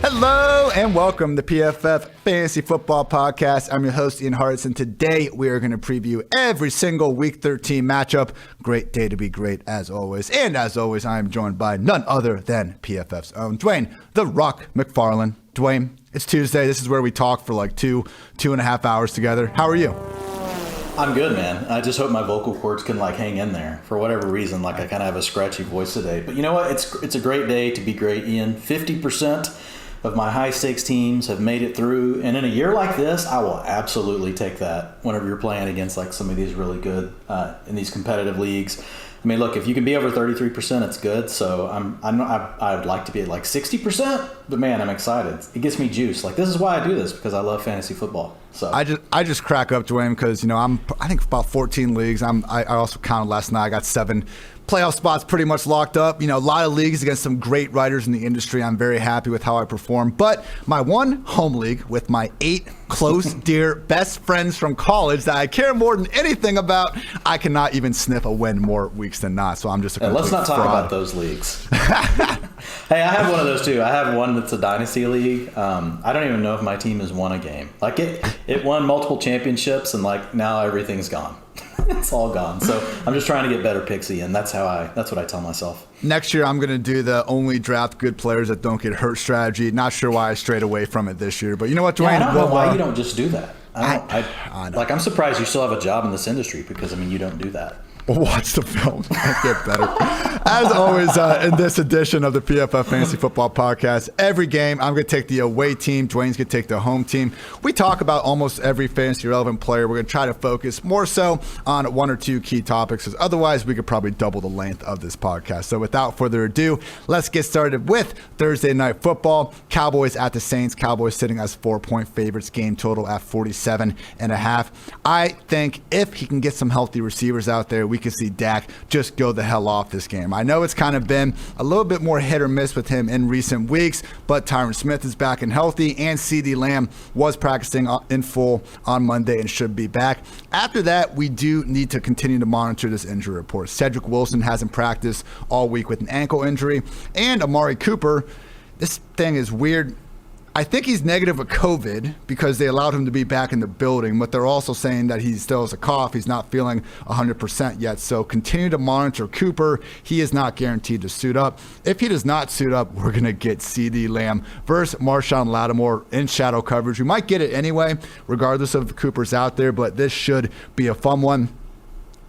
Hello and welcome to PFF Fantasy Football Podcast. I'm your host, Ian Hartitz, and today we are going to preview every single Week 13 matchup. Great day to be great, as always. And as always, I am joined by none other than PFF's own Dwain, the Rock McFarland. Dwain, it's Tuesday. This is where we talk for like two and a half hours together. How are you? I'm good, man. I just hope my vocal cords can hang in there. For whatever reason, I kind of have a scratchy voice today. But you know what? It's a great day to be great, Ian. 50% of my high-stakes teams have made it through. And in a year like this, I will absolutely take that whenever you're playing against some of these really good in these competitive leagues. I mean, look, if you can be over 33%, it's good. So I would like to be at 60%, but man, I'm excited. It gets me juice. This is why I do this, because I love fantasy football. So I just crack up, Dwayne, because I think about 14 leagues. I also counted last night. I got 7 playoff spots pretty much locked up. A lot of leagues against some great writers in the industry. I'm very happy with how I perform. But my one home league with my 8 close, dear best friends from college that I care more than anything about, I cannot even sniff a win more weeks than not. So I'm just a let's not talk fraud. about those leagues. Hey, I have one of those too. I have one that's a dynasty league. I don't even know if my team has won a game. It won multiple championships, and now everything's gone. It's all gone. So I'm just trying to get better picks, and that's what I tell myself. Next year, I'm going to do the only draft good players that don't get hurt strategy. Not sure why I strayed away from it this year, but you know what, Dwayne? Yeah, I don't know why you don't just do that. I know. I'm surprised you still have a job in this industry, because you don't do that. Watch the film. Get better. As always, in this edition of the PFF Fantasy Football Podcast, every game I'm going to take the away team. Dwayne's going to take the home team. We talk about almost every fantasy relevant player. We're going to try to focus more so on 1 or 2 key topics, because otherwise we could probably double the length of this podcast. So without further ado, let's get started with Thursday Night Football. Cowboys at the Saints. Cowboys sitting as 4-point favorites. Game total at 47.5. I think if he can get some healthy receivers out there, we can see Dak just go the hell off this game. I know it's kind of been a little bit more hit or miss with him in recent weeks, but Tyron Smith is back and healthy, and CeeDee Lamb was practicing in full on Monday and should be back. After that, we do need to continue to monitor this injury report. Cedric Wilson hasn't practiced all week with an ankle injury, and Amari Cooper, this thing is weird. I think he's negative with COVID because they allowed him to be back in the building, but they're also saying that he still has a cough. He's not feeling 100% yet. So continue to monitor Cooper. He is not guaranteed to suit up. If he does not suit up, we're going to get CeeDee Lamb versus Marshawn Lattimore in shadow coverage. We might get it anyway, regardless of if Cooper's out there, but this should be a fun one.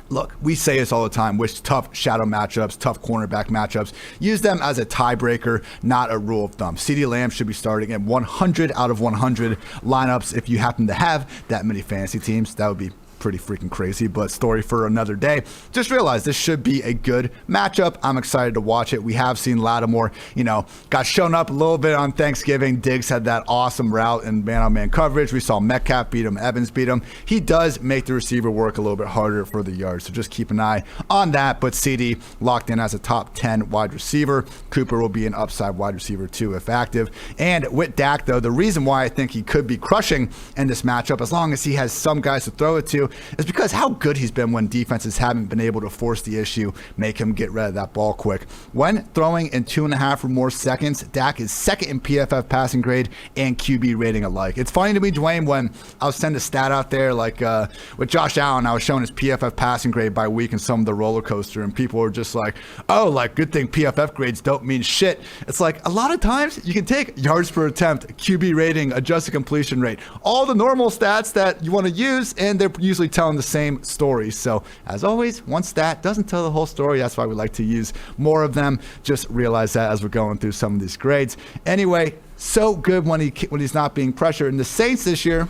Look, we say this all the time, with tough shadow matchups, tough cornerback matchups. Use them as a tiebreaker, not a rule of thumb. CeeDee Lamb should be starting in 100 out of 100 lineups. If you happen to have that many fantasy teams, that would be pretty freaking crazy, but story for another day. Just realize this should be a good matchup. I'm excited to watch it. We have seen Lattimore, got shown up a little bit on Thanksgiving. Diggs had that awesome route in man-on-man coverage. We saw Metcalf beat him, Evans beat him. He does make the receiver work a little bit harder for the yards, so just keep an eye on that. But CD locked in as a top 10 wide receiver. Cooper will be an upside wide receiver too if active. And with Dak, though, the reason why I think he could be crushing in this matchup, as long as he has some guys to throw it to, is because how good he's been when defenses haven't been able to force the issue, make him get rid of that ball quick. When throwing in 2.5 or more seconds, Dak is second in PFF passing grade and QB rating alike. It's funny to me, Dwayne, when I'll send a stat out there, with Josh Allen, I was showing his PFF passing grade by week and some of the roller coaster, and people were just good thing PFF grades don't mean shit. It's a lot of times you can take yards per attempt, QB rating, adjusted completion rate, all the normal stats that you want to use, and they're usually telling the same story. So as always, one stat doesn't tell the whole story. That's why we like to use more of them. Just realize that as we're going through some of these grades. Anyway, so good when he's not being pressured. And the Saints this year,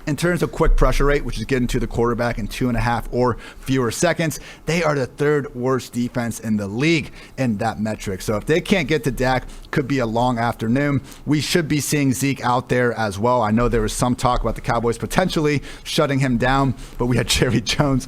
in terms of quick pressure rate, which is getting to the quarterback in 2.5 or fewer seconds, they are the 3rd worst defense in the league in that metric. So if they can't get to Dak, could be a long afternoon. We should be seeing Zeke out there as well. I know there was some talk about the Cowboys potentially shutting him down, but we had Jerry Jones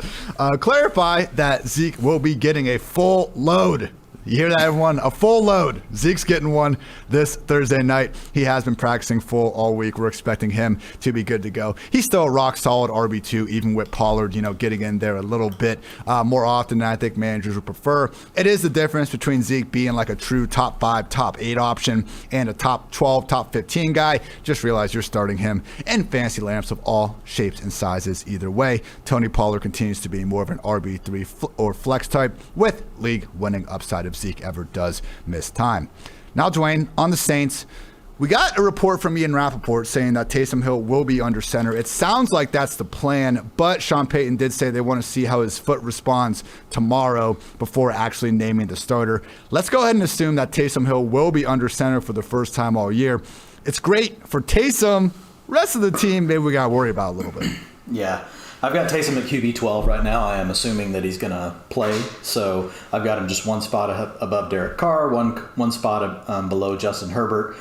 clarify that Zeke will be getting a full load. You hear that, everyone? A full load. Zeke's getting one this Thursday night. He has been practicing full all week. We're expecting him to be good to go. He's still a rock-solid RB2, even with Pollard, getting in there a little bit more often than I think managers would prefer. It is the difference between Zeke being like a true top 5, top 8 option and a top 12, top 15 guy. Just realize you're starting him in fantasy lineups of all shapes and sizes either way. Tony Pollard continues to be more of an RB3 or flex type with league-winning upside if Zeke ever does miss time. Now, Dwain, on the Saints, we got a report from Ian Rapoport saying that Taysom Hill will be under center. It sounds like that's the plan, but Sean Payton did say they want to see how his foot responds tomorrow before actually naming the starter. Let's go ahead and assume that Taysom Hill will be under center for the first time all year. It's great for Taysom. Rest of the team, maybe we got to worry about a little bit. Yeah. I've got Taysom at QB 12 right now. I am assuming that he's going to play. So I've got him just one spot above Derek Carr, one spot below Justin Herbert.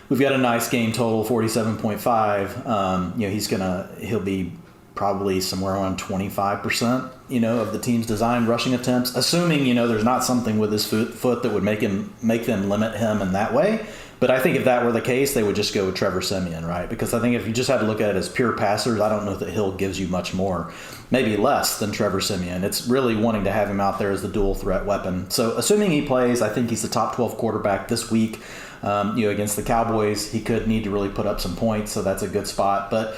We've got a nice game total, 47.5. He'll be probably somewhere around 25%, of the team's designed rushing attempts, assuming, there's not something with his foot that would make them limit him in that way. But I think if that were the case, they would just go with Trevor Siemian, right? Because I think if you just had to look at it as pure passers, I don't know that Hill gives you much more, maybe less than Trevor Siemian. It's really wanting to have him out there as the dual threat weapon. So assuming he plays, I think he's the top 12 quarterback this week. Against the Cowboys, he could need to really put up some points, so that's a good spot. But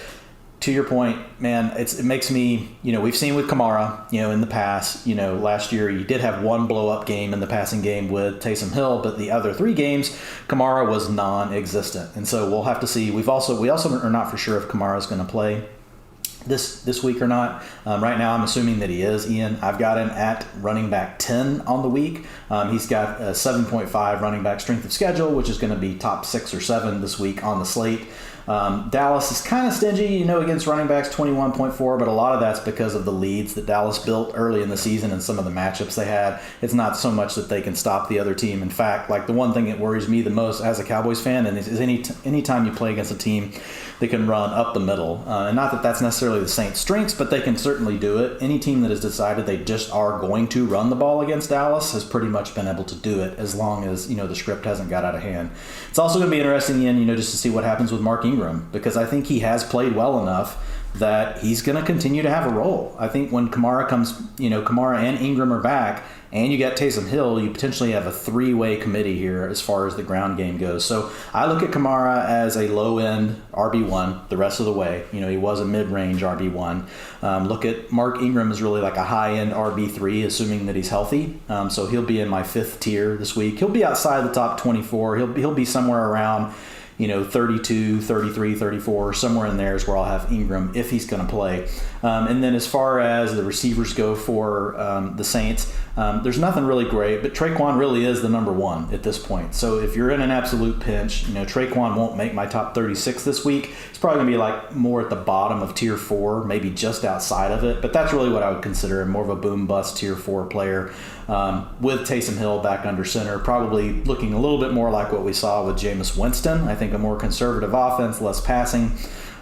to your point, man, it makes me, we've seen with Kamara, in the past, last year you did have one blow-up game in the passing game with Taysom Hill, but the other 3 games, Kamara was non-existent. And so we'll have to see. We also are not for sure if Kamara is going to play this week or not. Right now I'm assuming that he is, Ian. I've got him at running back 10 on the week. He's got a 7.5 running back strength of schedule, which is going to be top 6 or 7 this week on the slate. Dallas is kind of stingy, against running backs, 21.4, but a lot of that's because of the leads that Dallas built early in the season and some of the matchups they had. It's not so much that they can stop the other team. In fact, the one thing that worries me the most as a Cowboys fan is any time you play against a team that can run up the middle. And not that that's necessarily the Saints' strengths, but they can certainly do it. Any team that has decided they just are going to run the ball against Dallas has pretty much been able to do it as long as, the script hasn't got out of hand. It's also going to be interesting, Ian, just to see what happens with Mark Ingram, because I think he has played well enough that he's going to continue to have a role. I think when Kamara comes, Kamara and Ingram are back, and you got Taysom Hill, you potentially have a 3-way committee here as far as the ground game goes. So I look at Kamara as a low-end RB1 the rest of the way. He was a mid-range RB1. Look at Mark Ingram as really like a high-end RB3, assuming that he's healthy. So he'll be in my 5th tier this week. He'll be outside the top 24. He'll be somewhere around 32, 33, 34, somewhere in there is where I'll have Ingram if he's going to play. And then as far as the receivers go for the Saints, there's nothing really great, but Traquan really is the number 1 at this point. So if you're in an absolute pinch, Traquan won't make my top 36 this week. It's probably going to be more at the bottom of tier 4, maybe just outside of it. But that's really what I would consider more of a boom-bust tier 4 player. With Taysom Hill back under center, probably looking a little bit more like what we saw with Jameis Winston. I think a more conservative offense, less passing.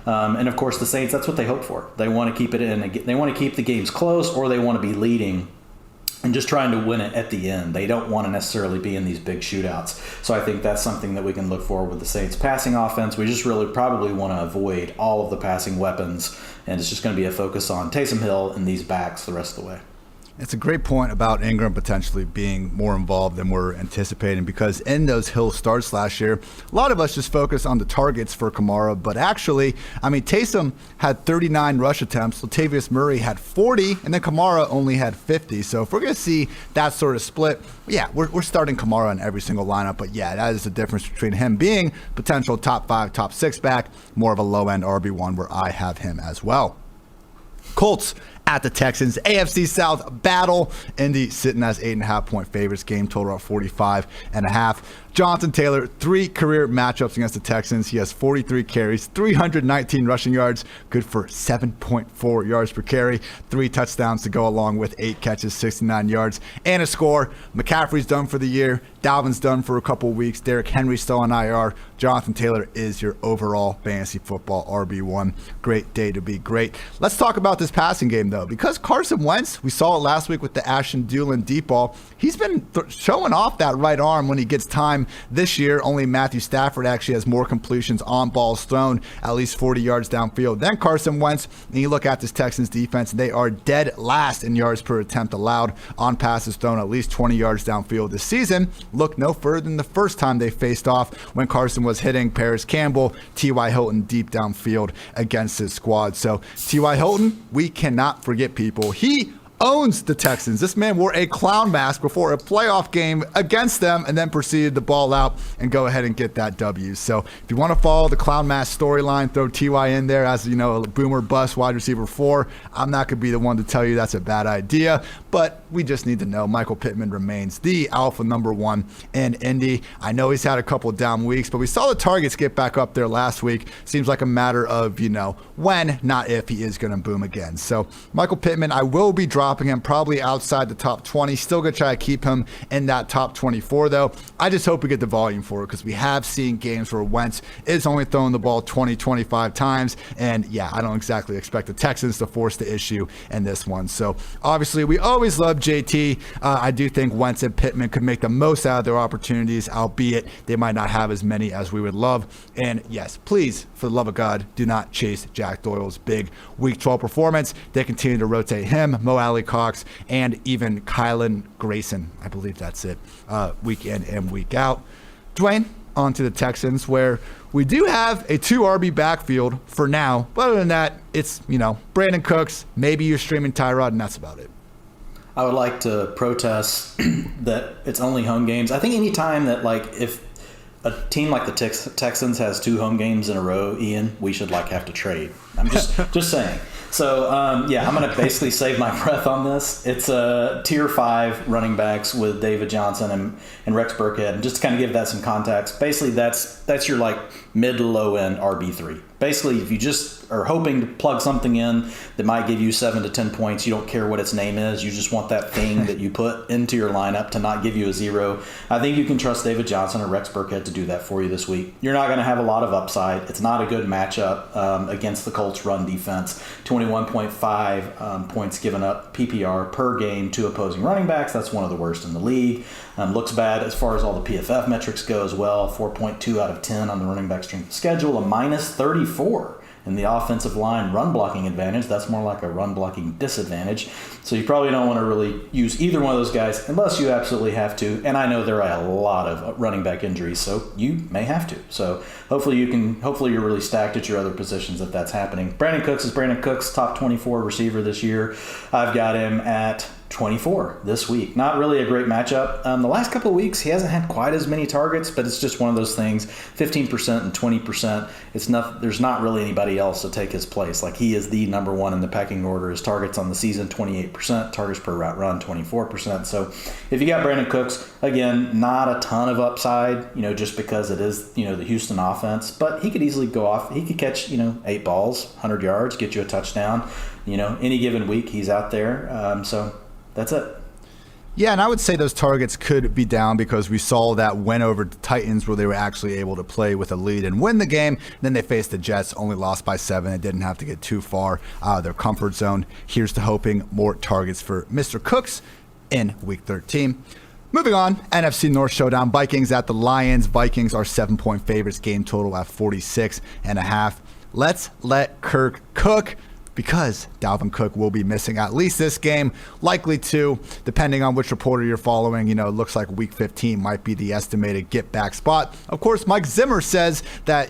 And of course, the Saints, that's what they hope for. They want to keep it they want to keep the games close, or they want to be leading and just trying to win it at the end. They don't want to necessarily be in these big shootouts. So I think that's something that we can look for with the Saints passing offense. We just really probably want to avoid all of the passing weapons, and it's just going to be a focus on Taysom Hill and these backs the rest of the way. It's a great point about Ingram potentially being more involved than we're anticipating, because in those Hill starts last year, a lot of us just focus on the targets for Kamara, but actually, Taysom had 39 rush attempts, Latavius Murray had 40, and then Kamara only had 50. So if we're going to see that sort of split, yeah, we're starting Kamara in every single lineup, but yeah, that is the difference between him being potential top 5, top 6 back, more of a low-end RB1 where I have him as well. Colts at the Texans. AFC South battle. Indy sitting as 8.5-point favorites. Game total at 45.5. Jonathan Taylor, 3 career matchups against the Texans. He has 43 carries, 319 rushing yards, good for 7.4 yards per carry, 3 touchdowns to go along with 8 catches, 69 yards, and a score. McCaffrey's done for the year. Dalvin's done for a couple of weeks. Derrick Henry's still on IR. Jonathan Taylor is your overall fantasy football RB1. Great day to be great. Let's talk about this passing game, though. though, because Carson Wentz, we saw it last week with the Ashton Dulin deep ball. He's been showing off that right arm when he gets time this year. Only Matthew Stafford actually has more completions on balls thrown, at least 40 yards downfield, than Carson Wentz. And you look at this Texans defense, they are dead last in yards per attempt allowed on passes thrown at least 20 yards downfield this season. Look no further than the first time they faced off when Carson was hitting Paris Campbell, T.Y. Hilton deep downfield against his squad. So T.Y. Hilton, we cannot forget, people. He owns the Texans. This man wore a clown mask before a playoff game against them and then proceeded to ball out and go ahead and get that W. So if you want to follow the clown mask storyline, throw T.Y. in there as, a boomer bust wide receiver 4. I'm not going to be the one to tell you that's a bad idea, but we just need to know Michael Pittman remains the alpha number 1 in Indy. I know he's had a couple of down weeks, but we saw the targets get back up there last week. Seems like a matter of, when, not if he is going to boom again. So Michael Pittman, I will be dropping him probably outside the top 20. Still going to try to keep him in that top 24, though. I just hope we get the volume for it, because we have seen games where Wentz is only throwing the ball 20, 25 times. And yeah, I don't exactly expect the Texans to force the issue in this one. So obviously, we always love JT. I do think Wentz and Pittman could make the most out of their opportunities, albeit they might not have as many as we would love. And yes, please, for the love of God, do not chase Jack Doyle's big Week 12 performance. They continue to rotate him, Mo Alley Cox, and even Kylan Grayson. I believe that's it, week in and week out. Dwayne, on to the Texans, where we do have a 2 RB backfield for now. But other than that, it's, Brandon Cooks, maybe you're streaming Tyrod, and that's about it. I would like to protest that it's only home games. I think any time that, if a team like the Texans has 2 home games in a row, Ian, we should have to trade. I'm just saying. So, I'm going to basically save my breath on this. It's a tier 5 running backs with David Johnson and Rex Burkhead. And just to kind of give that some context, basically that's your mid to low end RB3. Basically, if you just are hoping to plug something in that might give you 7 to 10 points, you don't care what its name is. You just want that thing that you put into your lineup to not give you a 0. I think you can trust David Johnson or Rex Burkhead to do that for you this week. You're not going to have a lot of upside. It's not a good matchup against the Colts run defense. 21.5 points given up PPR per game to opposing running backs. That's one of the worst in the league. Looks bad as far as all the PFF metrics go as well. 4.2 out of 10 on the running back strength of schedule. A minus 34 in the offensive line run blocking advantage. That's more like a run blocking disadvantage. So you probably don't want to really use either one of those guys unless you absolutely have to. And I know there are a lot of running back injuries, so you may have to. So hopefully you're really stacked at your other positions if that's happening. Brandon Cooks is Brandon Cooks, top 24 receiver this year. I've got him at 24 this week. Not really a great matchup. The last couple of weeks, he hasn't had quite as many targets, but it's just one of those things. 15% and 20%. There's not really anybody else to take his place. He is the number 1 in the pecking order. His targets on the season, 28%. Targets per route run, 24%. So if you got Brandon Cooks, again, not a ton of upside, just because it is, the Houston offense. But he could easily go off. He could catch, 8 balls, 100 yards, get you a touchdown. Any given week he's out there. So that's it. Yeah, and I would say those targets could be down because we saw that win over the Titans where they were actually able to play with a lead and win the game. Then they faced the Jets, only lost by 7. They didn't have to get too far out of their comfort zone. Here's to hoping more targets for Mr. Cooks in Week 13. Moving on, NFC North showdown. Vikings at the Lions. Vikings are 7-point favorites. Game total at 46.5. Let's let Kirk cook, because Dalvin Cook will be missing at least this game, likely 2, depending on which reporter you're following. It looks like Week 15 might be the estimated get-back spot. Of course, Mike Zimmer says that,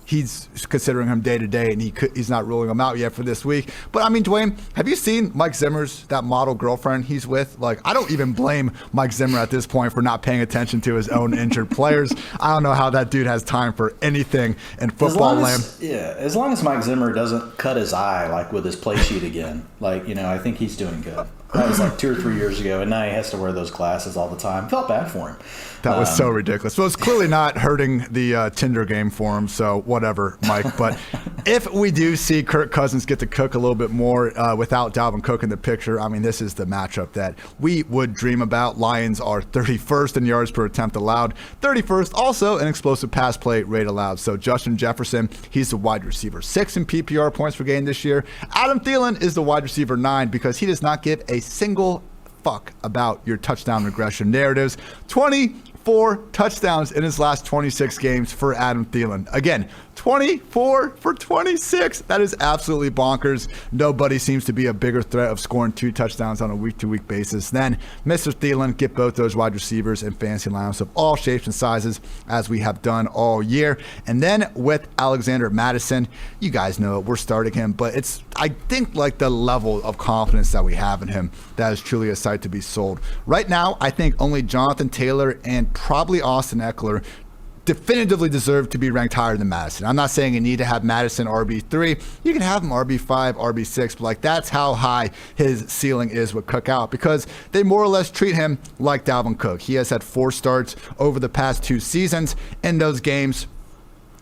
he's considering him day-to-day, and he's not ruling him out yet for this week. But, Dwayne, have you seen Mike Zimmer's, that model girlfriend he's with? I don't even blame Mike Zimmer at this point for not paying attention to his own injured players. I don't know how that dude has time for anything in football land. As long as Mike Zimmer doesn't cut his eye, with his play sheet again. I think he's doing good. That was 2 or 3 years ago, and now he has to wear those glasses all the time. Felt bad for him. That was so ridiculous. Well, it's clearly not hurting the Tinder game for him, so whatever, Mike. But if we do see Kirk Cousins get to cook a little bit more without Dalvin Cook in the picture, this is the matchup that we would dream about. Lions are 31st in yards per attempt allowed, 31st also in explosive pass play rate allowed. So Justin Jefferson, he's the wide receiver 6 in PPR points per game this year, Adam Thielen is the wide receiver 9 because he does not give a single fuck about your touchdown regression narratives. 24 touchdowns in his last 26 games for Adam Thielen. Again, 24 for 26. That is absolutely bonkers. Nobody seems to be a bigger threat of scoring 2 touchdowns on a week-to-week basis than Mr. Thielen. Get both those wide receivers in fantasy lineups of all shapes and sizes, as we have done all year. And then with Alexander Mattison, you guys know it, we're starting him, but it's, I think, like the level of confidence that we have in him that is truly a sight to be sold. Right now, I think only Jonathan Taylor and probably Austin Eckler definitively deserve to be ranked higher than Madison. I'm not saying you need to have Madison RB3. You can have him RB5, RB6, but like that's how high his ceiling is with Cook out, because they more or less treat him like Dalvin Cook. He has had 4 starts over the past 2 seasons. In those games,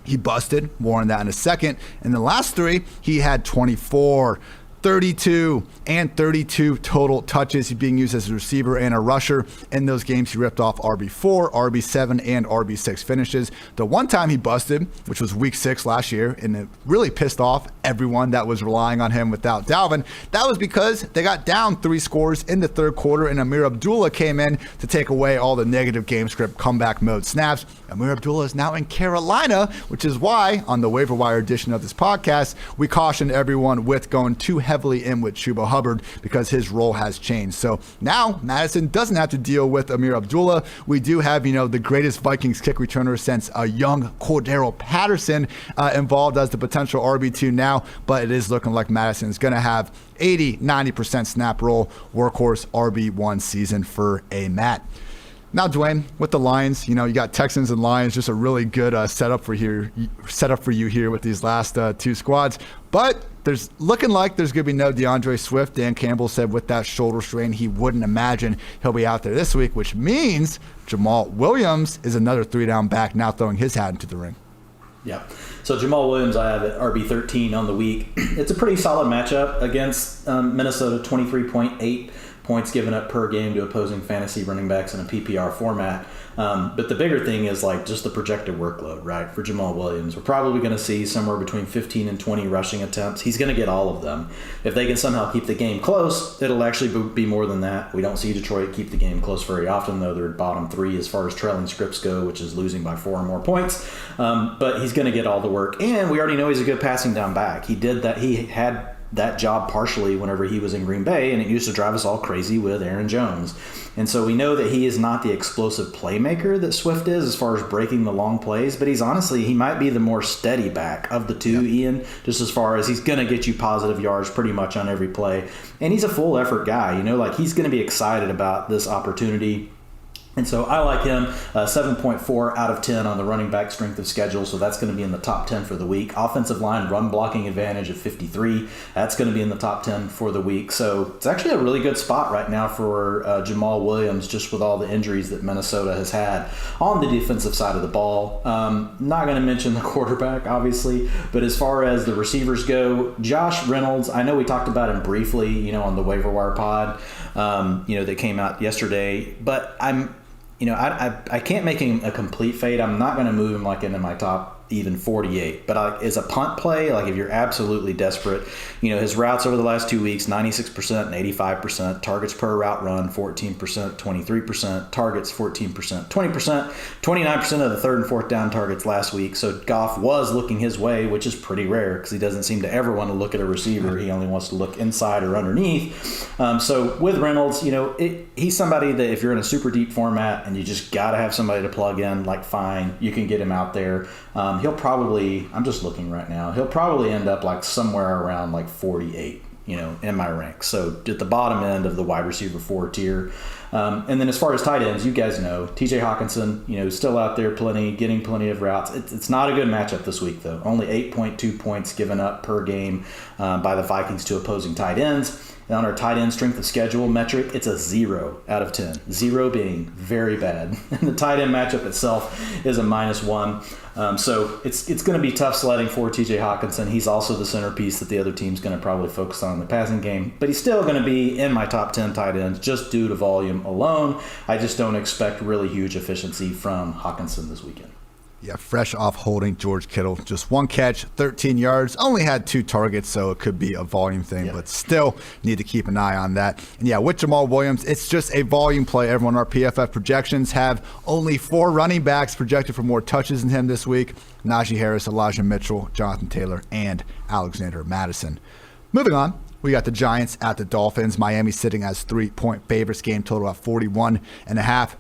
he busted. More on that in a second. In the last 3, he had 24, 32, and 32 total touches. He's being used as a receiver and a rusher. In those games, he ripped off RB4, RB7, and RB6 finishes. The one time he busted, which was week 6 last year, and it really pissed off everyone that was relying on him without Dalvin. That was because they got down 3 scores in the third quarter, and Amir Abdullah came in to take away all the negative game script comeback mode snaps. Amir Abdullah is now in Carolina, which is why on the waiver wire edition of this podcast, we cautioned everyone with going too heavily in with Chuba Hubbard because his role has changed. So now Madison doesn't have to deal with Amir Abdullah. We do have, the greatest Vikings kick returner since a young Cordero Patterson involved as the potential RB2 now, but it is looking like Madison's going to have 80-90% snap roll workhorse RB1 season for a Matt. Now, Dwayne, with the Lions, you got Texans and Lions, just a really good setup for you here with these last 2 squads. But there's looking like there's going to be no DeAndre Swift. Dan Campbell said with that shoulder strain, he wouldn't imagine he'll be out there this week, which means Jamal Williams is another 3-down back now throwing his hat into the ring. Yeah. So Jamal Williams, I have at RB13 on the week. It's a pretty solid matchup against Minnesota, 23.8 points given up per game to opposing fantasy running backs in a PPR format. But the bigger thing is just the projected workload, right, for Jamal Williams. We're probably going to see somewhere between 15 and 20 rushing attempts. He's going to get all of them. If they can somehow keep the game close, it'll actually be more than that. We don't see Detroit keep the game close very often, though. They're bottom 3 as far as trailing scripts go, which is losing by 4 or more points. But he's going to get all the work. And we already know he's a good passing down back. He did that. He had that job partially whenever he was in Green Bay, and it used to drive us all crazy with Aaron Jones. And so we know that he is not the explosive playmaker that Swift is as far as breaking the long plays, but he might be the more steady back of the 2, Ian, just as far as he's going to get you positive yards pretty much on every play. And he's a full effort guy, he's going to be excited about this opportunity. And so I like him, 7.4 out of 10 on the running back strength of schedule, so that's going to be in the top 10 for the week. Offensive line run blocking advantage of 53, that's going to be in the top 10 for the week. So it's actually a really good spot right now for Jamal Williams, just with all the injuries that Minnesota has had on the defensive side of the ball. Not going to mention the quarterback, obviously, but as far as the receivers go, Josh Reynolds, I know we talked about him briefly, on the waiver wire pod, that came out yesterday, but I can't make him a complete fade. I'm not going to move him into my top even 48. But as a punt play, if you're absolutely desperate, his routes over the last 2 weeks, 96% and 85%. Targets per route run, 14%, 23%. Targets, 14%, 20%. 29% of the third and fourth down targets last week. So Goff was looking his way, which is pretty rare because he doesn't seem to ever want to look at a receiver. He only wants to look inside or underneath. So with Reynolds, he's somebody that if you're in a super deep format and you just got to have somebody to plug in, fine, you can get him out there. He'll probably, I'm just looking right now, he'll probably end up somewhere around 48, in my ranks. So at the bottom end of the wide receiver 4 tier. And then as far as tight ends, you guys know, TJ Hawkinson, still out there getting plenty of routes. It's not a good matchup this week, though. Only 8.2 points given up per game by the Vikings to opposing tight ends. And on our tight end strength of schedule metric, it's a 0 out of 10. 0 being very bad. And the tight end matchup itself is a -1. So it's going to be tough sledding for TJ Hawkinson. He's also the centerpiece that the other team's going to probably focus on in the passing game. But he's still going to be in my top 10 tight ends just due to volume alone. I just don't expect really huge efficiency from Hawkinson this weekend. Yeah, fresh off holding George Kittle. Just one catch, 13 yards, only had 2 targets, so it could be a volume thing, but still need to keep an eye on that. And yeah, with Jamal Williams, it's just a volume play. Everyone in our PFF projections have only 4 running backs projected for more touches than him this week. Najee Harris, Elijah Mitchell, Jonathan Taylor, and Alexander Mattison. Moving on, we got the Giants at the Dolphins. Miami sitting as 3-point favorites. Game total at 41.5.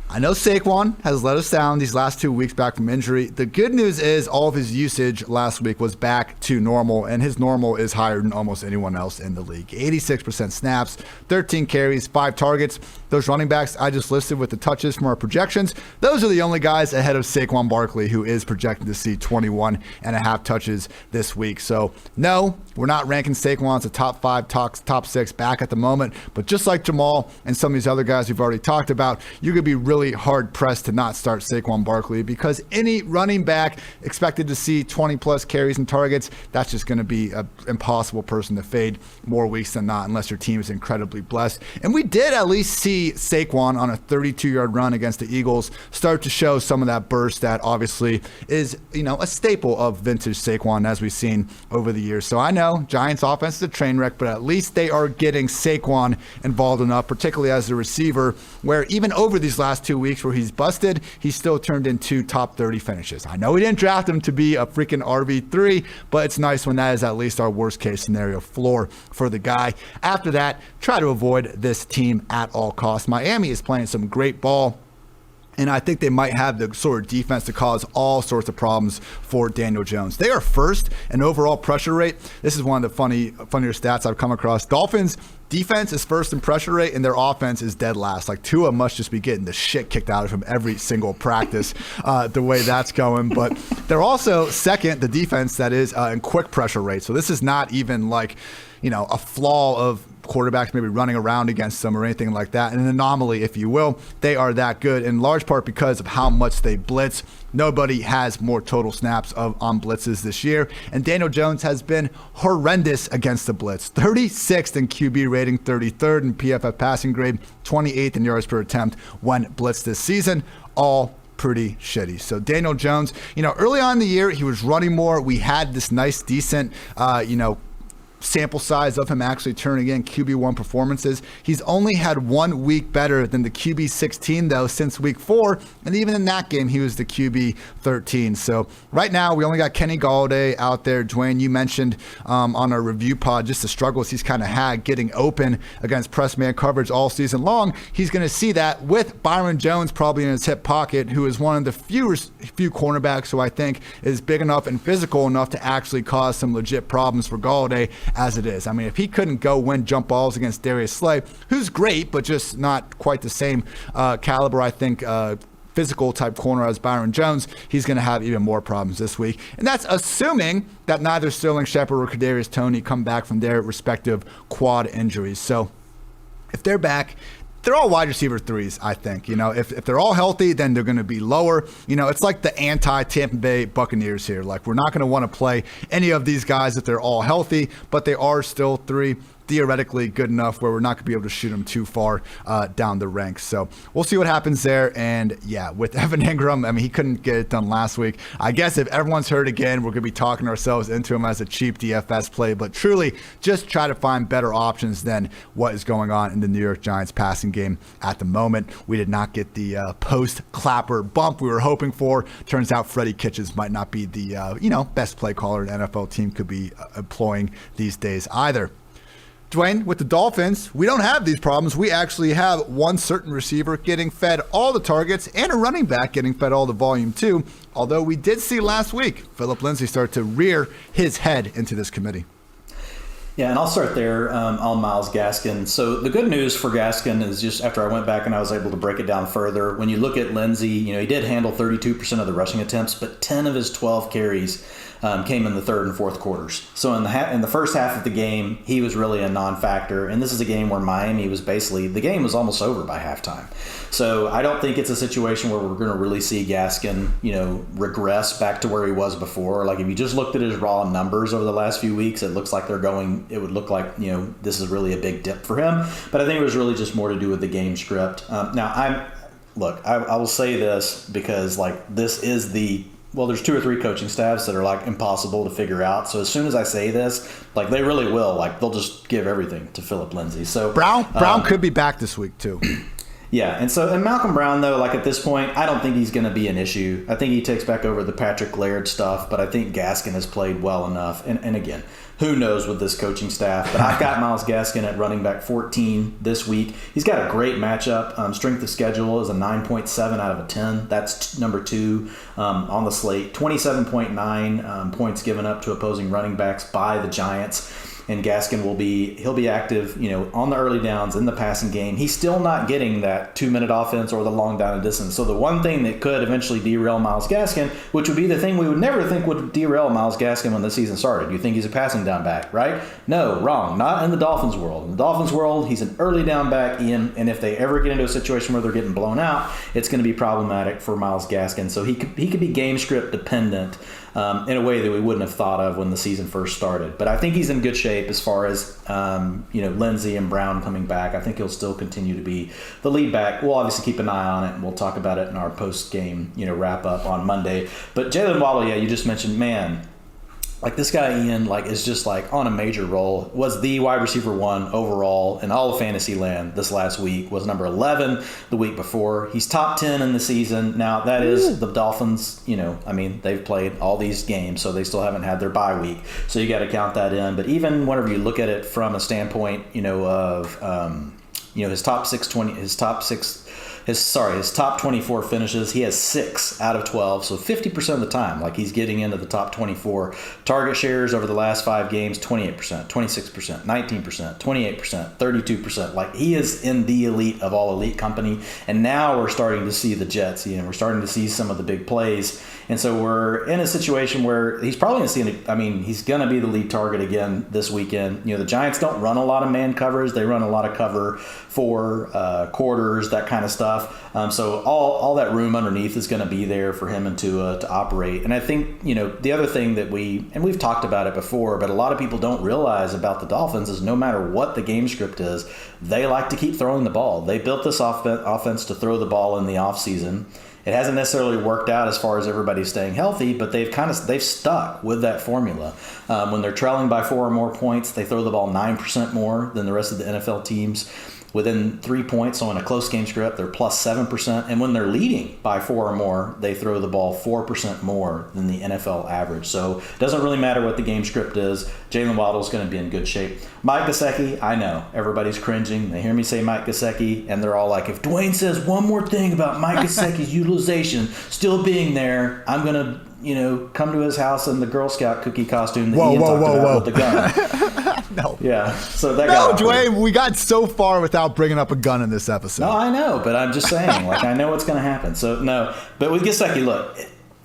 I know Saquon has let us down these last 2 weeks back from injury. The good news is all of his usage last week was back to normal, and his normal is higher than almost anyone else in the league. 86% snaps, 13 carries, 5 targets. Those running backs I just listed with the touches from our projections, those are the only guys ahead of Saquon Barkley, who is projected to see 21.5 touches this week. So no, we're not ranking Saquon as a top 5, top 6 back at the moment, but just like Jamal and some of these other guys we've already talked about, you're going to be really hard pressed to not start Saquon Barkley, because any running back expected to see 20 plus carries and targets, that's just going to be an impossible person to fade more weeks than not, unless your team is incredibly blessed. And we did at least see Saquon on a 32-yard run against the Eagles start to show some of that burst that obviously is, a staple of vintage Saquon as we've seen over the years. So I know Giants offense is a train wreck, but at least they are getting Saquon involved enough, particularly as a receiver, where even over these last 2 weeks where he's busted, he still turned in 2 top 30 finishes. I know we didn't draft him to be a freaking RB3, but it's nice when that is at least our worst case scenario floor for the guy. After that, try to avoid this team at all costs. Miami is playing some great ball, and I think they might have the sort of defense to cause all sorts of problems for Daniel Jones. They are first in overall pressure rate. This is one of the funnier stats I've come across. Dolphins defense is first in pressure rate, and their offense is dead last. Like, Tua must just be getting the shit kicked out of him every single practice, the way that's going. But they're also second, the defense, that is, in quick pressure rate. So this is not even like, a flaw of quarterbacks maybe running around against them or anything like that. An anomaly, if you will. They are that good, in large part because of how much they blitz. Nobody has more total snaps on blitzes this year, and Daniel Jones has been horrendous against the blitz. 36th in QB rating, 33rd in PFF passing grade, 28th in yards per attempt when blitzed this season. All pretty shitty. So Daniel Jones, early on in the year, he was running more. We had this nice, decent, sample size of him actually turning in QB1 performances. He's only had 1 week better than the QB16 though since week 4, and even in that game he was the QB13. So right now we only got Kenny Golladay out there. Dwain, you mentioned on our review pod just the struggles he's kind of had getting open against press man coverage all season long. He's going to see that with Byron Jones probably in his hip pocket, who is one of the few cornerbacks who I think is big enough and physical enough to actually cause some legit problems for Golladay as it is. I mean, if he couldn't go win jump balls against Darius Slay, who's great, but just not quite the same caliber, I think, physical type corner as Byron Jones, he's going to have even more problems this week. And that's assuming that neither Sterling Shepard or Kadarius Toney come back from their respective quad injuries. So if they're back, they're all wide receiver 3s, I think. If they're all healthy, then they're going to be lower. It's like the anti-Tampa Bay Buccaneers here. Like, we're not going to want to play any of these guys if they're all healthy, but they are still 3 theoretically good enough where we're not going to be able to shoot them too far down the ranks. So we'll see what happens there. And yeah, with Evan Ingram, I mean, he couldn't get it done last week. I guess if everyone's hurt again, we're going to be talking ourselves into him as a cheap DFS play, but truly just try to find better options than what is going on in the New York Giants passing game at the moment. We did not get the post-Clapper bump we were hoping for. Turns out Freddie Kitchens might not be the best play caller an NFL team could be employing these days either. Dwain, with the Dolphins, we don't have these problems. We actually have one certain receiver getting fed all the targets and a running back getting fed all the volume too, although we did see last week Phillip Lindsay start to rear his head into this committee. Yeah, and I'll start there on Myles Gaskin. So the good news for Gaskin is just after I went back and I was able to break it down further, when you look at Lindsay, he did handle 32% of the rushing attempts, but 10 of his 12 carries came in the third and fourth quarters. So in the first half of the game, he was really a non-factor. And this is a game where Miami was the game was almost over by halftime. So I don't think it's a situation where we're going to really see Gaskin, regress back to where he was before. Like, if you just looked at his raw numbers over the last few weeks, it would look like, this is really a big dip for him. But I think it was really just more to do with the game script. I will say this because, this is the well, there's 2 or 3 coaching staffs that are like impossible to figure out. So as soon as I say this, like they really will, like they'll just give everything to Philip Lindsay. So Brown could be back this week too. Yeah, and Malcolm Brown, though, like at this point, I don't think he's going to be an issue. I think he takes back over the Patrick Laird stuff, but I think Gaskin has played well enough. And again, who knows with this coaching staff? But I've got Myles Gaskin at running back 14 this week. He's got a great matchup. Strength of schedule is a 9.7 out of a 10. That's number 2 on the slate. 27.9 points given up to opposing running backs by the Giants. And Gaskin he'll be active, on the early downs in the passing game. He's still not getting that 2-minute offense or the long down and distance. So the one thing that could eventually derail Myles Gaskin, which would be the thing we would never think would derail Myles Gaskin when the season started. You think he's a passing down back, right? No, wrong. Not in the Dolphins world. In the Dolphins world, he's an early down back, Ian, and if they ever get into a situation where they're getting blown out, it's going to be problematic for Myles Gaskin. So he could be game script dependent in a way that we wouldn't have thought of when the season first started. But I think he's in good shape as far as, Lindsay and Brown coming back. I think he'll still continue to be the lead back. We'll obviously keep an eye on it, and we'll talk about it in our post-game, wrap-up on Monday. But Jalen Waddle, you just mentioned, man, like this guy, Ian, like is just like on a major roll. Was the wide receiver 1 overall in all of fantasy land this last week. Was number 11 the week before. He's top 10 in the season. Now that is the Dolphins. They've played all these games, so they still haven't had their bye week. So you got to count that in. But even whenever you look at it from a standpoint, of his top 24 finishes, he has 6 out of 12, so 50% of the time, like he's getting into the top 24. Target shares over the last 5 games, 28%, 26%, 19%, 28%, 32%. Like he is in the elite of all elite company, and now we're starting to see the Jets, we're starting to see some of the big plays, and so we're in a situation where he's probably he's going to be the lead target again this weekend. The Giants don't run a lot of man covers. They run a lot of cover for quarters, that kind of stuff. So all that room underneath is going to be there for him and Tua to operate. And I think, the other thing that we've talked about it before, but a lot of people don't realize about the Dolphins is no matter what the game script is, they like to keep throwing the ball. They built this offense to throw the ball in the offseason. It hasn't necessarily worked out as far as everybody's staying healthy, but they've stuck with that formula. When they're trailing by 4 or more points, they throw the ball 9% more than the rest of the NFL teams. Within 3 points, so in a close game script, they're plus 7%. And when they're leading by 4 or more, they throw the ball 4% more than the NFL average. So it doesn't really matter what the game script is. Jalen Waddle's going to be in good shape. Mike Gesicki, I know, everybody's cringing. They hear me say Mike Gesicki, and they're all like, if Dwayne says one more thing about Mike Gesicki's utilization still being there, I'm going to come to his house in the Girl Scout cookie costume that Ian talked about with the gun. No. Yeah. So that No, Dwayne, we got so far without bringing up a gun in this episode. No, I know, but I'm just saying, I know what's going to happen. So, no. But with Gesicki, look,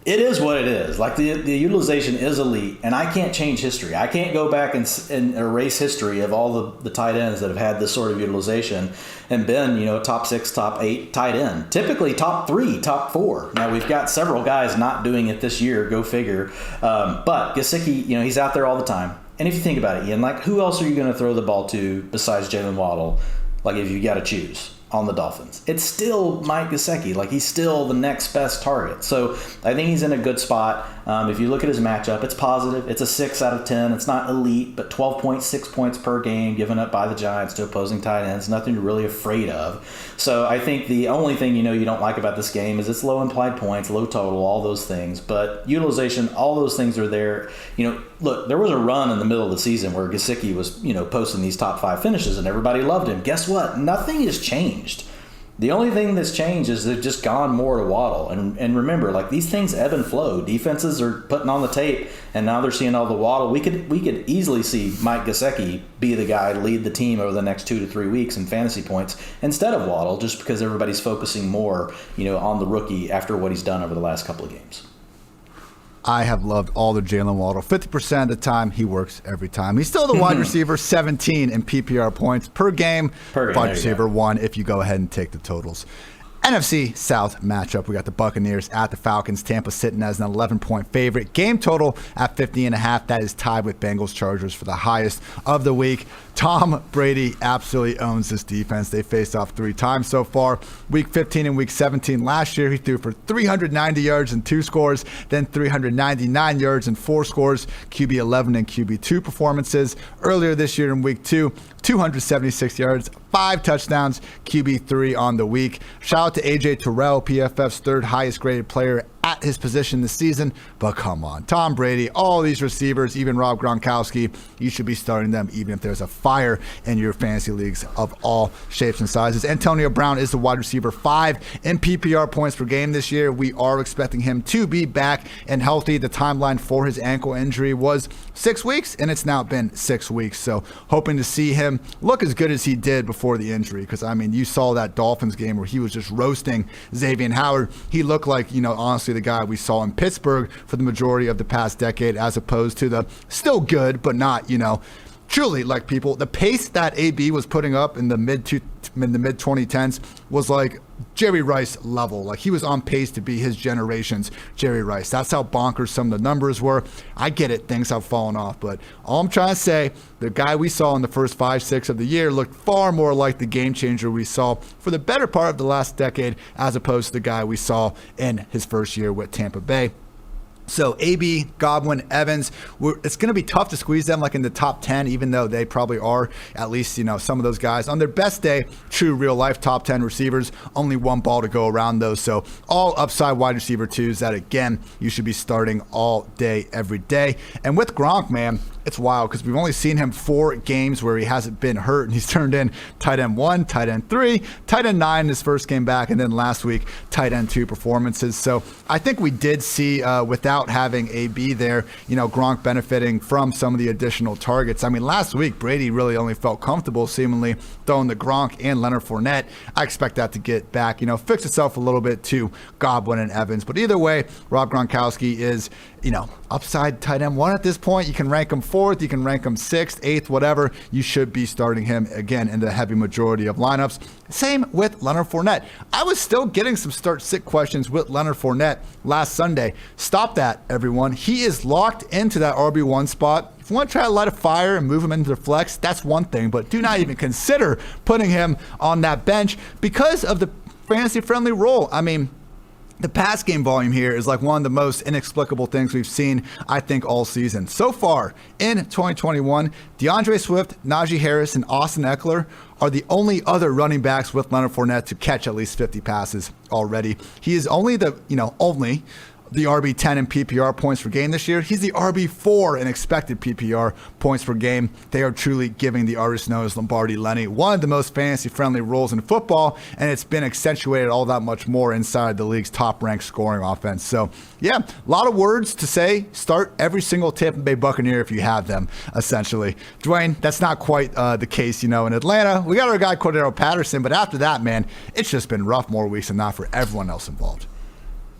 it is what it is. Like, the utilization is elite, and I can't change history. I can't go back and erase history of all the tight ends that have had this sort of utilization and been, top 6, top 8 tight end. Typically top 3, top 4. Now, we've got several guys not doing it this year, go figure. But Gesicki, he's out there all the time. And if you think about it, Ian, who else are you going to throw the ball to besides Jalen Waddle? If you got to choose on the Dolphins, it's still Mike Gesicki. He's still the next best target. So I think he's in a good spot. If you look at his matchup, it's positive. It's a 6 out of 10. It's not elite, but 12.6 points per game given up by the Giants to opposing tight ends. Nothing you're really afraid of. So I think the only thing you don't like about this game is it's low implied points, low total, all those things. But utilization, all those things are there. Look, there was a run in the middle of the season where Gesicki was, posting these top 5 finishes and everybody loved him. Guess what? Nothing has changed. The only thing that's changed is they've just gone more to Waddle. And remember, these things ebb and flow. Defenses are putting on the tape, and now they're seeing all the Waddle. We could easily see Mike Gesicki be the guy to lead the team over the next 2 to 3 weeks in fantasy points instead of Waddle, just because everybody's focusing more, on the rookie after what he's done over the last couple of games. I have loved all the Jalen Waddle. 50% of the time, he works every time. He's still the wide receiver, 17 in PPR points per game. Wide receiver 1 if you go ahead and take the totals. NFC South matchup, we got the Buccaneers at the Falcons. Tampa sitting as an 11-point favorite. Game total at 50.5. That is tied with Bengals Chargers for the highest of the week. Tom Brady absolutely owns this defense. They faced off 3 times so far. Week 15 and Week 17 last year, he threw for 390 yards and 2 scores, then 399 yards and 4 scores, QB 11 and QB 2 performances. Earlier this year in Week 2, 276 yards, 5 touchdowns, QB 3 on the week. Shout out to AJ Terrell, PFF's 3rd highest graded player at his position this season. But come on, Tom Brady, all these receivers, even Rob Gronkowski, you should be starting them even if there's a fire in your fantasy leagues of all shapes and sizes. Antonio Brown is the wide receiver 5 in PPR points per game this year. We are expecting him to be back and healthy. The timeline for his ankle injury was 6 weeks, and it's now been 6 weeks. So hoping to see him look as good as he did before the injury, because, I mean, you saw that Dolphins game where he was just roasting Xavier Howard. He looked like, honestly, the guy we saw in Pittsburgh for the majority of the past decade, as opposed to the still good but not, truly like people. The pace that AB was putting up in the mid 2010s was like Jerry Rice level. Like, he was on pace to be his generation's Jerry Rice. That's how bonkers some of the numbers were. I get it, things have fallen off, but all I'm trying to say, the guy we saw in the first 5-6 of the year looked far more like the game changer we saw for the better part of the last decade, as opposed to the guy we saw in his first year with Tampa Bay. So AB, Godwin, Evans, it's going to be tough to squeeze them like in the top 10, even though they probably are, at least, some of those guys. On their best day, true real-life top 10 receivers, only one ball to go around those. So all upside wide receiver 2s that, again, you should be starting all day, every day. And with Gronk, man, it's wild because we've only seen him 4 games where he hasn't been hurt, and he's turned in tight end 1, tight end 3, tight end 9 in his first game back, and then last week, tight end 2 performances. So I think we did see, without having AB there, Gronk benefiting from some of the additional targets. I mean, last week, Brady really only felt comfortable seemingly throwing the Gronk and Leonard Fournette. I expect that to get back, fix itself a little bit to Godwin and Evans. But either way, Rob Gronkowski is, upside tight end 1 at this point. You can rank him 4th, you can rank him 6th, 8th, whatever. You should be starting him again in the heavy majority of lineups. Same with Leonard Fournette. I was still getting some start-sit questions with Leonard Fournette last Sunday. Stop that, everyone. He is locked into that RB1 spot. If you want to try to light a fire and move him into the flex, that's one thing, but do not even consider putting him on that bench because of the fantasy-friendly role. I mean, the pass game volume here is like one of the most inexplicable things we've seen, I think, all season. So far in 2021, DeAndre Swift, Najee Harris, and Austin Eckler are the only other running backs with Leonard Fournette to catch at least 50 passes already. He is only the RB10 in PPR points per game this year. He's the RB4 in expected PPR points per game. They are truly giving the artist known as Lombardi Lenny one of the most fantasy-friendly roles in football, and it's been accentuated all that much more inside the league's top-ranked scoring offense. So, yeah, a lot of words to say. Start every single Tampa Bay Buccaneer if you have them, essentially. Dwayne, that's not quite the case, in Atlanta. We got our guy Cordero Patterson, but after that, man, it's just been rough more weeks than not for everyone else involved.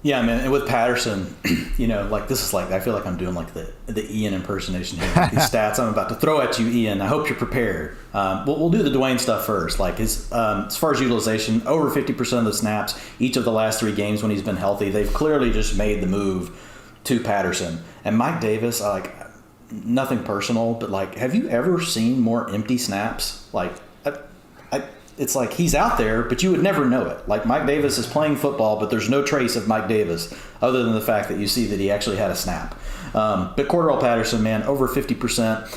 Yeah, man. And with Patterson, this is like, I feel like I'm doing like the Ian impersonation here. These stats I'm about to throw at you, Ian. I hope you're prepared. We'll do the Dwayne stuff first. Like as far as utilization, over 50% of the snaps each of the last 3 games when he's been healthy. They've clearly just made the move to Patterson. And Mike Davis, nothing personal, but have you ever seen more empty snaps? It's like he's out there, but you would never know it. Like Mike Davis is playing football, but there's no trace of Mike Davis other than the fact that you see that he actually had a snap. But Cordero Patterson, man, over 50%.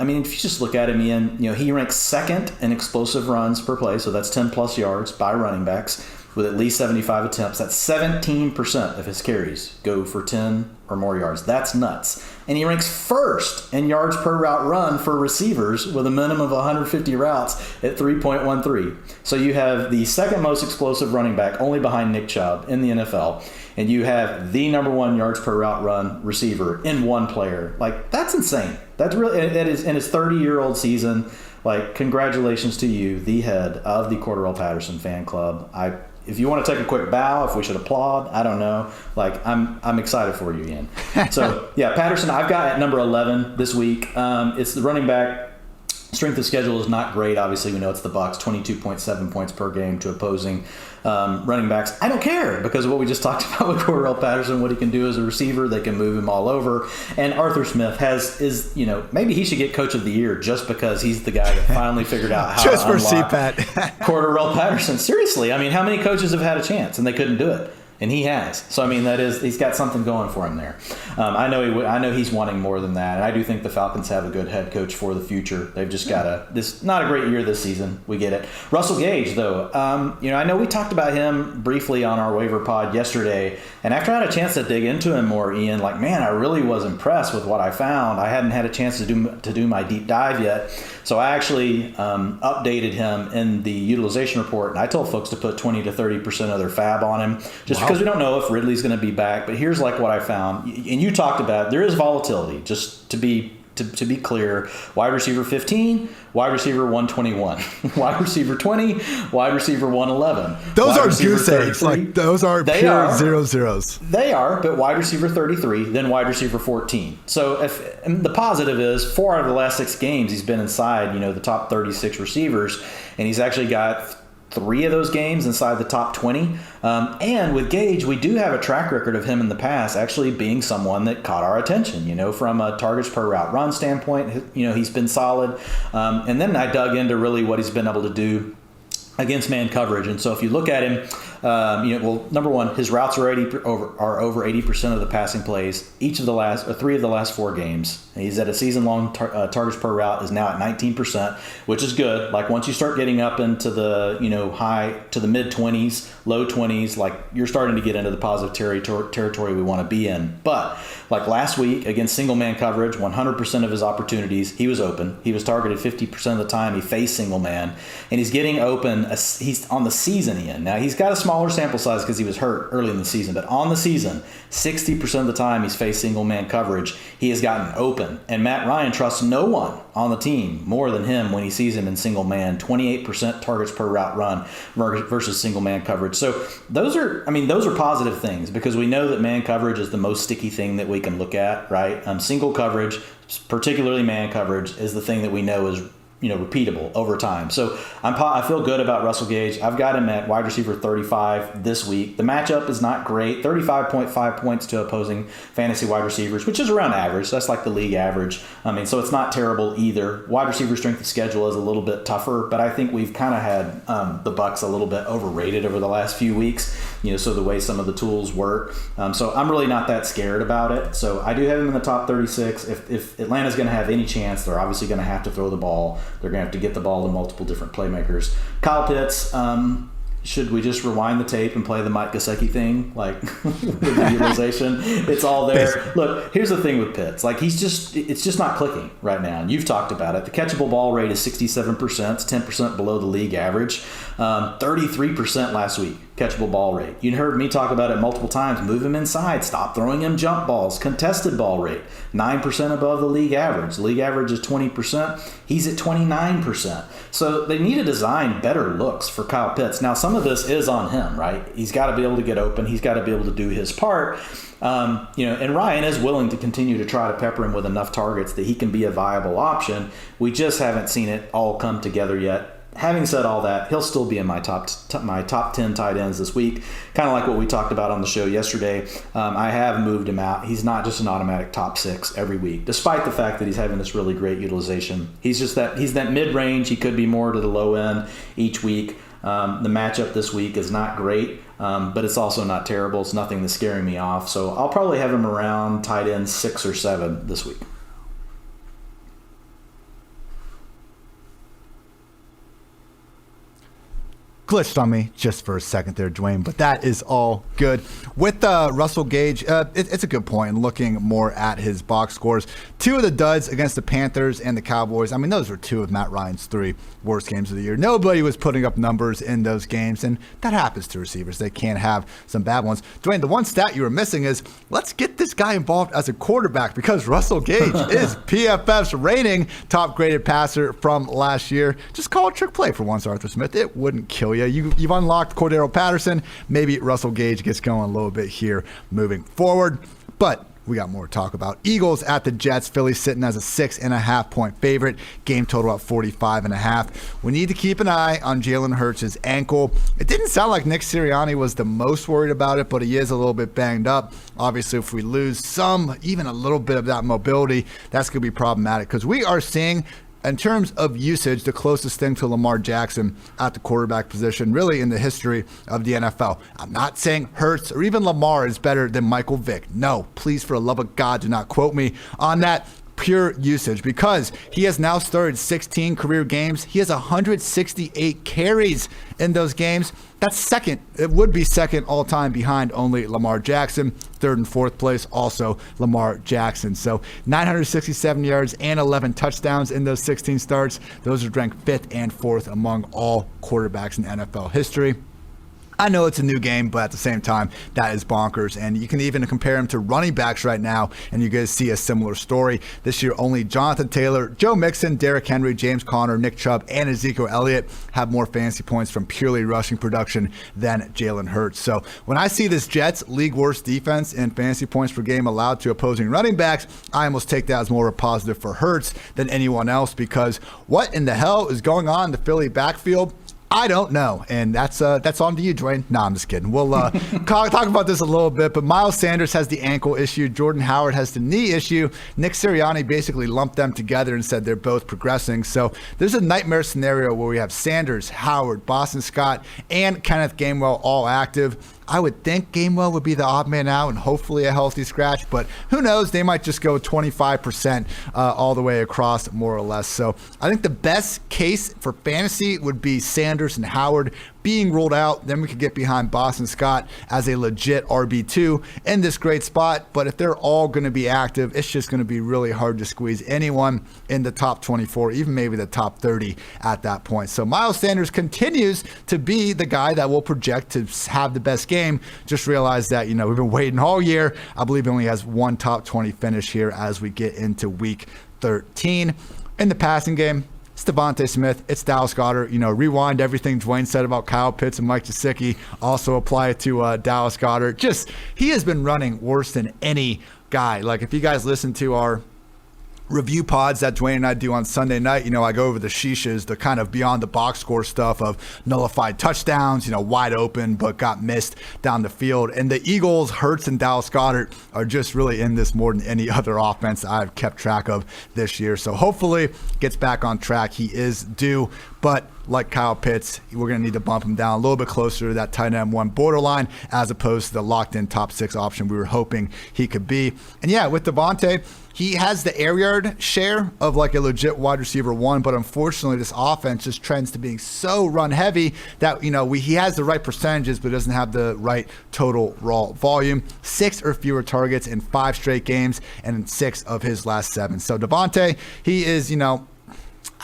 If you just look at him, Ian, he ranks 2nd in explosive runs per play, so that's 10-plus yards by running backs with at least 75 attempts. That's 17% of his carries go for 10 or more yards. That's nuts. And he ranks 1st in yards per route run for receivers with a minimum of 150 routes at 3.13. So you have the 2nd most explosive running back, only behind Nick Chubb, in the NFL. And you have the number 1 yards per route run receiver in one player. That's insane. That's really, that is in his 30-year-old season. Congratulations to you, the head of the Cordero Patterson fan club. If you want to take a quick bow, if we should applaud, I don't know. I'm excited for you, Ian. So, yeah, Patterson, I've got at number 11 this week. It's the running back Strength of schedule is not great. Obviously, we know it's the Bucs, 22.7 points per game to opposing running backs. I don't care because of what we just talked about with Cordarrelle Patterson, what he can do as a receiver. They can move him all over. And Arthur Smith is maybe he should get Coach of the Year just because he's the guy that finally figured out how just to for unlock CPAT. Cordarrelle Patterson. Seriously, I mean, how many coaches have had a chance and they couldn't do it? And he has. So, I mean, he's got something going for him there. I know he's wanting more than that. And I do think the Falcons have a good head coach for the future. They've just got not a great year this season. We get it. Russell Gage, though, I know we talked about him briefly on our waiver pod yesterday. And after I had a chance to dig into him more, Ian, I really was impressed with what I found. I hadn't had a chance to do my deep dive yet. So I actually updated him in the utilization report. And I told folks to put 20 to 30% of their fab on him just because we don't know if Ridley's going to be back. But here's what I found. And you talked about there is volatility, just to be clear. Wide receiver 15, wide receiver 121, wide receiver 20, wide receiver 111. Those are goose eggs. Those are pure 0 zeros. They are, but wide receiver 33, then wide receiver 14. So and the positive is 4 out of the last 6 games he's been inside, the top 36 receivers, and he's actually got 3 of those games inside the top 20. And with Gage, we do have a track record of him in the past actually being someone that caught our attention, from a targets per route run standpoint. He's been solid. And then I dug into really what he's been able to do against man coverage. And so if you look at him, number one, his routes are over 80% of the passing plays. Each of the last 3 of the last 4 games, he's at a season-long targets per route is now at 19%, which is good. Once you start getting up into the high to the mid 20s, low 20s, you're starting to get into the positive territory we want to be in. But last week against single man coverage, 100% of his opportunities he was open. He was targeted 50% of the time. He faced single man, and he's getting open. He's on the season, Ian. Now he's got a smaller sample size because he was hurt early in the season, but on the season, 60% of the time he's faced single man coverage, he has gotten open. And Matt Ryan trusts no one on the team more than him when he sees him in single man. 28% targets per route run versus single man coverage. So those are positive things because we know that man coverage is the most sticky thing that we can look at, right? Single coverage, particularly man coverage, is the thing that we know is repeatable over time. So I feel good about Russell Gage. I've got him at wide receiver 35 this week. The matchup is not great. 35.5 points to opposing fantasy wide receivers, which is around average. That's the league average. So it's not terrible either. Wide receiver strength of schedule is a little bit tougher, but I think we've kind of had the Bucs a little bit overrated over the last few weeks, so the way some of the tools work. So I'm really not that scared about it. So I do have him in the top 36. If Atlanta's going to have any chance, they're obviously going to have to throw the ball. They're going to have to get the ball to multiple different playmakers. Kyle Pitts, should we just rewind the tape and play the Mike Gesicki thing, with the utilization? It's all there. Look, here's the thing with Pitts. It's just not clicking right now. And you've talked about it. The catchable ball rate is 67%. It's 10% below the league average. 33% last week, catchable ball rate. You heard me talk about it multiple times. Move him inside. Stop throwing him jump balls. Contested ball rate, 9% above the league average. The league average is 20%. He's at 29%. So they need to design better looks for Kyle Pitts. Now, some of this is on him, right? He's got to be able to get open. He's got to be able to do his part. And Ryan is willing to continue to try to pepper him with enough targets that he can be a viable option. We just haven't seen it all come together yet. Having said all that, he'll still be in my top 10 tight ends this week, kind of like what we talked about on the show yesterday. I have moved him out. He's not just an automatic top 6 every week, despite the fact that he's having this really great utilization. He's that mid-range. He could be more to the low end each week. The matchup this week is not great, but it's also not terrible. It's nothing that's scaring me off. So I'll probably have him around tight end 6 or 7 this week. Glitched on me just for a second there, Dwayne, but that is all good. With Russell Gage, it's a good point. Looking more at his box scores, 2 of the duds against the Panthers and the Cowboys. I mean, those were 2 of Matt Ryan's 3 worst games of the year. Nobody was putting up numbers in those games, and that happens to receivers. They can have some bad ones. Dwayne, the one stat you were missing is let's get this guy involved as a quarterback because Russell Gage is PFF's reigning top-graded passer from last year. Just call a trick play for once, Arthur Smith. It wouldn't kill you. You've unlocked Cordarrelle Patterson. Maybe Russell Gage gets going a little bit here moving forward. But we got more to talk about. Eagles at the Jets. Philly sitting as a 6.5-point favorite. Game total at 45.5. We need to keep an eye on Jalen Hurts' ankle. It didn't sound like Nick Sirianni was the most worried about it, but he is a little bit banged up. Obviously, if we lose even a little bit of that mobility, that's going to be problematic because we are seeing, in terms of usage, the closest thing to Lamar Jackson at the quarterback position, really in the history of the NFL. I'm not saying Hurts or even Lamar is better than Michael Vick. No, please, for the love of God, do not quote me on that. Pure usage, because he has now started 16 career games. He has 168 carries in those games. That's second. It would be second all time behind only Lamar Jackson. Third and fourth place, also Lamar Jackson. So 967 yards and 11 touchdowns in those 16 starts. Those are ranked fifth and fourth among all quarterbacks in NFL history. I know it's a new game, but at the same time, that is bonkers. And you can even compare him to running backs right now, and you guys see a similar story. This year, only Jonathan Taylor, Joe Mixon, Derrick Henry, James Conner, Nick Chubb, and Ezekiel Elliott have more fantasy points from purely rushing production than Jalen Hurts. So when I see this Jets league worst defense in fantasy points per game allowed to opposing running backs, I almost take that as more of a positive for Hurts than anyone else, because what in the hell is going on in the Philly backfield? I don't know, and that's on to you, Dwayne. No, I'm just kidding. We'll talk about this a little bit, but Miles Sanders has the ankle issue. Jordan Howard has the knee issue. Nick Sirianni basically lumped them together and said they're both progressing. So there's a nightmare scenario where we have Sanders, Howard, Boston Scott, and Kenneth Gainwell all active. I would think Gainwell would be the odd man out and hopefully a healthy scratch, but who knows? They might just go 25% all the way across, more or less. So I think the best case for fantasy would be Sanders and Howard being ruled out. Then we could get behind Boston Scott as a legit RB2 in this great spot. But if they're all going to be active, it's just going to be really hard to squeeze anyone in the top 24, even maybe the top 30 at that point. So Miles Sanders continues to be the guy that will project to have the best game. Just realize that, we've been waiting all year. I believe he only has one top 20 finish here as we get into week 13. In the passing game, it's Devontae Smith. It's Dallas Goedert. Rewind everything Dwayne said about Kyle Pitts and Mike Gesicki. Also apply it to Dallas Goedert. He has been running worse than any guy. Like, if you guys listen to our review pods that Dwayne and I do on Sunday night, I go over the sheeshes, the kind of beyond the box score stuff of nullified touchdowns, wide open but got missed down the field. And the Eagles, Hurts, and Dallas Goedert are just really in this more than any other offense I've kept track of this year. So hopefully gets back on track. He is due, but like Kyle Pitts, we're going to need to bump him down a little bit closer to that tight end one borderline as opposed to the locked-in top 6 option we were hoping he could be. And yeah, with Devontae, he has the air yard share of like a legit wide receiver one, but unfortunately this offense just trends to being so run heavy that, he has the right percentages, but doesn't have the right total raw volume. 6 or fewer targets in 5 straight games and in 6 of his last 7. So Devontae, he is,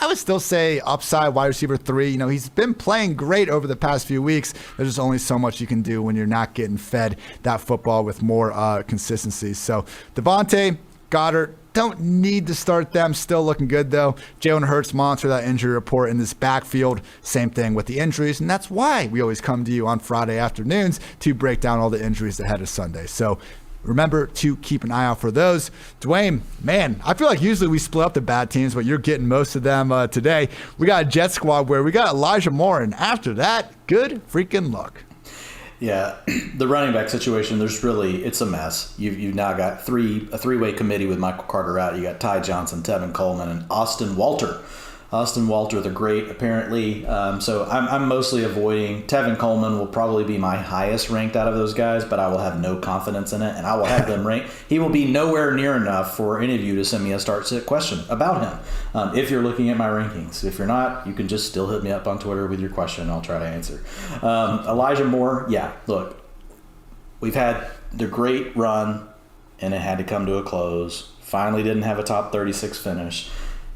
I would still say upside wide receiver 3. He's been playing great over the past few weeks. There's just only so much you can do when you're not getting fed that football with more consistency. So Devontae, Goddard, don't need to start them. Still looking good, though. Jalen Hurts monitor that injury report in this backfield. Same thing with the injuries, and that's why we always come to you on Friday afternoons to break down all the injuries ahead of Sunday. So remember to keep an eye out for those. Dwayne, man, I feel like usually we split up the bad teams, but you're getting most of them today. We got a Jet squad where we got Elijah Moore, and after that, good freaking luck. Yeah, the running back situation, it's a mess. You've now got a three-way committee with Michael Carter out. You got Ty Johnson, Tevin Coleman, and Austin Walter. The great, apparently. So I'm mostly avoiding. Tevin Coleman will probably be my highest ranked out of those guys, but I will have no confidence in it, and I will have them ranked. He will be nowhere near enough for any of you to send me a start-sit question about him if you're looking at my rankings. If you're not, you can just still hit me up on Twitter with your question, and I'll try to answer. Elijah Moore, yeah, look, we've had the great run, and it had to come to a close. Finally didn't have a top 36 finish.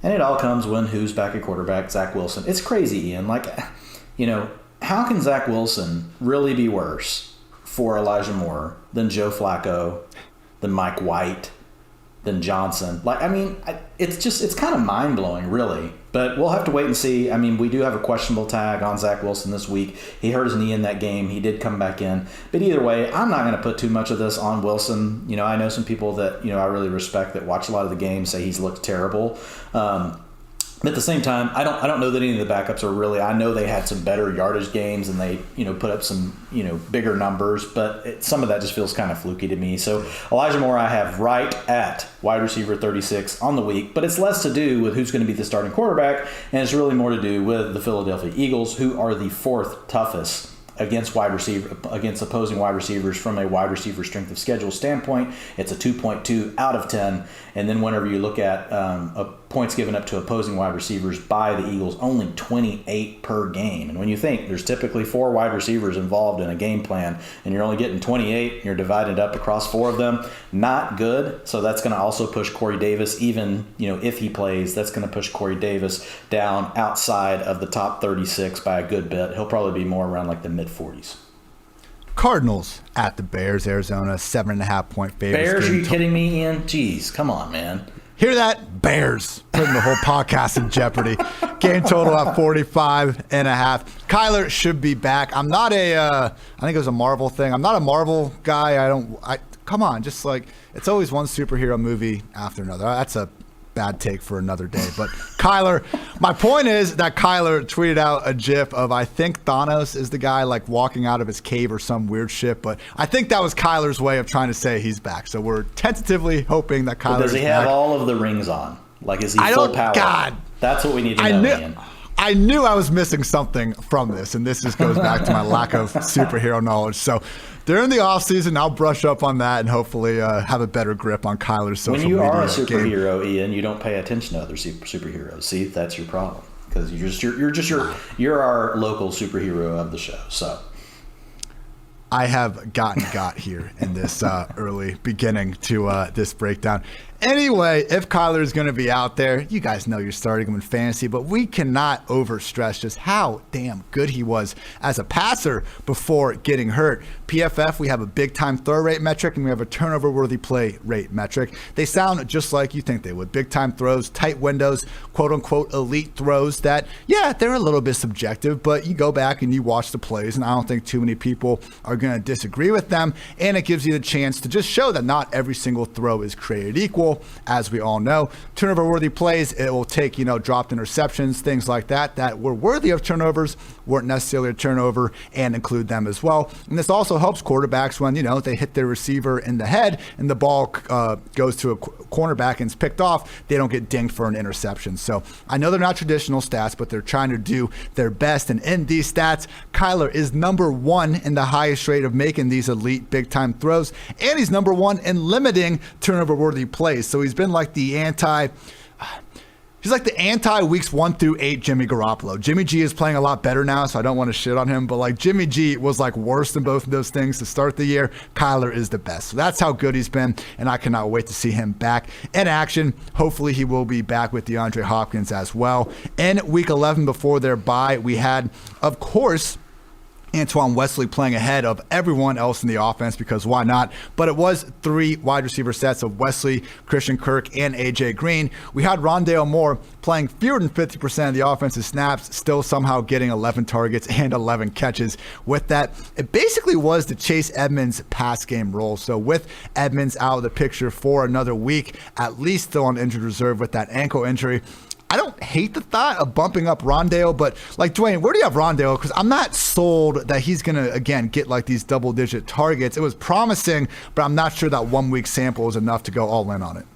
And it all comes when who's back at quarterback? Zach Wilson. It's crazy, Ian. How can Zach Wilson really be worse for Elijah Moore than Joe Flacco, than Mike White, than Johnson. It's kind of mind blowing, really. But we'll have to wait and see. I mean, we do have a questionable tag on Zach Wilson this week. He hurt his knee in that game. He did come back in. But either way, I'm not going to put too much of this on Wilson. I know some people that I really respect that watch a lot of the games say he's looked terrible. But at the same time, I don't know that any of the backups are really. I know they had some better yardage games and they put up some bigger numbers, but some of that just feels kind of fluky to me. So Elijah Moore I have right at wide receiver 36 on the week, but it's less to do with who's going to be the starting quarterback, and it's really more to do with the Philadelphia Eagles, who are the fourth toughest against opposing wide receivers from a wide receiver strength of schedule standpoint. It's a 2.2 out of 10. And then whenever you look at points given up to opposing wide receivers by the Eagles, only 28 per game. And when you think there's typically 4 wide receivers involved in a game plan and you're only getting 28 and you're divided up across 4 of them, not good. So that's going to also push Corey Davis, even if he plays, that's going to push Corey Davis down outside of the top 36 by a good bit. He'll probably be more around like the mid-40s. Cardinals at the Bears, Arizona, 7.5-point favorites. Bears? Are you kidding me, Ian? Jeez, come on, man. Hear that? Bears. Putting the whole podcast in jeopardy. Game total at 45.5. Kyler should be back. I'm not I think it was a Marvel thing. I'm not a Marvel guy. Come on, just it's always one superhero movie after another. That's a bad take for another day. But Kyler, my point is that Kyler tweeted out a GIF of, I think Thanos is the guy walking out of his cave or some weird shit. But I think that was Kyler's way of trying to say he's back. So we're tentatively hoping that Kyler is back. Does he have all of the rings on? Is he full power? God. That's what we need to know, Ian. I knew I was missing something from this, and this just goes back to my lack of superhero knowledge. So during the offseason, I'll brush up on that and hopefully have a better grip on Kyler's social media. When you are a superhero, Ian, you don't pay attention to other superheroes. See, that's your problem because you're our local superhero of the show. So I have got here in this early beginning to this breakdown. Anyway, if Kyler is going to be out there, you guys know you're starting him in fantasy, but we cannot overstress just how damn good he was as a passer before getting hurt. PFF, we have a big-time throw rate metric, and we have a turnover-worthy play rate metric. They sound just like you think they would. Big-time throws, tight windows, quote-unquote elite throws that, yeah, they're a little bit subjective, but you go back and you watch the plays, and I don't think too many people are going to disagree with them, and it gives you the chance to just show that not every single throw is created equal. As we all know, turnover-worthy plays, it will take, dropped interceptions, things like that were worthy of turnovers, weren't necessarily a turnover, and include them as well. And this also helps quarterbacks when, they hit their receiver in the head and the ball goes to a cornerback and it's picked off, they don't get dinged for an interception. So I know they're not traditional stats, but they're trying to do their best. And in these stats, Kyler is number 1 in the highest rate of making these elite big-time throws, and he's number 1 in limiting turnover-worthy plays. So he's been like the anti weeks 1 through 8 Jimmy Garoppolo. Jimmy G is playing a lot better now, so I don't want to shit on him, but Jimmy G was worse than both of those things to start the year. Kyler is the best. So that's how good he's been, and I cannot wait to see him back in action. Hopefully he will be back with DeAndre Hopkins as well. In week 11 before their bye, we had, of course, Antoine Wesley playing ahead of everyone else in the offense because why not? But it was 3 wide receiver sets of Wesley, Christian Kirk, and A.J. Green. We had Rondale Moore playing fewer than 50% of the offensive snaps, still somehow getting 11 targets and 11 catches. With that, it basically was the Chase Edmonds pass game role. So with Edmonds out of the picture for another week, at least still on injured reserve with that ankle injury, I don't hate the thought of bumping up Rondale, but Dwayne, where do you have Rondale? Because I'm not sold that he's going to, again, get these double-digit targets. It was promising, but I'm not sure that 1 week sample is enough to go all in on it.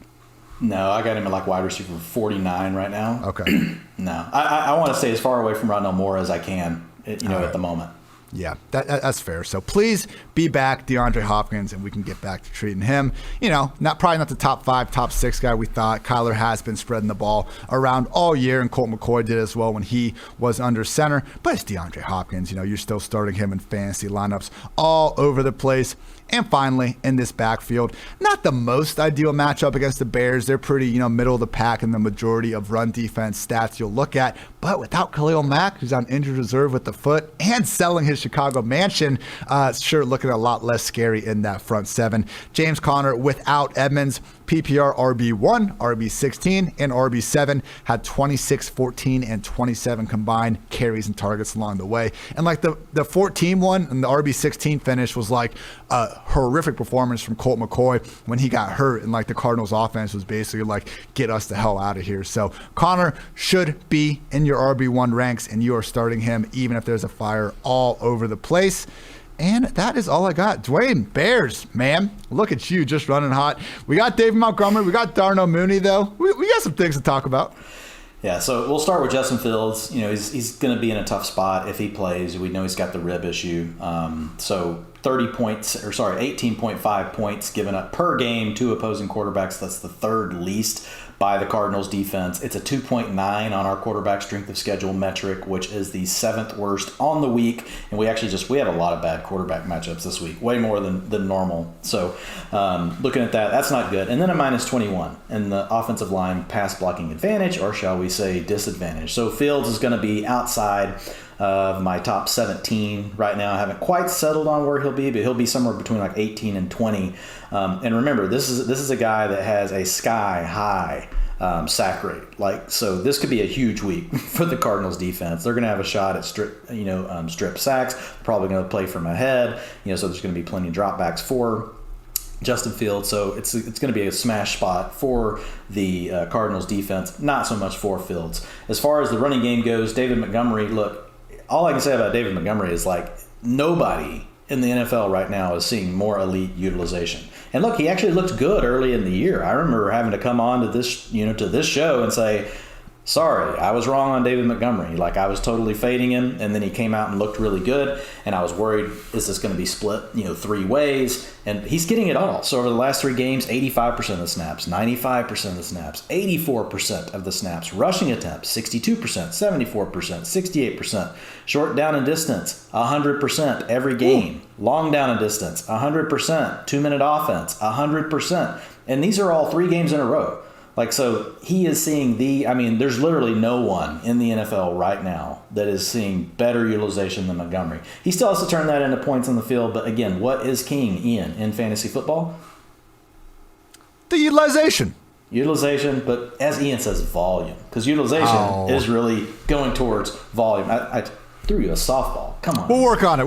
No, I got him at wide receiver 49 right now. Okay. No, I want to stay as far away from Rondale Moore as I can, at the moment. Yeah, that's fair. So please be back, DeAndre Hopkins, and we can get back to treating him. Probably not the top 5, top 6 guy we thought. Kyler has been spreading the ball around all year, and Colt McCoy did as well when he was under center. But it's DeAndre Hopkins. You're still starting him in fantasy lineups all over the place. And finally, in this backfield, not the most ideal matchup against the Bears. They're pretty, middle of the pack in the majority of run defense stats you'll look at. But without Khalil Mack, who's on injured reserve with the foot and selling his Chicago mansion, sure looking a lot less scary in that front 7. James Conner without Edmonds, PPR RB1, RB16, and RB7 had 26, 14, and 27 combined carries and targets along the way. And like the 14 one and the RB16 finish was like a horrific performance from Colt McCoy when he got hurt, and like the Cardinals offense was basically like, get us the hell out of here. So Connor should be in your RB1 ranks, and you are starting him even if there's a fire all over the place. And that is all I got. Dwain, Bears, man, look at you just running hot. We got David Montgomery. We got Darnell Mooney, though. We got some things to talk about. Yeah, so we'll start with Justin Fields. You know, he's going to be in a tough spot if he plays. We know he's got the rib issue. So 18.5 points given up per game to opposing quarterbacks. That's the third least by the Cardinals defense. It's a 2.9 on our quarterback strength of schedule metric, which is the 7th worst on the week. And we had a lot of bad quarterback matchups this week, way more than normal. So looking at that, that's not good. And then a minus 21 in the offensive line pass blocking advantage, or shall we say disadvantage. So Fields is going to be outside of my top 17 right now. I haven't quite settled on where he'll be, but he'll be somewhere between like 18 and 20. And remember, this is a guy that has a sky high sack rate. Like, so this could be a huge week for the Cardinals defense. They're going to have a shot at strip sacks. Probably going to play from ahead. So there's going to be plenty of dropbacks for Justin Fields. So it's going to be a smash spot for the Cardinals defense. Not so much for Fields. As far as the running game goes, David Montgomery. Look, all I can say about David Montgomery is like nobody in the NFL right now is seeing more elite utilization. And look, he actually looked good early in the year. I remember having to come on to this, to this show and say, sorry, I was wrong on David Montgomery. Like, I was totally fading him, and then he came out and looked really good, and I was worried, is this going to be split, 3 ways? And he's getting it all. So over the last 3 games, 85% of the snaps, 95% of the snaps, 84% of the snaps, rushing attempts, 62%, 74%, 68%, short down and distance, 100% every game, long down and distance, 100%, 2-minute offense, 100%. And these are all 3 games in a row. Like, so he is seeing there's literally no one in the NFL right now that is seeing better utilization than Montgomery. He still has to turn that into points on the field. But again, what is king, Ian, in fantasy football? The utilization. Utilization, but as Ian says, volume. Because utilization is really going towards volume. I threw you a softball. Come on. We'll work on it.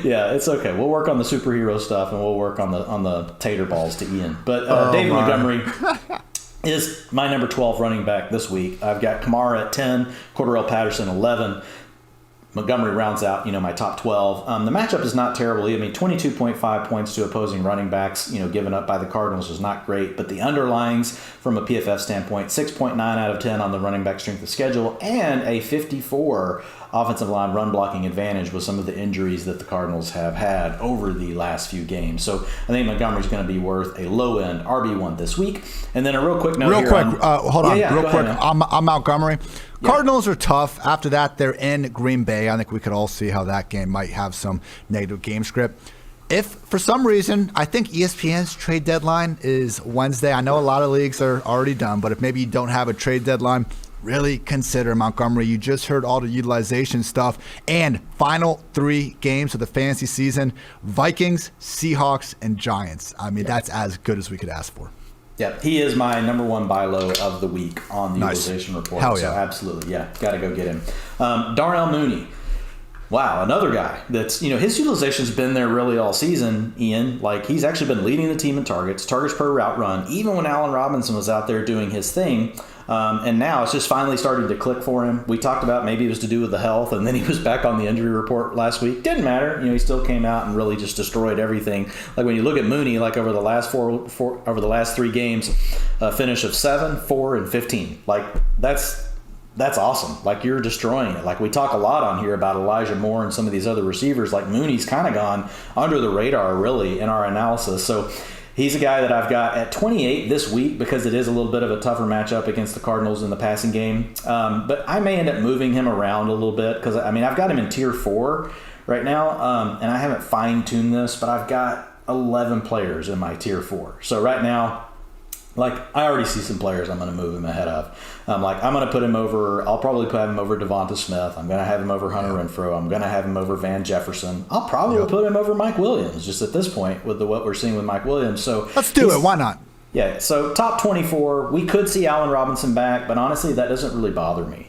Yeah, it's okay. We'll work on the superhero stuff, and we'll work on the tater balls to Ian. But David Montgomery is my number 12 running back this week. I've got Kamara at 10, Cordarrelle Patterson 11. Montgomery rounds out, my top 12. The matchup is not terrible. 22.5 points to opposing running backs, given up by the Cardinals is not great. But the underlyings from a PFF standpoint, 6.9 out of 10 on the running back strength of schedule, and a 54 offensive line run blocking advantage with some of the injuries that the Cardinals have had over the last few games. So I think Montgomery's going to be worth a low-end RB1 this week. And then a real quick note hold on. Real quick. I'm Montgomery. Yeah. Cardinals are tough. After that, they're in Green Bay. I think we could all see how that game might have some negative game script. If, for some reason, I think ESPN's trade deadline is Wednesday. I know a lot of leagues are already done, but if maybe you don't have a trade deadline, really consider Montgomery. You just heard all the utilization stuff. And final 3 games of the fantasy season, Vikings, Seahawks, and Giants. That's as good as we could ask for. Yeah, he is my number 1 buy low of the week on the utilization report. Hell yeah. So absolutely, got to go get him. Darnell Mooney. Wow, another guy that's, his utilization's been there really all season, Ian. Like, he's actually been leading the team in targets per route run, even when Allen Robinson was out there doing his thing. And now it's just finally starting to click for him. We talked about maybe it was to do with the health, and then he was back on the injury report last week. Didn't matter. He still came out and really just destroyed everything. Like, when you look at Mooney, like over the last over the last 3 games, a finish of 7, 4, and 15. Like, that's awesome. Like, you're destroying it. Like, we talk a lot on here about Elijah Moore and some of these other receivers. Like, Mooney's kind of gone under the radar, really, in our analysis. So he's a guy that I've got at 28 this week because it is a little bit of a tougher matchup against the Cardinals in the passing game. But I may end up moving him around a little bit because, I've got him in tier 4 right now, and I haven't fine-tuned this, but I've got 11 players in my tier 4. So right now, Like, I already see some players I'm going to move him ahead of. I'm going to put him over, I'll probably put him over Devonta Smith. I'm going to have him over Hunter Renfrow. I'm going to have him over Van Jefferson. I'll probably put him over Mike Williams, just at this point with what we're seeing with Mike Williams. So let's do it. Why not? Yeah, so top 24, we could see Allen Robinson back, but honestly, that doesn't really bother me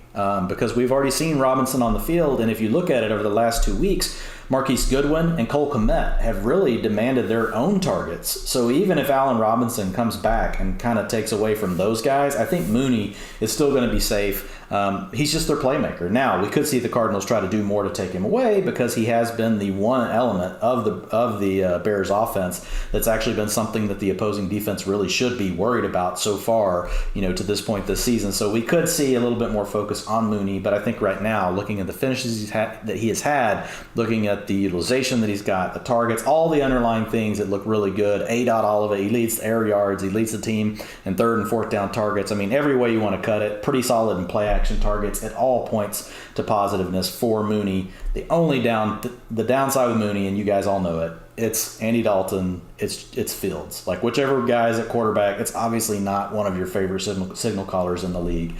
because we've already seen Robinson on the field, and if you look at it over the last 2 weeks, Marquise Goodwin and Cole Kmet have really demanded their own targets. So even if Allen Robinson comes back and kind of takes away from those guys, I think Mooney is still going to be safe. He's just their playmaker. Now, we could see the Cardinals try to do more to take him away because he has been the one element of the Bears offense that's actually been something that the opposing defense really should be worried about so far, to this point this season. So we could see a little bit more focus on Mooney, but I think right now, looking at the finishes that he has had, looking at the utilization that he's got, the targets, all the underlying things that look really good, all of it. He leads the air yards. He leads the team in third and fourth down targets. I mean, every way you want to cut it, pretty solid in play action targets. It all points to positiveness for Mooney. The only the downside with Mooney, and you guys all know it, it's Andy Dalton, it's Fields. Like, whichever guy's at quarterback, it's obviously not one of your favorite signal callers in the league.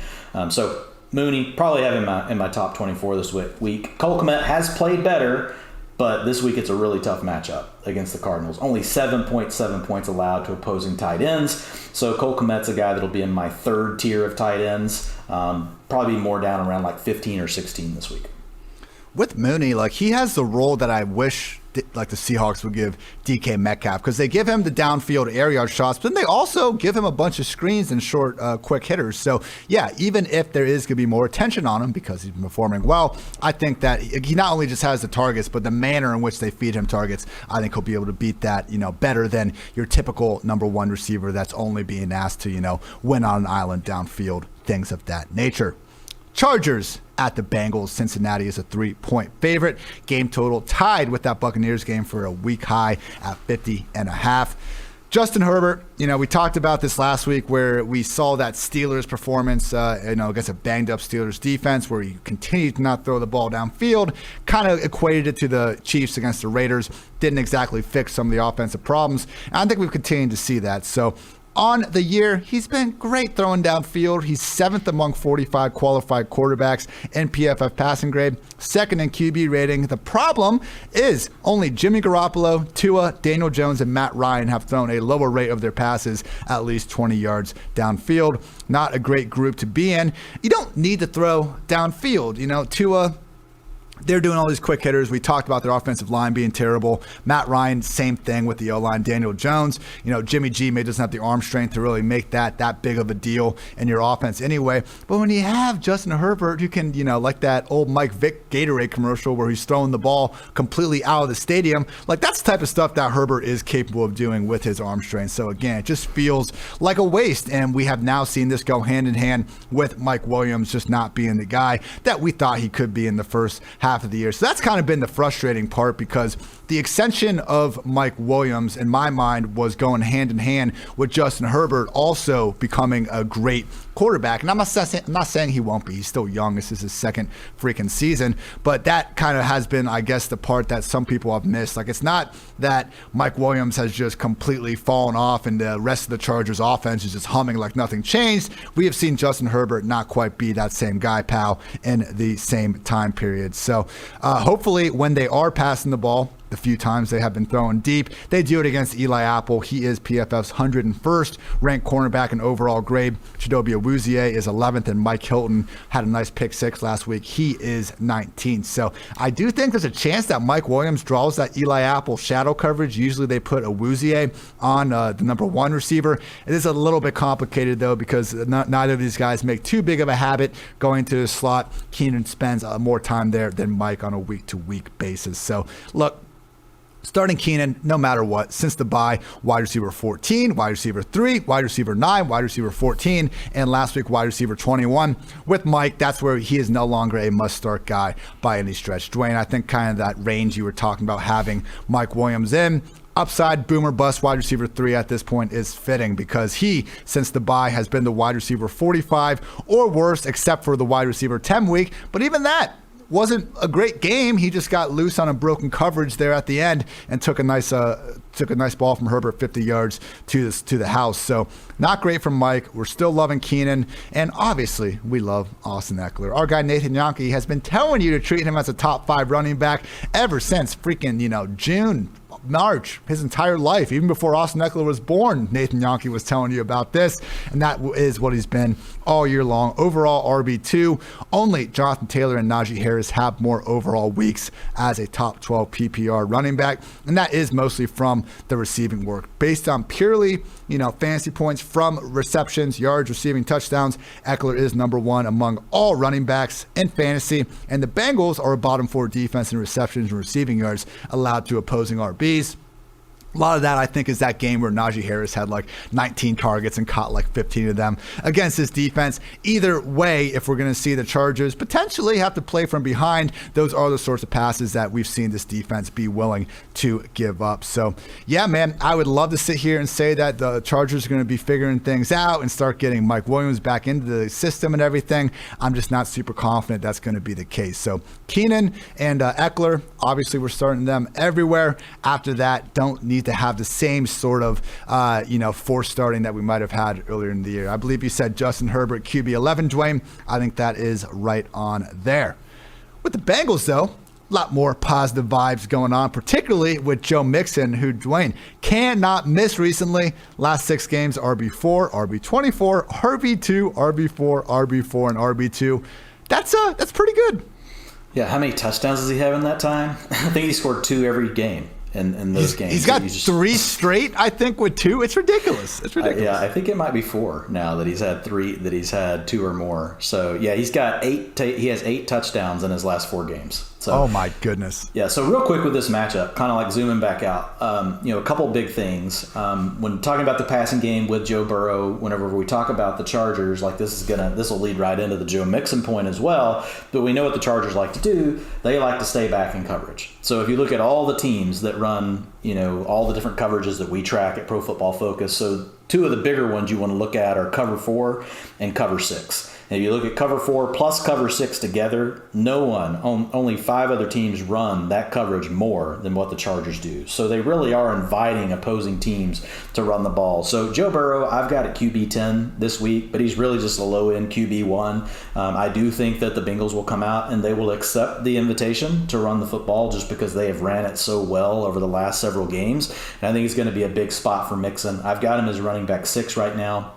So Mooney, probably have him in my top 24 this week. Cole Kmet has played better, but this week it's a really tough matchup against the Cardinals. Only 7.7 points allowed to opposing tight ends. So Cole Kmet's a guy that'll be in my third tier of tight ends. Probably more down around like 15 or 16 this week. With Mooney, like, he has the role that I wish like the Seahawks would give DK Metcalf, because they give him the downfield air yard shots, but then they also give him a bunch of screens and short, quick hitters. So, yeah, even if there is going to be more attention on him because he's been performing well, I think that he not only just has the targets, but the manner in which they feed him targets, I think he'll be able to beat that, better than your typical number one receiver that's only being asked to, win on an island downfield, things of that nature. Chargers at the Bengals. Cincinnati is a 3-point favorite. Game total tied with that Buccaneers game for a week high at 50.5. Justin Herbert, we talked about this last week where we saw that Steelers performance, against a banged-up Steelers defense where he continued to not throw the ball downfield, kind of equated it to the Chiefs against the Raiders, didn't exactly fix some of the offensive problems. And I think we've continued to see that. So on the year, he's been great throwing downfield. He's 7th among 45 qualified quarterbacks in PFF passing grade, 2nd in QB rating. The problem is only Jimmy Garoppolo, Tua, Daniel Jones, and Matt Ryan have thrown a lower rate of their passes at least 20 yards downfield. Not a great group to be in. You don't need to throw downfield. Tua, they're doing all these quick hitters. We talked about their offensive line being terrible. Matt Ryan, same thing with the O-line. Daniel Jones, Jimmy G may doesn't have the arm strength to really make that big of a deal in your offense anyway. But when you have Justin Herbert, you can, like that old Mike Vick Gatorade commercial where he's throwing the ball completely out of the stadium. Like, that's the type of stuff that Herbert is capable of doing with his arm strength. So again, it just feels like a waste. And we have now seen this go hand in hand with Mike Williams just not being the guy that we thought he could be in the first half of the year. So that's kind of been the frustrating part, because the extension of Mike Williams, in my mind, was going hand in hand with Justin Herbert also becoming a great quarterback. And I'm not saying he won't be. He's still young. This is his second freaking season. But that kind of has been, I guess, the part that some people have missed. Like, it's not that Mike Williams has just completely fallen off and the rest of the Chargers offense is just humming like nothing changed. We have seen Justin Herbert not quite be that same guy, pal, in the same time period. So hopefully when they are passing the ball, the few times they have been throwing deep, they do it against Eli Apple. He is PFF's 101st ranked cornerback in overall grade. Chidobe Awuzie is 11th, and Mike Hilton had a nice pick six last week. He is 19th. So I do think there's a chance that Mike Williams draws that Eli Apple shadow coverage. Usually they put Awuzie on the number one receiver. It is a little bit complicated, though, because neither of these guys make too big of a habit going to the slot. Keenan spends more time there than Mike on a week-to-week basis. So, look, starting Keenan, no matter what, since the bye, wide receiver 14, wide receiver 3, wide receiver 9, wide receiver 14, and last week, wide receiver 21. With Mike, that's where he is no longer a must-start guy by any stretch. Dwayne, I think kind of that range you were talking about having Mike Williams in, upside, boomer bust, wide receiver 3 at this point is fitting, because he, since the bye, has been the wide receiver 45 or worse, except for the wide receiver 10 week. But even that, wasn't a great game. He just got loose on a broken coverage there at the end and took a nice ball from Herbert 50 yards to the house. So not great from Mike. We're still loving Keenan. And obviously, we love Austin Eckler. Our guy Nathan Yonke has been telling you to treat him as a top 5 running back ever since freaking, June, March, his entire life. Even before Austin Eckler was born, Nathan Yonke was telling you about this, and that is what he's been all year long. Overall RB2, only Jonathan Taylor and Najee Harris have more overall weeks as a top 12 PPR running back, and that is mostly from the receiving work. Based on purely, fantasy points from receptions, yards, receiving touchdowns, Eckler is number 1 among all running backs in fantasy, and the Bengals are a bottom 4 defense in receptions and receiving yards allowed to opposing RBs. A lot of that, I think, is that game where Najee Harris had like 19 targets and caught like 15 of them against his defense. Either way, if we're going to see the Chargers potentially have to play from behind, those are the sorts of passes that we've seen this defense be willing to give up. So, yeah, man, I would love to sit here and say that the Chargers are going to be figuring things out and start getting Mike Williams back into the system and everything. I'm just not super confident that's going to be the case. So, Keenan and Eckler, obviously we're starting them everywhere. After that, don't need to have the same sort of, forced starting that we might have had earlier in the year. I believe you said Justin Herbert, QB 11, Dwain. I think that is right on there. With the Bengals, though, a lot more positive vibes going on, particularly with Joe Mixon, who Dwain cannot miss recently. Last 6 games, RB4, RB24, RB2, RB4, RB4, and RB2. That's pretty good. Yeah, how many touchdowns does he have in that time? I think he scored 2 every game. In those games. He's got 3 straight, I think, with 2. It's ridiculous. Yeah, I think it might be 4 now that he's had 3, that he's had 2 or more. So, yeah, he's got 8. He has 8 touchdowns in his last 4 games. So, oh, my goodness. Yeah, so real quick with this matchup, kind of like zooming back out, a couple big things. When talking about the passing game with Joe Burrow, whenever we talk about the Chargers, like this will lead right into the Joe Mixon point as well. But we know what the Chargers like to do. They like to stay back in coverage. So if you look at all the teams that run, all the different coverages that we track at Pro Football Focus, so 2 of the bigger ones you want to look at are cover 4 and cover 6. And if you look at cover 4 plus cover 6 together, only 5 other teams run that coverage more than what the Chargers do. So they really are inviting opposing teams to run the ball. So Joe Burrow, I've got at QB 10 this week, but he's really just a low-end QB 1. I do think that the Bengals will come out and they will accept the invitation to run the football just because they have ran it so well over the last several games. And I think it's going to be a big spot for Mixon. I've got him as running back 6 right now,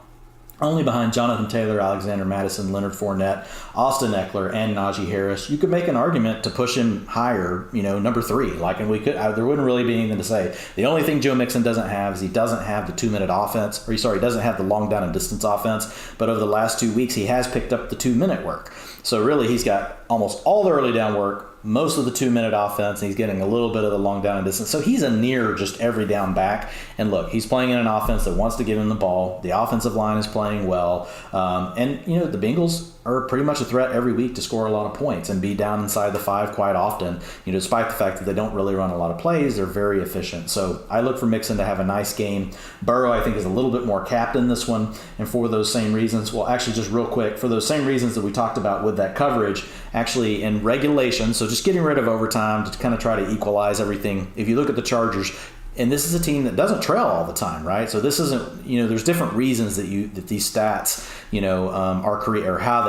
only behind Jonathan Taylor, Alexander Mattison, Leonard Fournette, Austin Eckler, and Najee Harris. You could make an argument to push him higher, number 3. There wouldn't really be anything to say. The only thing Joe Mixon doesn't have is he doesn't have the 2-minute offense, he doesn't have the long down and distance offense. But over the last 2 weeks, he has picked up the 2-minute work. So really, he's got almost all the early down work, most of the 2-minute offense, and he's getting a little bit of the long down and distance. So he's a near just every down back. And look, he's playing in an offense that wants to give him the ball. The offensive line is playing well. The Bengals are pretty much a threat every week to score a lot of points and be down inside the 5 quite often. Despite the fact that they don't really run a lot of plays, they're very efficient. So I look for Mixon to have a nice game. Burrow, I think, is a little bit more capped in this one. And for those same reasons, well, actually, just real quick, for those same reasons that we talked about with that coverage, actually in regulation, so just getting rid of overtime to kind of try to equalize everything. If you look at the Chargers, and this is a team that doesn't trail all the time, right? So this isn't, there's different reasons that these stats, are created, or how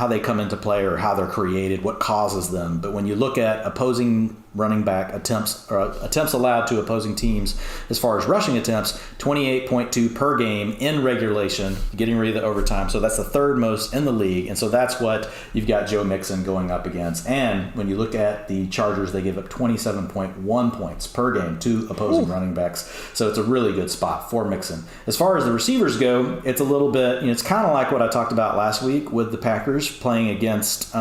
they come into play, or how they're created, what causes them. But when you look at opposing running back attempts, or attempts allowed to opposing teams, as far as rushing attempts, 28.2 per game in regulation, getting rid of the overtime. So that's the 3rd most in the league. And so that's what you've got Joe Mixon going up against. And when you look at the Chargers, they give up 27.1 points per game to opposing running backs. So it's a really good spot for Mixon. As far as the receivers go, it's a little bit, it's kind of like what I talked about last week with the Packers playing against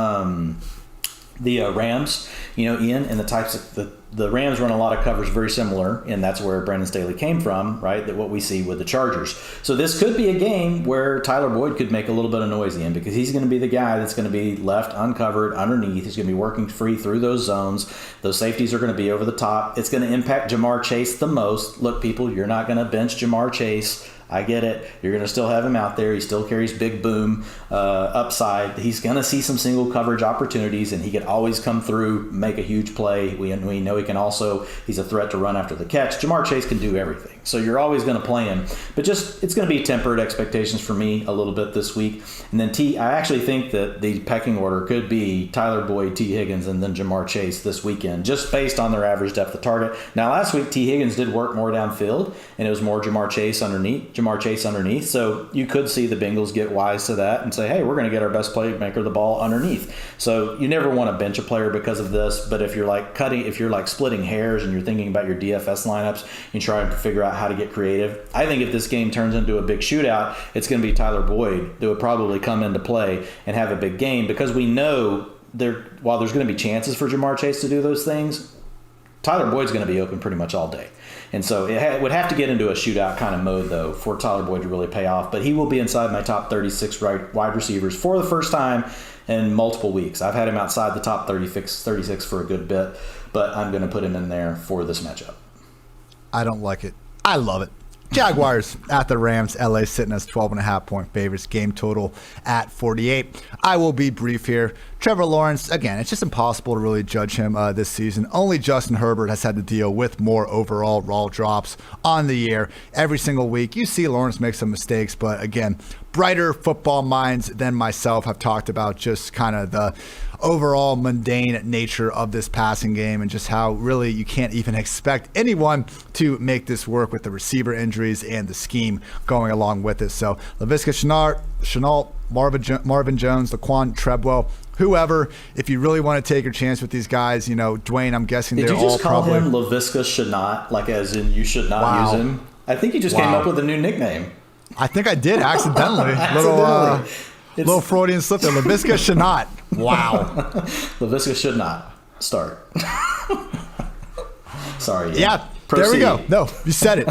the Rams, Ian, and the types of the Rams run a lot of coverage very similar, and that's where Brandon Staley came from, right? That what we see with the Chargers. So this could be a game where Tyler Boyd could make a little bit of noise in, because he's going to be the guy that's going to be left uncovered underneath. He's going to be working free through those zones. Those safeties are going to be over the top. It's going to impact Jamar Chase the most. Look, people, you're not going to bench Jamar Chase I get it. You're going to still have him out there. He still carries big boom upside. He's going to see some single coverage opportunities, and he can always come through, make a huge play. We know he can also, he's a threat to run after the catch. Jamar Chase can do everything. So you're always going to play him. But just, it's going to be tempered expectations for me a little bit this week. And then I actually think that the pecking order could be Tyler Boyd, T. Higgins, and then Jamar Chase this weekend, just based on their average depth of target. Now, last week, T. Higgins did work more downfield, and it was more Jamar Chase underneath. So you could see the Bengals get wise to that and say, hey, we're going to get our best playmaker the ball underneath. So you never want to bench a player because of this, but if you're like splitting hairs and you're thinking about your DFS lineups, you're trying to figure out how to get creative. I think if this game turns into a big shootout, it's going to be Tyler Boyd that would probably come into play and have a big game, because we know while there's going to be chances for Jamar Chase to do those things, Tyler Boyd's going to be open pretty much all day. And so it would have to get into a shootout kind of mode, though, for Tyler Boyd to really pay off. But he will be inside my top 36 wide receivers for the first time in multiple weeks. I've had him outside the top 36 for a good bit, but I'm going to put him in there for this matchup. I don't like it. I love it. Jaguars at the Rams. LA sitting as 12.5-point favorites. Game total at 48. I will be brief here. Trevor Lawrence, again, it's just impossible to really judge him this season. Only Justin Herbert has had to deal with more overall raw drops on the year. Every single week, you see Lawrence make some mistakes, but again, brighter football minds than myself have talked about just kind of the overall mundane nature of this passing game and just how really you can't even expect anyone to make this work with the receiver injuries and the scheme going along with it. So Laviska Shenault, Marvin Jones, Laquan Treadwell, whoever, if you really want to take your chance with these guys, Dwayne, I'm guessing they're all probably... Did you just call him Laviska Shenault, like as in you should not use him? I think you just came up with a new nickname. I think I did accidentally. Little Freudian slip there. Laviska Shenault. Wow. Laviska should not start. Sorry. Yeah. Proceed. There we go. No, you said it.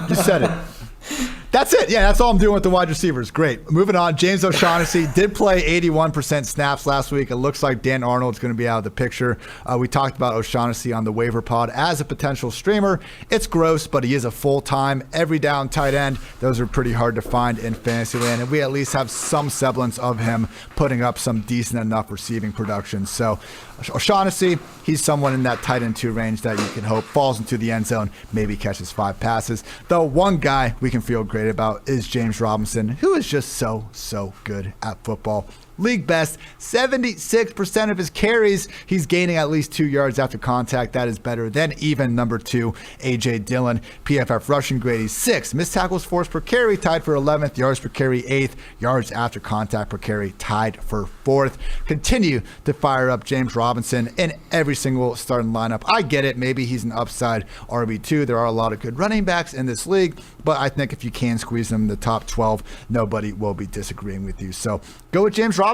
That's it. Yeah, that's all I'm doing with the wide receivers. Great. Moving on. James O'Shaughnessy did play 81% snaps last week. It looks like Dan Arnold's going to be out of the picture. We talked about O'Shaughnessy on the waiver pod as a potential streamer. It's gross, but he is a full-time, every down tight end. Those are pretty hard to find in fantasy land, and we at least have some semblance of him putting up some decent enough receiving production. So O'Shaughnessy, he's someone in that tight end 2 range that you can hope falls into the end zone, maybe catches 5 passes. Though one guy we can feel great about is James Robinson, who is just so good at football. League best, 76% of his carries, he's gaining at least 2 yards after contact. That is better than even number 2, A.J. Dillon. PFF rushing grade, he's 6th. Missed tackles forced per carry, tied for 11th. Yards per carry, 8th. Yards after contact per carry, tied for 4th. Continue to fire up James Robinson in every single starting lineup. I get it. Maybe he's an upside RB2. There are a lot of good running backs in this league, but I think if you can squeeze them in the top 12, nobody will be disagreeing with you. So go with James Robinson.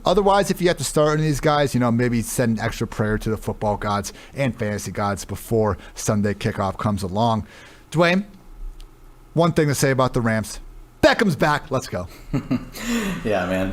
Otherwise, if you have to start any of these guys, maybe send an extra prayer to the football gods and fantasy gods before Sunday kickoff comes along. Dwayne, one thing to say about the Rams. Beckham's back. Let's go. Yeah, man.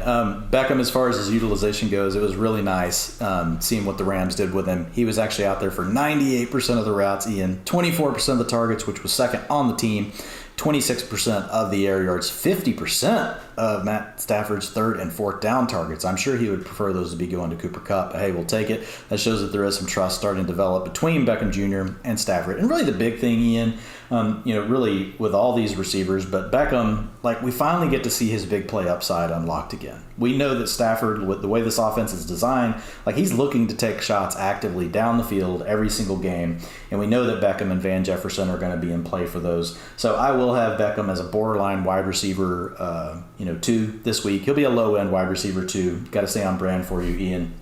Beckham, as far as his utilization goes, it was really nice seeing what the Rams did with him. He was actually out there for 98% of the routes, Ian, 24% of the targets, which was second on the team, 26% of the air yards, 50% of Matt Stafford's 3rd and 4th down targets. I'm sure he would prefer those to be going to Cooper Kupp. Hey, we'll take it. That shows that there is some trust starting to develop between Beckham Jr. and Stafford. And really the big thing, Ian, really with all these receivers, but Beckham, we finally get to see his big play upside unlocked again. We know that Stafford, with the way this offense is designed, he's looking to take shots actively down the field every single game, and we know that Beckham and Van Jefferson are going to be in play for those. So I will have Beckham as a borderline wide receiver, 2 this week. He'll be a low-end wide receiver 2. Got to stay on brand for you, Ian.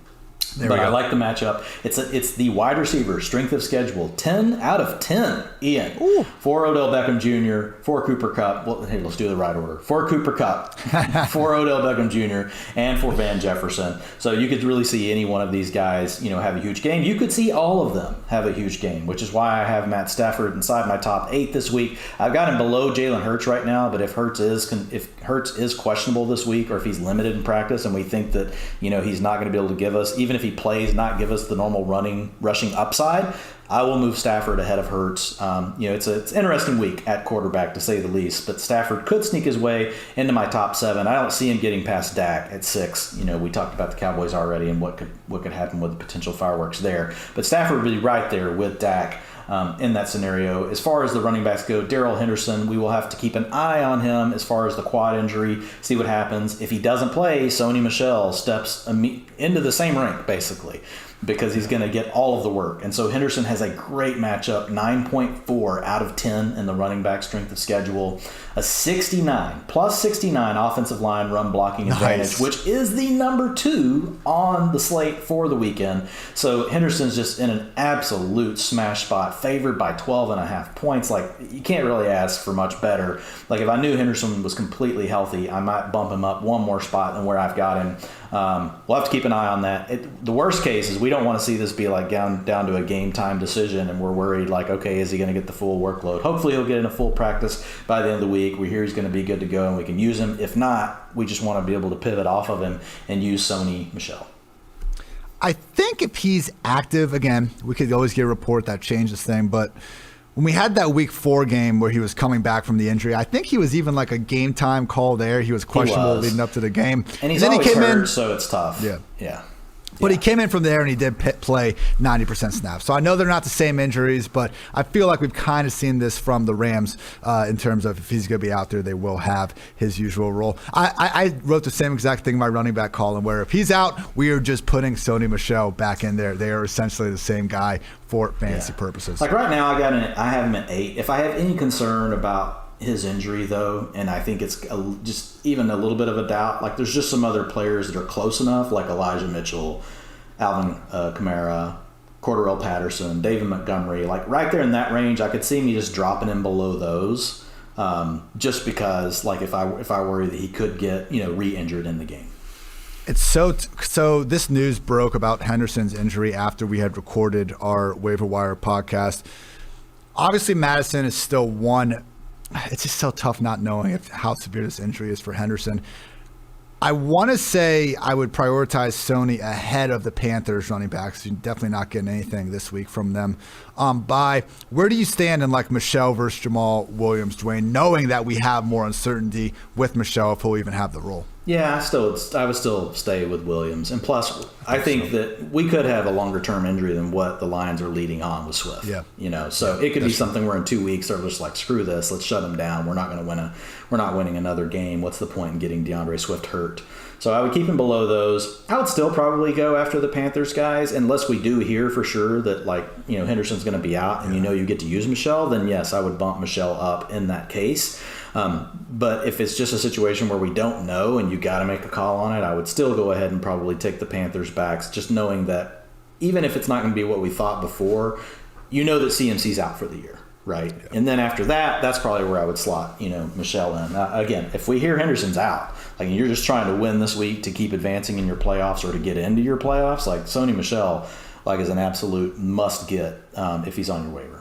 But I like the matchup. It's the wide receiver strength of schedule. 10 out of 10, Ian. Ooh. For Odell Beckham Jr., for Cooper Kupp. Well, hey, let's do the right order. For Cooper Kupp, for Odell Beckham Jr., and for Van Jefferson. So you could really see any one of these guys, have a huge game. You could see all of them have a huge game, which is why I have Matt Stafford inside my top 8 this week. I've got him below Jalen Hurts right now, but if Hurts is questionable this week, or if he's limited in practice, and we think that he's not going to be able to give us, even if he plays, not give us the normal rushing upside, I will move Stafford ahead of Hurts. It's an interesting week at quarterback, to say the least, but Stafford could sneak his way into my top 7. I don't see him getting past Dak at 6. We talked about the Cowboys already and what could happen with the potential fireworks there. But Stafford would be right there with Dak in that scenario. As far as the running backs go, Darrell Henderson, we will have to keep an eye on him as far as the quad injury, see what happens. If he doesn't play, Sony Michel steps into the same rank, basically, because he's going to get all of the work. And so Henderson has a great matchup, 9.4 out of 10 in the running back strength of schedule, a 69, plus 69 offensive line run blocking advantage, which is the number 2 on the slate for the weekend. So Henderson's just in an absolute smash spot, favored by 12.5 points. Like, you can't really ask for much better. Like, if I knew Henderson was completely healthy, I might bump him up one more spot than where I've got him. We'll have to keep an eye on that. The worst case is we don't want to see this be like down to a game time decision, and we're worried like, okay, is he going to get the full workload? Hopefully he'll get in a full practice by the end of the week. We hear he's going to be good to go and we can use him. If not, we just want to be able to pivot off of him and use Sony Michel. I think if he's active, again, we could always get a report that changes thing, but when we had that week 4 game where he was coming back from the injury, I think he was even like a game time call there. He was questionable leading up to the game. And he's always hurt, so it's tough. Yeah. But he came in from there and he did play 90% snaps. So I know they're not the same injuries, but I feel like we've kind of seen this from the Rams in terms of if he's going to be out there, they will have his usual role. I wrote the same exact thing in my running back column, where if he's out, we are just putting Sony Michel back in there. They are essentially the same guy for fantasy purposes. Like right now, I have him at 8. If I have any concern about his injury, though, and I think it's just even a little bit of a doubt, like there's just some other players that are close enough, like Elijah Mitchell, Alvin Kamara, Cordarrelle Patterson, David Montgomery, like right there in that range. I could see me just dropping him below those, just because, like, if I worry that he could get re-injured in the game. It's so this news broke about Henderson's injury after we had recorded our waiver wire podcast. Obviously, Madison is still one. It's just so tough not knowing how severe this injury is for Henderson. I want to say I would prioritize Sony ahead of the Panthers running backs. You're definitely not getting anything this week from them. Where do you stand in like Michel versus Jamal Williams, Dwayne, knowing that we have more uncertainty with Michel if he'll even have the role? Yeah, I would still stay with Williams. And plus, I think that we could have a longer-term injury than what the Lions are leading on with Swift. Yeah. So it could be something where in 2 weeks they're just like, screw this, let's shut him down. We're not winning another game. What's the point in getting DeAndre Swift hurt? So I would keep him below those. I would still probably go after the Panthers guys, unless we do hear for sure that Henderson's going to be out and you get to use Michel. Then yes, I would bump Michel up in that case. But if it's just a situation where we don't know and you got to make a call on it, I would still go ahead and probably take the Panthers backs, just knowing that even if it's not going to be what we thought before, that CMC's out for the year, right? Yeah. And then after that, that's probably where I would slot, Michel in. Again, if we hear Henderson's out, like you're just trying to win this week to keep advancing in your playoffs or to get into your playoffs, like Sony Michel, is an absolute must get if he's on your waiver.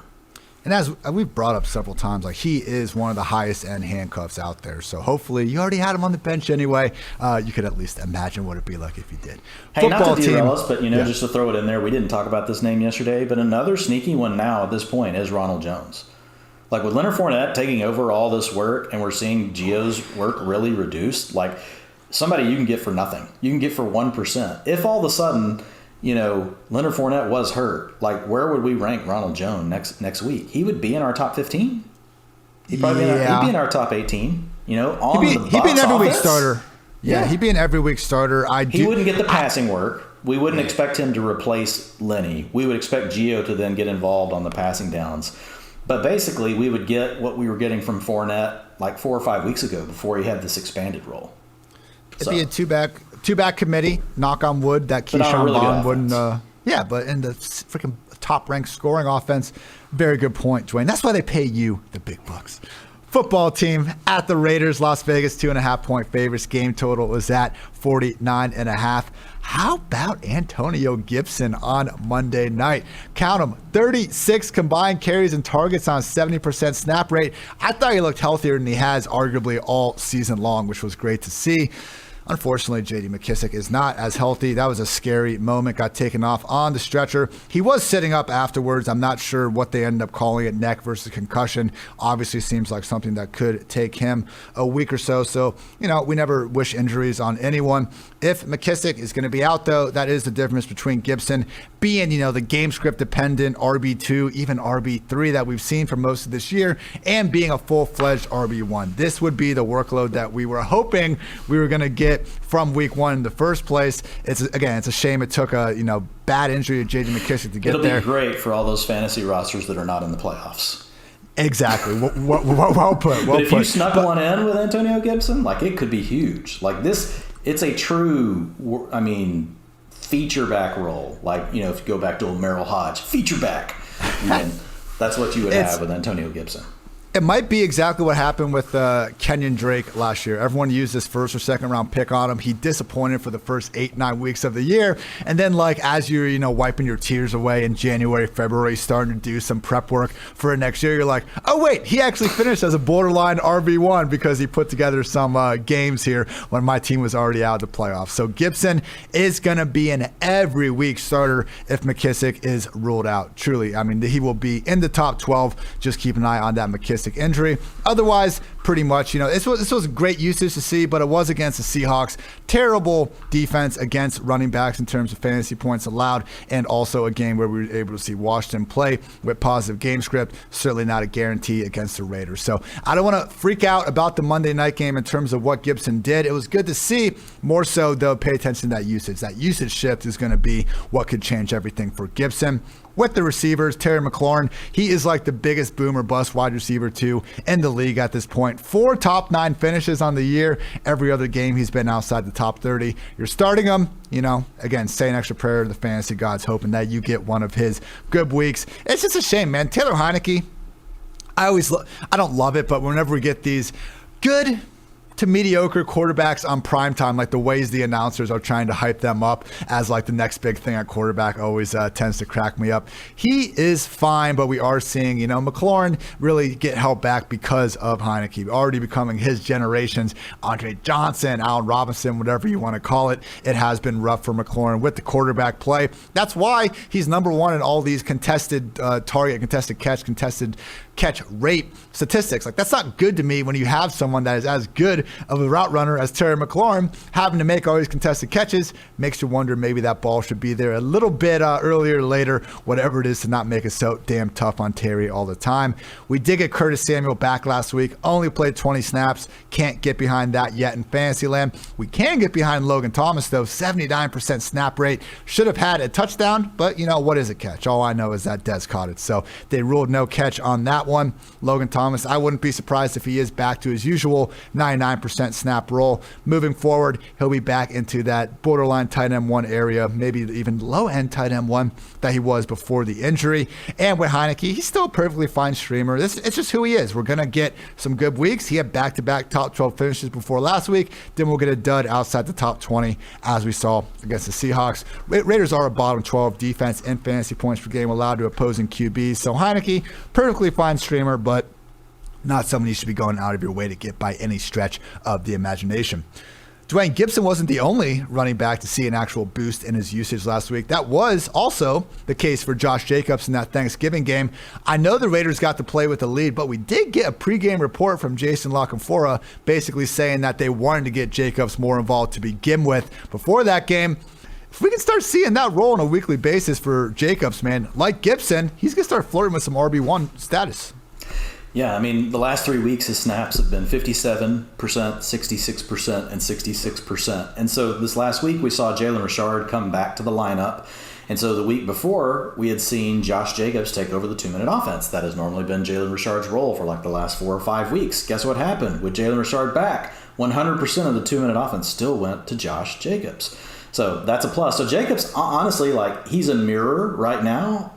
And as we've brought up several times, like he is one of the highest end handcuffs out there. So hopefully you already had him on the bench anyway. You could at least imagine what it'd be like if you did. Hey, not to derail us, but just to throw it in there, we didn't talk about this name yesterday, but another sneaky one now at this point is Ronald Jones. Like with Leonard Fournette taking over all this work, and we're seeing Gio's work really reduced. Like somebody you can get for nothing, you can get for 1%. If all of a sudden, Leonard Fournette was hurt, like where would we rank Ronald Jones next week? He would be in our top 15. He'd probably be in our top 18. He'd be an every week starter. Yeah, he'd be an every week starter. He wouldn't get the passing work. We wouldn't expect him to replace Lenny. We would expect Gio to then get involved on the passing downs. But basically, we would get what we were getting from Fournette like 4 or 5 weeks ago before he had this expanded role. It'd be a two-back committee, knock on wood, that Keyshawn really Bond wouldn't. But in the freaking top-ranked scoring offense, very good point, Dwayne. That's why they pay you the big bucks. Football team at the Raiders, Las Vegas, 2.5-point favorites. Game total is at 49.5. How about Antonio Gibson on Monday night? Count them, 36 combined carries and targets on a 70% snap rate. I thought he looked healthier than he has arguably all season long, which was great to see. Unfortunately, J.D. McKissic is not as healthy. That was a scary moment. Got taken off on the stretcher. He was sitting up afterwards. I'm not sure what they ended up calling it, neck versus concussion. Obviously seems like something that could take him a week or so. So, we never wish injuries on anyone. If McKissic is going to be out, though, that is the difference between Gibson being, the game script dependent RB2, even RB3 that we've seen for most of this year, and being a full-fledged RB1. This would be the workload that we were hoping we were going to get from week one in the first place. It's a shame it took a, bad injury to J.D. McKissic to get there. It'll be great for all those fantasy rosters that are not in the playoffs. Exactly. Well put. But if you snuck one in with Antonio Gibson, it could be huge. It's a true, feature back role. If you go back to old Merrill Hodge, feature back. That's what you would have with Antonio Gibson. It might be exactly what happened with Kenyon Drake last year. Everyone used this first or second round pick on him. He disappointed for the first 8-9 weeks of the year. And then as you're, wiping your tears away in January, February, starting to do some prep work for next year, you're like, oh, wait, he actually finished as a borderline RB1 because he put together some games here when my team was already out of the playoffs. So Gibson is going to be an every week starter if McKissic is ruled out. Truly, he will be in the top 12. Just keep an eye on that McKissic injury. Otherwise, pretty much, this was great usage to see, but it was against the Seahawks. Terrible defense against running backs in terms of fantasy points allowed, and also a game where we were able to see Washington play with positive game script. Certainly not a guarantee against the Raiders. So I don't want to freak out about the Monday night game in terms of what Gibson did. It was good to see. More so, though, pay attention to that usage. That usage shift is going to be what could change everything for Gibson. With the receivers, Terry McLaurin, he is the biggest boom or bust wide receiver too in the league at this point. 4 top 9 finishes on the year. Every other game he's been outside the top 30. You're starting him, again, say an extra prayer to the fantasy gods, hoping that you get one of his good weeks. It's just a shame, man. Taylor Heineke, I don't love it, but whenever we get these good to mediocre quarterbacks on primetime, the ways the announcers are trying to hype them up as the next big thing at quarterback always tends to crack me up. He is fine, but we are seeing, McLaurin really get held back because of Heineke, already becoming his generation's Andre Johnson, Allen Robinson, whatever you want to call it. It has been rough for McLaurin with the quarterback play. That's why he's number one in all these contested target, contested catch rate statistics. That's not good to me when you have someone that is as good of a route runner as Terry McLaurin having to make all these contested catches. Makes you wonder maybe that ball should be there a little bit earlier or later, whatever it is, to not make it so damn tough on Terry all the time. We did get Curtis Samuel back last week, only played 20 snaps. Can't get behind that yet in Fantasyland. We can get behind Logan Thomas, though. 79% snap rate. Should have had a touchdown, but what is a catch? All I know is that Dez caught it. So they ruled no catch on that one. Logan Thomas, I wouldn't be surprised if he is back to his usual 99% snap roll. Moving forward, he'll be back into that borderline tight end 1 area, maybe even low end tight end 1 that he was before the injury. And with Heineke, he's still a perfectly fine streamer. It's just who he is. We're going to get some good weeks. He had back-to-back top 12 finishes before last week. Then we'll get a dud outside the top 20 as we saw against the Seahawks. Raiders are a bottom 12 defense in fantasy points per game allowed to opposing QBs. So Heineke, perfectly fine streamer, but not someone you should be going out of your way to get by any stretch of the imagination. Dwayne, Gibson wasn't the only running back to see an actual boost in his usage last week. That was also the case for Josh Jacobs in that Thanksgiving game. I know the Raiders got to play with the lead, but we did get a pregame report from Jason LaCanfora basically saying that they wanted to get Jacobs more involved to begin with before that game. If we can start seeing that role on a weekly basis for Jacobs, man, like Gibson, he's going to start flirting with some RB1 status. Yeah, the last 3 weeks his snaps have been 57%, 66%, and 66%. And so this last week we saw Jalen Richard come back to the lineup. And so the week before we had seen Josh Jacobs take over the 2-minute offense. That has normally been Jalen Richard's role for the last 4 or 5 weeks. Guess what happened? With Jalen Richard back, 100% of the 2-minute offense still went to Josh Jacobs. So that's a plus. So Jacobs, honestly, he's a mirror right now.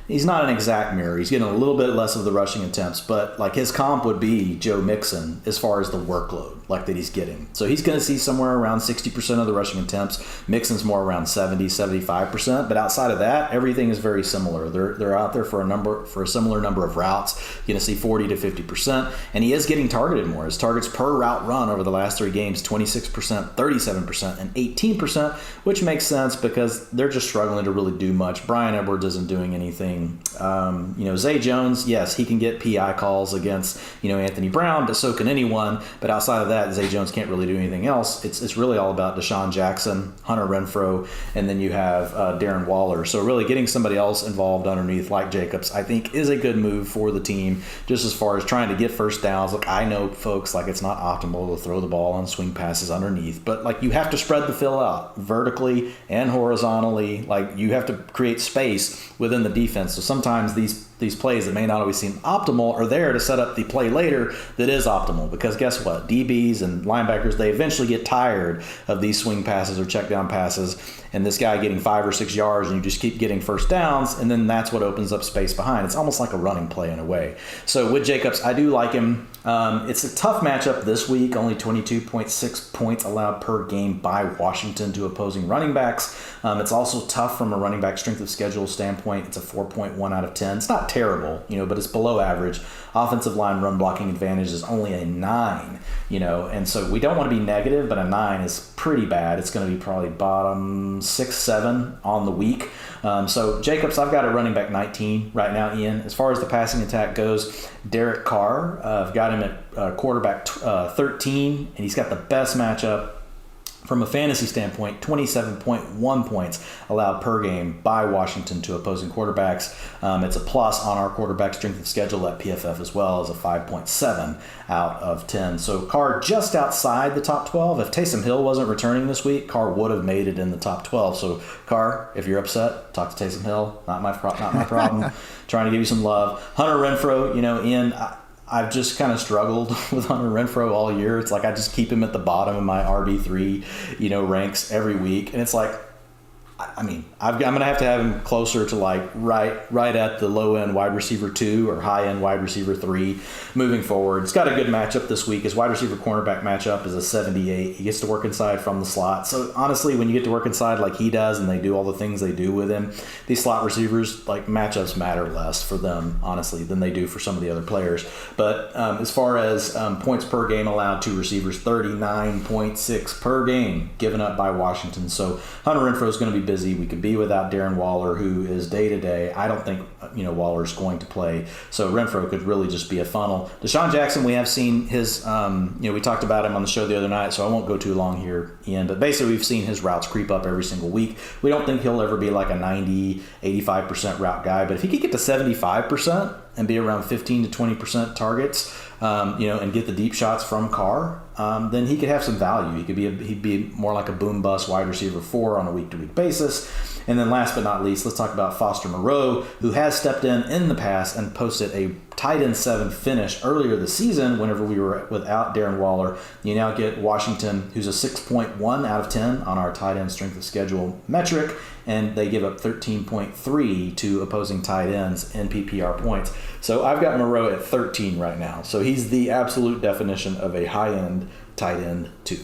he's not an exact mirror. He's getting a little bit less of the rushing attempts, but like his comp would be Joe Mixon as far as the workload like that he's getting. So he's going to see somewhere around 60% of the rushing attempts. Mixon's more around 70-75%, but outside of that, everything is very similar. They're out there for a similar number of routes. You're going to see 40 to 50%, and he is getting targeted more. His targets per route run over the last 3 games, 26%, 37%, and 18%, which makes sense because they're just struggling to really do much. Bryan Edwards isn't doing anything. Zay Jones, yes, he can get PI calls against, Anthony Brown, but so can anyone. But outside of that, Zay Jones can't really do anything else. It's really all about Deshaun Jackson, Hunter Renfrow, and then you have Darren Waller. So really getting somebody else involved underneath like Jacobs, I think, is a good move for the team just as far as trying to get first downs. Look, I know, folks, like it's not optimal to throw the ball on swing passes underneath, but like you have to spread the field out vertically and horizontally. Like you have to create space within the defense. So sometimes these plays that may not always seem optimal are there to set up the play later that is optimal, because guess what? DBs and linebackers, they eventually get tired of these swing passes or check down passes, and this guy getting 5 or 6 yards and you just keep getting first downs, and then that's what opens up space behind. It's almost like a running play in a way. So with Jacobs, I do like him. It's a tough matchup this week, only 22.6 points allowed per game by Washington to opposing running backs. It's also tough from a running back strength of schedule standpoint. It's a 4.1 out of 10. It's not terrible, but it's below average. Offensive line run blocking advantage is only a 9, and so we don't want to be negative, but a 9 is pretty bad. It's going to be probably bottom 6, 7 on the week. So Jacobs, I've got a running back 19 right now, Ian. As far as the passing attack goes, Derek Carr, I've got him at quarterback 13, and he's got the best matchup from a fantasy standpoint, 27.1 points allowed per game by Washington to opposing quarterbacks. It's a plus on our quarterback strength of schedule at PFF as well as a 5.7 out of 10. So Carr just outside the top 12. If Taysom Hill wasn't returning this week, Carr would have made it in the top 12. So Carr, if you're upset, talk to Taysom Hill. Not my problem. Trying to give you some love. Hunter Renfrow, Ian, I've just kind of struggled with Hunter Renfrow all year. It's like I just keep him at the bottom of my RB3, ranks every week. And it's like, I'm going to have him closer to like right at the low end wide receiver 2 or high end wide receiver 3 moving forward. It's got a good matchup this week. His wide receiver cornerback matchup is a 78. He gets to work inside from the slot. So honestly, when you get to work inside like he does and they do all the things they do with him, these slot receivers, like matchups matter less for them, honestly, than they do for some of the other players. But as far as points per game allowed to receivers, 39.6 per game given up by Washington. So Hunter Renfrow is going to be busy. We could be without Darren Waller, who is day-to-day. I don't think, Waller's going to play. So Renfrow could really just be a funnel. Deshaun Jackson, we have seen his, we talked about him on the show the other night, so I won't go too long here, Ian. But basically, we've seen his routes creep up every single week. We don't think he'll ever be like a 90, 85% route guy. But if he could get to 75% and be around 15 to 20% targets, and get the deep shots from Carr, then he could have some value. He'd be more like a boom bust wide receiver 4 on a week-to-week basis. And then last but not least, let's talk about Foster Moreau, who has stepped in the past and posted a tight end 7 finish earlier this season whenever we were without Darren Waller. You now get Washington, who's a 6.1 out of 10 on our tight end strength of schedule metric, and they give up 13.3 to opposing tight ends in PPR points. So I've got Moreau at 13 right now. So he's the absolute definition of a high-end tight end 2.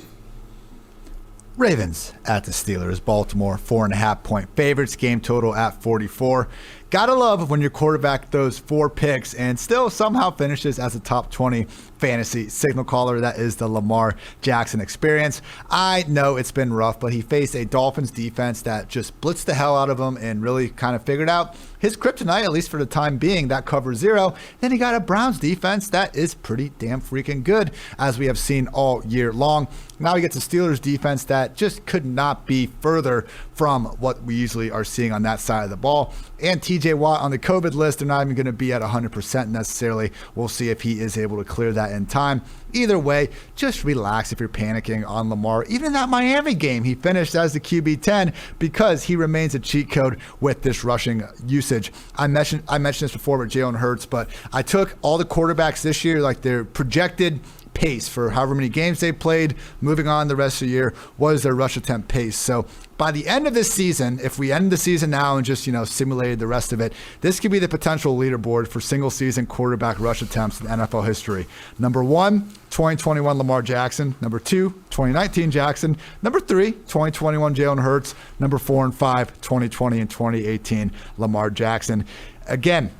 Ravens at the Steelers. Baltimore 4.5-point favorites. Game total at 44. Gotta love when your quarterback throws 4 picks and still somehow finishes as a top 20 fantasy signal caller. That is the Lamar Jackson experience. I know it's been rough, but he faced a Dolphins defense that just blitzed the hell out of him and really kind of figured out his kryptonite, at least for the time being, that cover 0. Then he got a Browns defense that is pretty damn freaking good, as we have seen all year long. Now he gets a Steelers defense that just could not be further from what we usually are seeing on that side of the ball. And TJ Watt on the COVID list, they're not even going to be at 100% necessarily. We'll see if he is able to clear that in time. Either way, just relax if you're panicking on Lamar. Even in that Miami game, he finished as the QB 10 because he remains a cheat code with this rushing usage. I mentioned this before with Jalen Hurts, but I took all the quarterbacks this year, like their projected pace for however many games they played, moving on the rest of the year, what is their rush attempt pace? So by the end of this season, if we end the season now and just, simulated the rest of it, this could be the potential leaderboard for single-season quarterback rush attempts in NFL history. Number 1, 2021 Lamar Jackson. Number 2, 2019 Jackson. Number 3, 2021 Jalen Hurts. Number 4 and 5, 2020 and 2018 Lamar Jackson. Again,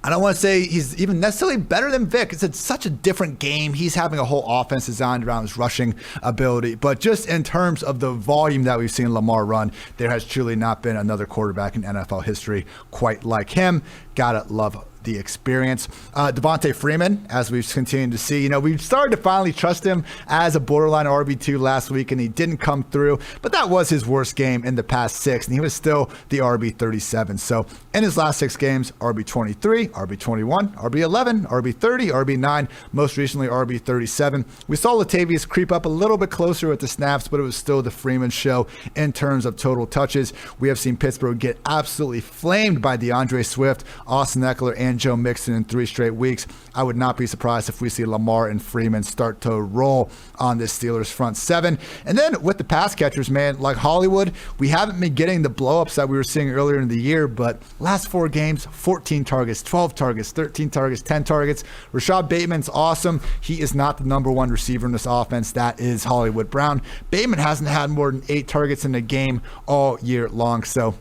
I don't want to say he's even necessarily better than Vic. It's such a different game. He's having a whole offense designed around his rushing ability. But just in terms of the volume that we've seen Lamar run, there has truly not been another quarterback in NFL history quite like him. Gotta love the experience. Devontae Freeman, as we've continued to see, we've started to finally trust him as a borderline RB2 last week, and he didn't come through, but that was his worst game in the past 6, and he was still the RB37. So in his last 6 games, RB23, RB21, RB11, RB30, RB9, most recently RB37. We saw Latavius creep up a little bit closer with the snaps, but it was still the Freeman show in terms of total touches. We have seen Pittsburgh get absolutely flamed by DeAndre Swift, Austin Eckler, and Joe Mixon in 3 straight weeks. I would not be surprised if we see Lamar and Freeman start to roll on this Steelers front 7. And then with the pass catchers, man, like Hollywood, we haven't been getting the blow-ups that we were seeing earlier in the year, but last 4 games, 14 targets, 12 targets, 13 targets, 10 targets. Rashad Bateman's awesome. He is not the number 1 receiver in this offense. That is Hollywood Brown. Bateman hasn't had more than 8 targets in a game all year long, so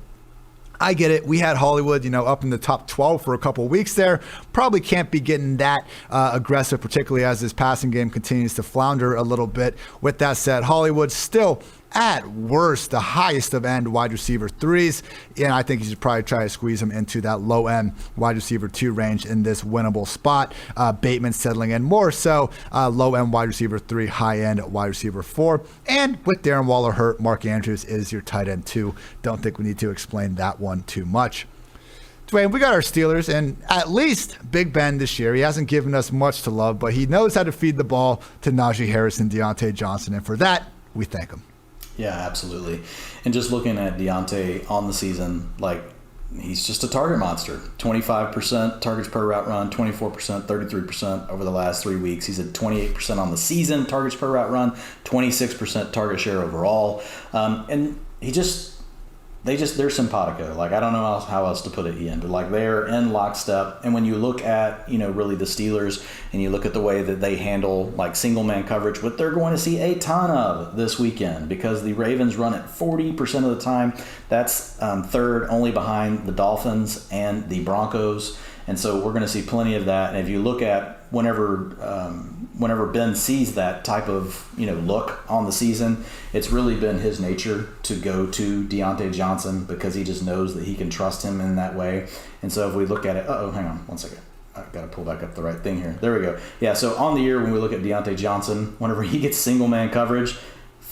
I get it. We had Hollywood, up in the top 12 for a couple weeks there. Probably can't be getting that aggressive, particularly as his passing game continues to flounder a little bit. With that said, Hollywood still at worst the highest of end wide receiver 3s, and I think you should probably try to squeeze him into that low end wide receiver 2 range in this winnable spot. Bateman settling in more so low end wide receiver 3, high end wide receiver 4, and with Darren Waller hurt, Mark Andrews is your tight end 2. Don't think we need to explain that one too much. Dwayne, we got our Steelers, and at least Big Ben this year, he hasn't given us much to love, but he knows how to feed the ball to Najee Harris and Deontay Johnson, and for that, we thank him. Yeah, absolutely. And just looking at Deontay on the season, he's just a target monster. 25% targets per route run, 24%, 33% over the last 3 weeks. He's at 28% on the season, targets per route run, 26% target share overall. And they're simpatico. I don't know how else to put it, Ian, but they're in lockstep. And when you look at, really the Steelers and you look at the way that they handle single man coverage, what they're going to see a ton of this weekend, because the Ravens run it 40% of the time. That's third only behind the Dolphins and the Broncos. And so we're going to see plenty of that. And if you look at whenever Ben sees that type of look on the season, it's really been his nature to go to Deontay Johnson because he just knows that he can trust him in that way. And so if we look at it, hang on one second. I've got to pull back up the right thing here. There we go. Yeah, so on the year when we look at Deontay Johnson, whenever he gets single man coverage,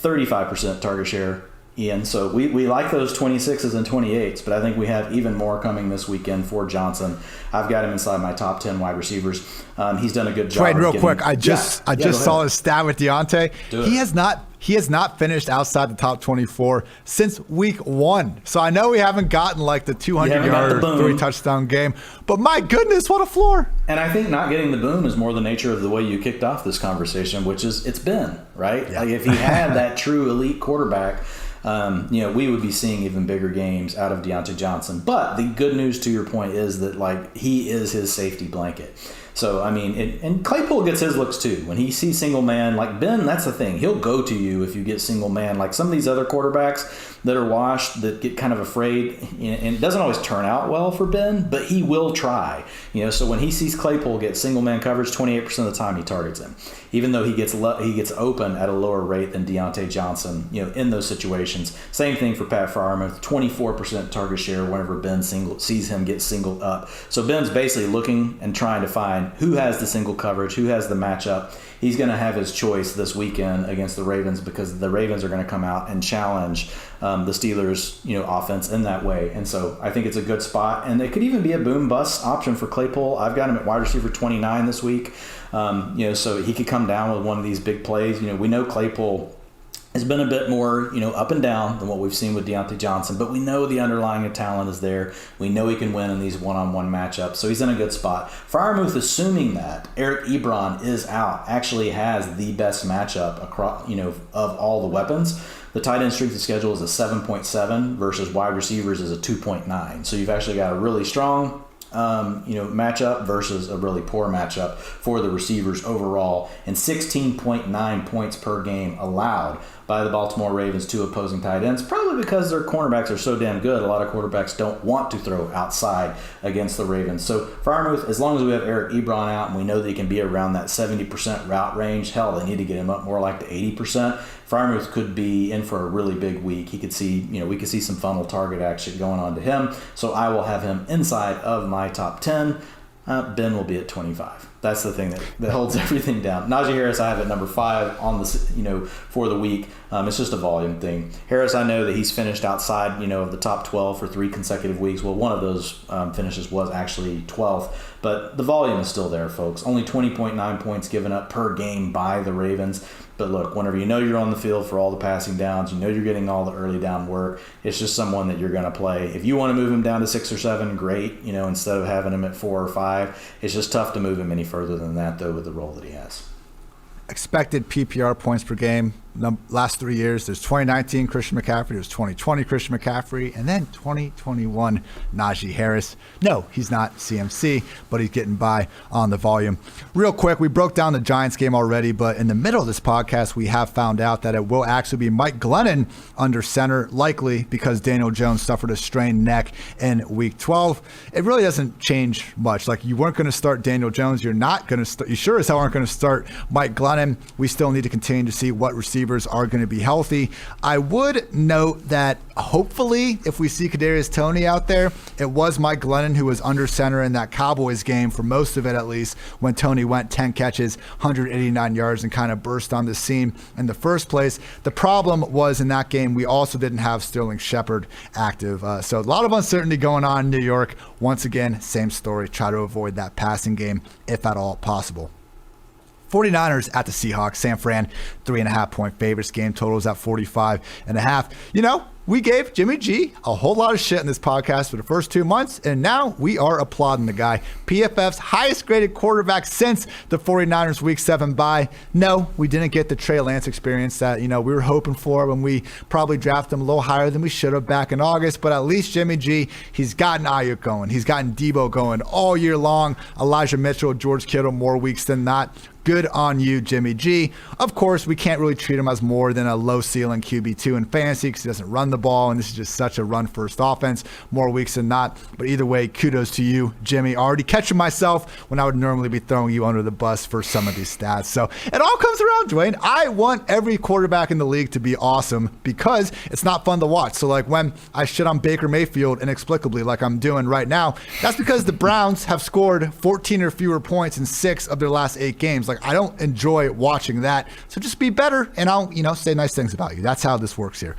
35% target share, Ian. So we like those 26s and 28s, but I think we have even more coming this weekend for Johnson. I've got him inside my top 10 wide receivers. He's done a good job. Wait, real quick. I just saw his stat with Deontay. He has not finished outside the top 24 since week 1. So I know we haven't gotten the 200-yard, 3-touchdown game, but my goodness, what a floor. And I think not getting the boom is more the nature of the way you kicked off this conversation, which is it's Ben, right? Yeah. If he had that true elite quarterback, we would be seeing even bigger games out of Deontay Johnson. But the good news to your point is that he is his safety blanket. So, and Claypool gets his looks too. When he sees single man, Ben, that's the thing. He'll go to you if you get single man. Some of these other quarterbacks that are washed, that get kind of afraid, and it doesn't always turn out well for Ben, but he will try. So when he sees Claypool get single man coverage, 28% of the time he targets him, even though he gets open at a lower rate than Deontay Johnson. In those situations. Same thing for Pat Freiermuth, 24% target share whenever Ben sees him get singled up. So Ben's basically looking and trying to find who has the single coverage, who has the matchup. He's going to have his choice this weekend against the Ravens because the Ravens are going to come out and challenge the Steelers, offense in that way. And so I think it's a good spot. And it could even be a boom bust option for Claypool. I've got him at wide receiver 29 this week. So he could come down with one of these big plays. We know Claypool has been a bit more, up and down than what we've seen with Deontay Johnson, but we know the underlying talent is there. We know he can win in these one-on-one matchups, so he's in a good spot. Freiermuth, assuming that Eric Ebron is out, actually has the best matchup across, of all the weapons. The tight end strength of schedule is a 7.7 versus wide receivers is a 2.9. So you've actually got a really strong matchup versus a really poor matchup for the receivers overall, and 16.9 points per game allowed by the Baltimore Ravens to opposing tight ends, probably because their cornerbacks are so damn good. A lot of quarterbacks don't want to throw outside against the Ravens. So Freiermuth, as long as we have Eric Ebron out and we know that he can be around that 70% route range, hell, they need to get him up more like the 80%. Freiermuth could be in for a really big week. He could see, we could see some funnel target action going on to him. So I will have him inside of my top 10. Ben will be at 25. That's the thing that holds everything down. Najee Harris, I have at number 5 on the, for the week. It's just a volume thing. Harris, I know that he's finished outside, of the top 12 for 3 consecutive weeks. Well, one of those finishes was actually 12th, but the volume is still there, folks. Only 20.9 points given up per game by the Ravens. But look, whenever you're on the field for all the passing downs, you're getting all the early down work, it's just someone that you're going to play. If you want to move him down to 6 or 7, great, instead of having him at 4 or 5. It's just tough to move him any further than that, though, with the role that he has. Expected PPR points per game, last 3 years, there's 2019 Christian McCaffrey, there's 2020 Christian McCaffrey, and then 2021 Najee Harris. No, he's not CMC, but he's getting by on the volume. Real quick, we broke down the Giants game already, but in the middle of this podcast, we have found out that it will actually be Mike Glennon under center, likely because Daniel Jones suffered a strained neck in Week 12. It really doesn't change much. Like, you weren't going to start Daniel Jones. You're not going to you sure as hell aren't going to start Mike Glennon. We still need to continue to see what receivers are going to be healthy. I would note that hopefully if we see Kadarius Toney out there, it was Mike Glennon who was under center in that Cowboys game for most of it, at least, when Toney went 10 catches, 189 yards, and kind of burst on the scene in the first place. The problem was in that game, we also didn't have Sterling Shepard active. So a lot of uncertainty going on in New York. Once again, same story. Try to avoid that passing game if at all possible. 49ers at the Seahawks. San Fran, 3.5-point favorites. Game total is at 45.5. We gave Jimmy G a whole lot of shit in this podcast for the first 2 months, and now we are applauding the guy. PFF's highest graded quarterback since the 49ers Week 7 bye. No, we didn't get the Trey Lance experience that, we were hoping for when we probably drafted him a little higher than we should have back in August, but at least Jimmy G, he's gotten Ayuk going. He's gotten Debo going all year long. Elijah Mitchell, George Kittle, more weeks than not. Good on you, Jimmy G. Of course, we can't really treat him as more than a low-ceiling QB2 in fantasy because he doesn't run the ball, and this is just such a run-first offense more weeks than not. But either way, kudos to you, Jimmy. Already catching myself when I would normally be throwing you under the bus for some of these stats. So it all comes around, Dwayne. I want every quarterback in the league to be awesome because it's not fun to watch. So like when I shit on Baker Mayfield inexplicably like I'm doing right now, that's because the Browns have scored 14 or fewer points in 6 of their last 8 games. Like, I don't enjoy watching that. So just be better, and I'll, say nice things about you. That's how this works here.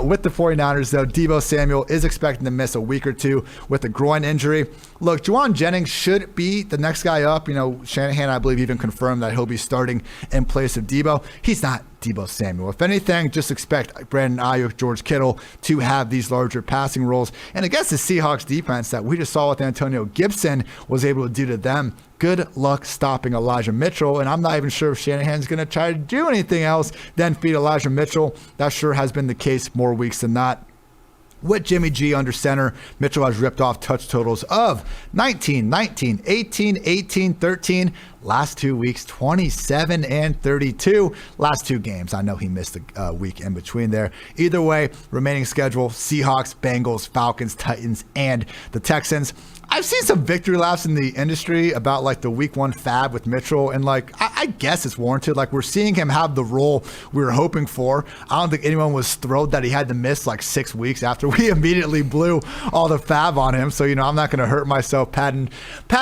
With the 49ers, though, Deebo Samuel is expecting to miss a week or two with a groin injury. Look, Juwan Jennings should be the next guy up. Shanahan, I believe, even confirmed that he'll be starting in place of Deebo. He's not Deebo Samuel. If anything, just expect Brandon Ayuk, George Kittle to have these larger passing roles. And against the Seahawks defense that we just saw with Antonio Gibson was able to do to them, good luck stopping Elijah Mitchell. And I'm not even sure if Shanahan's going to try to do anything else than feed Elijah Mitchell. That sure has been the case more weeks than not. With Jimmy G under center, Mitchell has ripped off touch totals of 19, 19, 18, 18, 13. Last 2 weeks, 27 and 32. Last 2 games. I know he missed a week in between there. Either way, remaining schedule, Seahawks, Bengals, Falcons, Titans, and the Texans. I've seen some victory laps in the industry about like the week 1 fab with Mitchell, and like I guess it's warranted. Like, we're seeing him have the role we were hoping for. I don't think anyone was thrilled that he had to miss like 6 weeks after we immediately blew all the fab on him. So I'm not going to hurt myself patting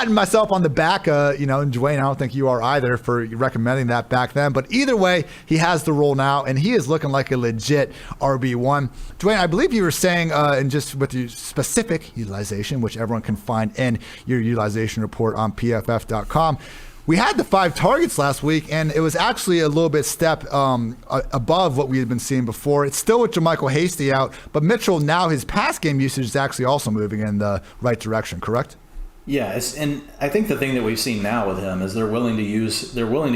myself on the back. And Dwayne, I don't think you are either for recommending that back then. But either way, he has the role now, and he is looking like a legit RB1. Dwayne, I believe you were saying, and just with your specific utilization, which everyone can find in your utilization report on pff.com. We had the 5 targets last week, and it was actually a little bit step above what we had been seeing before. It's still with JaMychal Hasty out, but Mitchell, now his pass game usage is actually also moving in the right direction, correct? Yeah, and I think the thing that we've seen now with him is they're willing to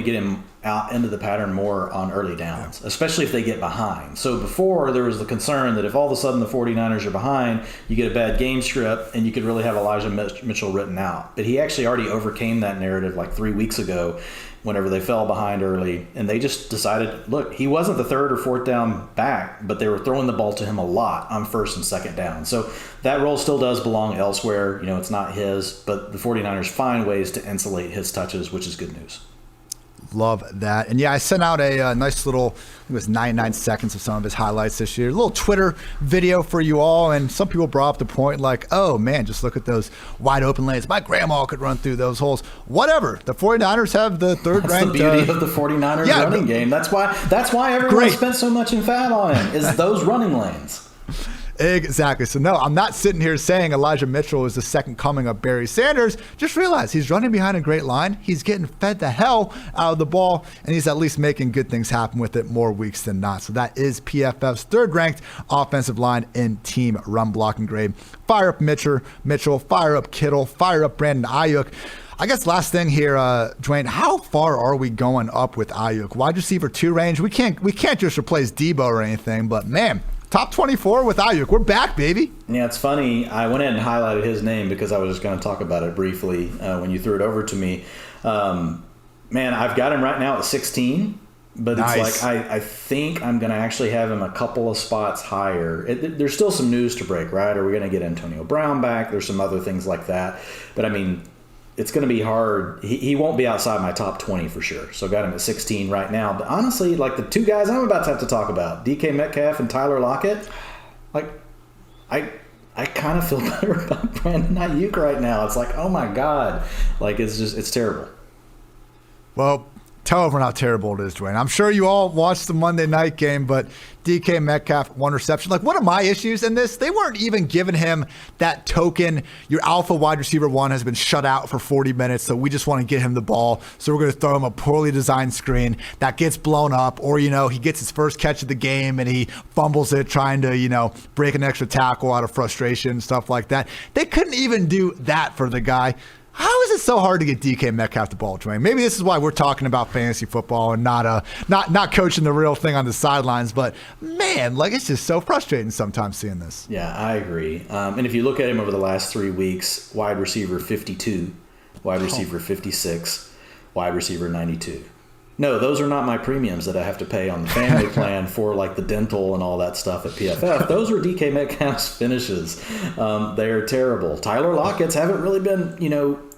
get him out into the pattern more on early downs, especially if they get behind. So before, there was the concern that if all of a sudden the 49ers are behind, you get a bad game script and you could really have Elijah Mitchell written out. But he actually already overcame that narrative like 3 weeks ago whenever they fell behind early, and they just decided, look, he wasn't the third or fourth down back, but they were throwing the ball to him a lot on first and second down. So that role still does belong elsewhere. It's not his, but the 49ers find ways to insulate his touches, which is good news. Love that. And yeah, I sent out a nice little, I think it was 99 seconds of some of his highlights this year. A little Twitter video for you all. And some people brought up the point like, oh man, just look at those wide open lanes. My grandma could run through those holes. Whatever. The 49ers have the third ranked. That's the beauty of the 49ers running game. That's why everyone spent so much in fat on him, is those running lanes. Exactly. So, no, I'm not sitting here saying Elijah Mitchell is the second coming of Barry Sanders. Just realize he's running behind a great line. He's getting fed the hell out of the ball, and he's at least making good things happen with it more weeks than not. So that is PFF's third-ranked offensive line in team run blocking grade. Fire up Mitchell, fire up Kittle, fire up Brandon Ayuk. I guess last thing here, Dwain, how far are we going up with Ayuk? Wide receiver 2 range? We can't just replace Debo or anything, but man, top 24 with Ayuk. We're back, baby. Yeah, it's funny. I went in and highlighted his name because I was just going to talk about it briefly when you threw it over to me. Man, I've got him right now at 16, but nice. It's like I think I'm going to actually have him a couple of spots higher. There's still some news to break, right? Are we going to get Antonio Brown back? There's some other things like that. But, I mean, it's going to be hard. He won't be outside my top 20 for sure. So got him at 16 right now. But honestly, like the two guys I'm about to have to talk about, DK Metcalf and Tyler Lockett, like I kind of feel better about Brandon Ayuk right now. It's like, oh my God. Like it's terrible. Well, tell everyone how terrible it is, Dwain. I'm sure you all watched the Monday night game, but DK Metcalf, 1 reception. Like, one of my issues in this, they weren't even giving him that token. Your alpha wide receiver 1 has been shut out for 40 minutes, so we just want to get him the ball. So we're going to throw him a poorly designed screen that gets blown up, or, he gets his first catch of the game and he fumbles it trying to, break an extra tackle out of frustration, stuff like that. They couldn't even do that for the guy. How is it so hard to get DK Metcalf the ball, Dwain? Maybe this is why we're talking about fantasy football and not coaching the real thing on the sidelines. But man, like, it's just so frustrating sometimes seeing this. Yeah, I agree. And if you look at him over the last 3 weeks, wide receiver 52, wide receiver 56, wide receiver 92. No, those are not my premiums that I have to pay on the family plan for like the dental and all that stuff at PFF. Those were DK Metcalf's finishes. They are terrible. Tyler Lockett's haven't really been,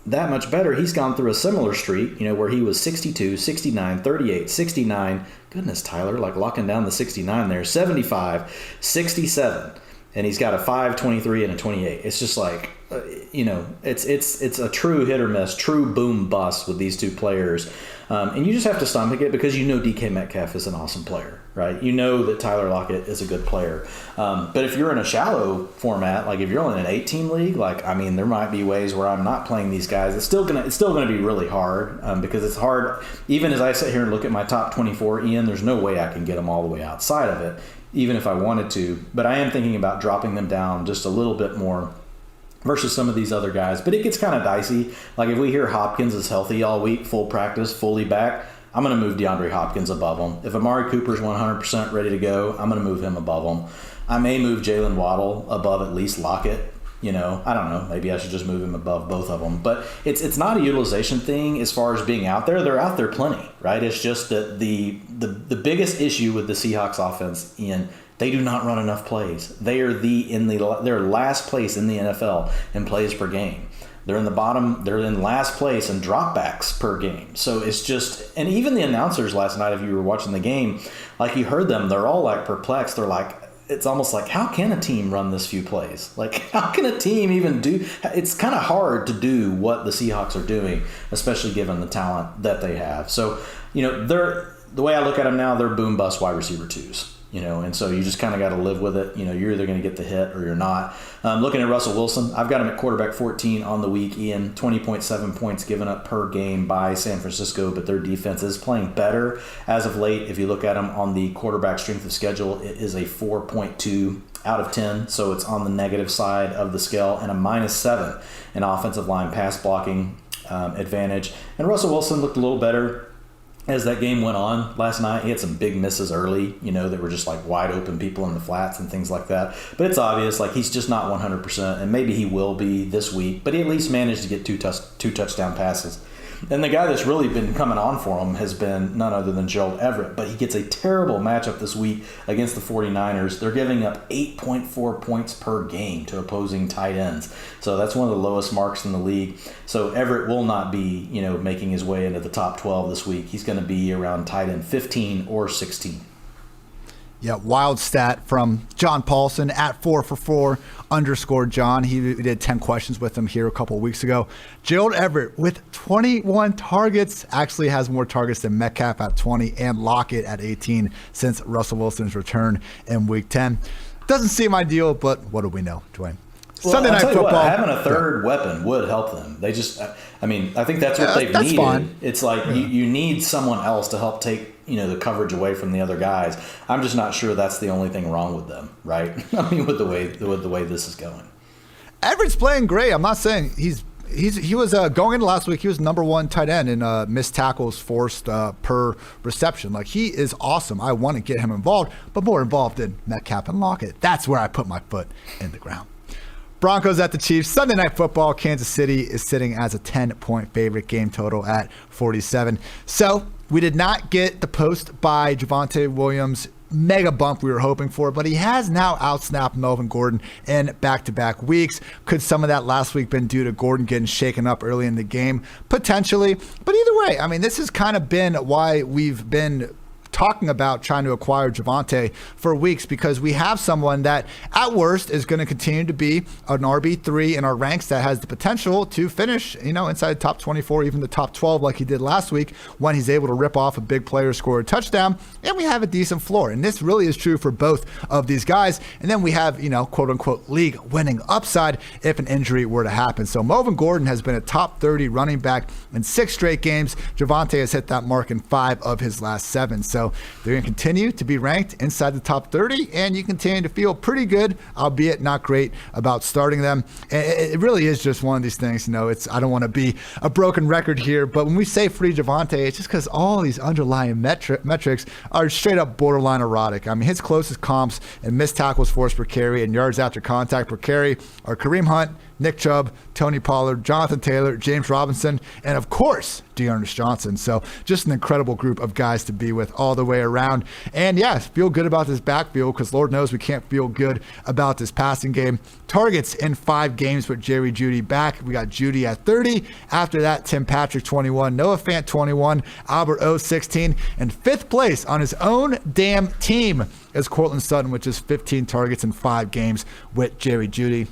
that much better. He's gone through a similar streak, where he was 62, 69, 38, 69. Goodness, Tyler, like locking down the 69 there. 75, 67. And he's got a 5, 23, and a 28. It's just like, it's a true hit or miss, true boom bust with these two players. And you just have to stomach it because DK Metcalf is an awesome player, right? You know that Tyler Lockett is a good player. But if you're in a shallow format, like if you're only in an 8-team league, there might be ways where I'm not playing these guys. It's still gonna be really hard because it's hard. Even as I sit here and look at my top 24, Ian, there's no way I can get them all the way outside of it, even if I wanted to. But I am thinking about dropping them down just a little bit more versus some of these other guys. But it gets kind of dicey. Like if we hear Hopkins is healthy all week, full practice, fully back, I'm going to move DeAndre Hopkins above him. If Amari Cooper's 100% ready to go, I'm going to move him above him. I may move Jalen Waddle above at least Lockett. I don't know. Maybe I should just move him above both of them. But it's not a utilization thing as far as being out there. They're out there plenty, right? It's just that the biggest issue with the Seahawks offense, Ian, they do not run enough plays. They are they're last place in the NFL in plays per game. They're in the bottom. They're in last place in dropbacks per game. So it's just, and even the announcers last night, if you were watching the game, like you heard them, they're all like perplexed. They're like, it's almost like, how can a team run this few plays? Like, how can a team even do? It's kind of hard to do what the Seahawks are doing, especially given the talent that they have. So, the way I look at them now, they're boom bust wide receiver 2s. And so you just kind of got to live with it. You're either going to get the hit or you're not. Looking at Russell Wilson, I've got him at quarterback 14 on the week, Ian. 20.7 points given up per game by San Francisco, but their defense is playing better as of late. If you look at them on the quarterback strength of schedule, it is a 4.2 out of 10, so it's on the negative side of the scale, and a -7 in offensive line pass blocking advantage. And Russell Wilson looked a little better as that game went on last night, he had some big misses early, that were just like wide open people in the flats and things like that. But it's obvious, like, he's just not 100%, and maybe he will be this week, but he at least managed to get two touchdown passes. And the guy that's really been coming on for him has been none other than Gerald Everett. But he gets a terrible matchup this week against the 49ers. They're giving up 8.4 points per game to opposing tight ends. So that's one of the lowest marks in the league. So Everett will not be, making his way into the top 12 this week. He's going to be around tight end 15 or 16. Yeah, wild stat from John Paulson at 4for4_John. He did 10 questions with him here a couple of weeks ago. Gerald Everett with 21 targets actually has more targets than Metcalf at 20 and Lockett at 18 since Russell Wilson's return in Week 10. Doesn't seem ideal, but what do we know, Dwayne? Well, Sunday Night Football. Having a third weapon would help them. They just, I think that's what they've needed. Fine. It's like you need someone else to help take the coverage away from the other guys. I'm just not sure that's the only thing wrong with them, right? With the way this is going. Everett's playing great. I'm not saying he was going into last week. He was number one tight end in missed tackles forced per reception. Like, he is awesome. I want to get him involved, but more involved in Metcalf and Lockett. That's where I put my foot in the ground. Broncos at the Chiefs. Sunday Night Football. Kansas City is sitting as a 10-point favorite, game total at 47. So we did not get the post by Javonte Williams mega bump we were hoping for, but he has now outsnapped Melvin Gordon in back-to-back weeks. Could some of that last week been due to Gordon getting shaken up early in the game? Potentially. But either way, this has kind of been why we've been talking about trying to acquire Javonte for weeks, because we have someone that at worst is going to continue to be an RB3 in our ranks that has the potential to finish, inside the top 24, even the top 12 like he did last week when he's able to rip off a big player, score a touchdown, and we have a decent floor. And this really is true for both of these guys. And then we have, quote unquote, league winning upside if an injury were to happen. So Melvin Gordon has been a top 30 running back in 6 straight games. Javonte has hit that mark in 5 of his last 7. So they're going to continue to be ranked inside the top 30, and you continue to feel pretty good, albeit not great, about starting them. It really is just one of these things. I don't want to be a broken record here, but when we say free Javonte, it's just because all these underlying metrics are straight up borderline erotic. His closest comps in missed tackles forced per carry and yards after contact per carry are Kareem Hunt, Nick Chubb, Tony Pollard, Jonathan Taylor, James Robinson, and of course, Dearness Johnson. So just an incredible group of guys to be with all the way around. And yes, feel good about this backfield, because Lord knows we can't feel good about this passing game. Targets in 5 games with Jerry Jeudy back. We got Jeudy at 30. After that, Tim Patrick 21, Noah Fant 21, Albert O 16, and 5th place on his own damn team is Courtland Sutton, which is 15 targets in 5 games with Jerry Jeudy.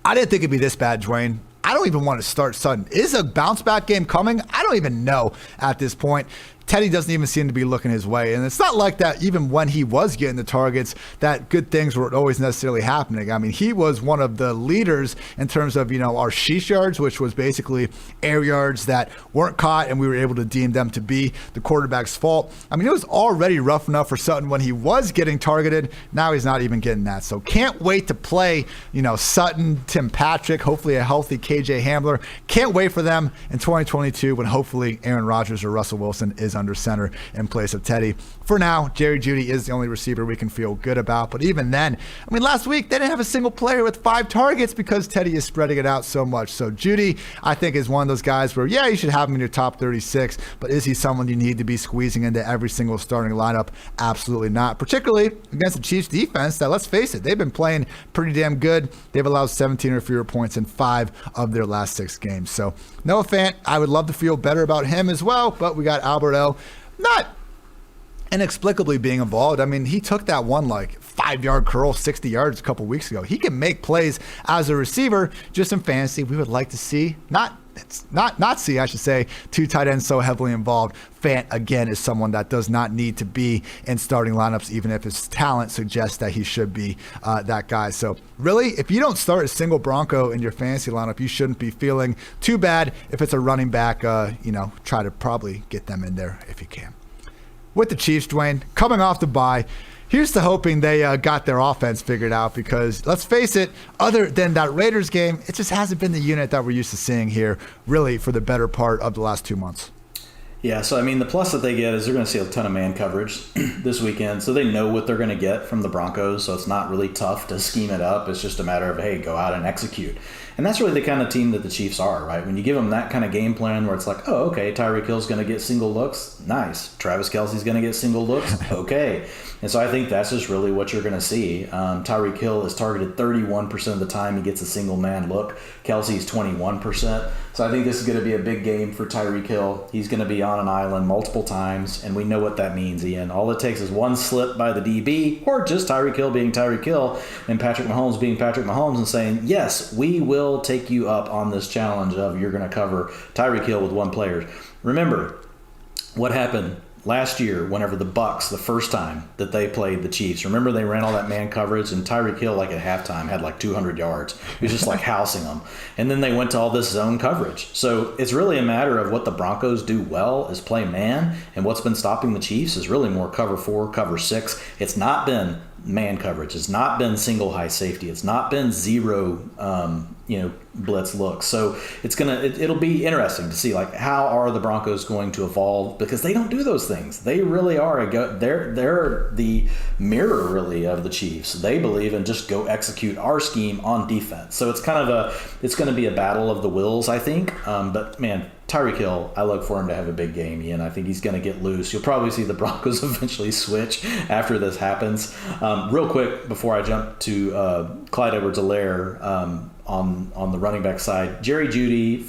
I didn't think it'd be this bad, Dwayne. I don't even want to start Sutton. Is a bounce back game coming? I don't even know at this point. Teddy doesn't even seem to be looking his way. And it's not like that even when he was getting the targets that good things weren't always necessarily happening. He was one of the leaders in terms of, our sheesh yards, which was basically air yards that weren't caught, and we were able to deem them to be the quarterback's fault. It was already rough enough for Sutton when he was getting targeted. Now he's not even getting that. So can't wait to play, Sutton, Tim Patrick, hopefully a healthy KJ Hamler. Can't wait for them in 2022 when hopefully Aaron Rodgers or Russell Wilson is under center in place of Teddy. For now, Jerry Jeudy is the only receiver we can feel good about. But even then, last week they didn't have a single player with 5 targets because Teddy is spreading it out so much. So Jeudy, I think, is one of those guys where, you should have him in your top 36, but is he someone you need to be squeezing into every single starting lineup? Absolutely not. Particularly against the Chiefs defense that, let's face it, they've been playing pretty damn good. They've allowed 17 or fewer points in 5 of their last 6 games. So Noah Fant, I would love to feel better about him as well, but we got Albert O not inexplicably being involved. He took that one 5-yard curl, 60 yards a couple weeks ago. He can make plays as a receiver. Just in fantasy, we would like to see, not see, I should say, 2 tight ends so heavily involved. Fant, again, is someone that does not need to be in starting lineups, even if his talent suggests that he should be that guy. So really, if you don't start a single Bronco in your fantasy lineup, you shouldn't be feeling too bad. If it's a running back, try to probably get them in there if you can. With the Chiefs, Dwayne, coming off the bye, here's to hoping they got their offense figured out, because let's face it, other than that Raiders game, it just hasn't been the unit that we're used to seeing here really for the better part of the last 2 months. Yeah, so I mean, the plus that they get is they're going to see a ton of man coverage this weekend, so they know what they're going to get from the Broncos, so it's not really tough to scheme it up. It's just a matter of, hey, go out and execute. And that's really the kind of team that the Chiefs are, right? When you give them that kind of game plan where it's like, oh, okay, Tyreek Hill's going to get single looks, nice. Travis Kelce's going to get single looks, okay. And so I think that's just really what you're going to see. Tyreek Hill is targeted 31% of the time he gets a single man look. Kelce's 21%. So I think this is going to be a big game for Tyreek Hill. He's going to be on an island multiple times, and we know what that means, Ian. All it takes is one slip by the DB, or just Tyreek Hill being Tyreek Hill, and Patrick Mahomes being Patrick Mahomes and saying, yes, we will take you up on this challenge of you're going to cover Tyreek Hill with one player. Remember what happened last year whenever the Bucs, the first time that they played the Chiefs, remember they ran all that man coverage, and Tyreek Hill, like at halftime, had like 200 yards. He was just like housing them. And then they went to all this zone coverage. So it's really a matter of what the Broncos do well is play man, and what's been stopping the Chiefs is really more cover 4, cover 6. It's not been man coverage. It's not been single high safety. It's not been zero blitz looks. So it'll be interesting to see, like, how are the Broncos going to evolve, because they don't do those things. They really are they're the mirror really of the Chiefs. They believe in just go execute our scheme on defense. So it's going to be a battle of the wills, I think. But man, Tyreek Hill, I look for him to have a big game, Ian. I think he's going to get loose. You'll probably see the Broncos eventually switch after this happens. Real quick, before I jump to Clyde Edwards-Helaire on the running back side, Jerry Jeudy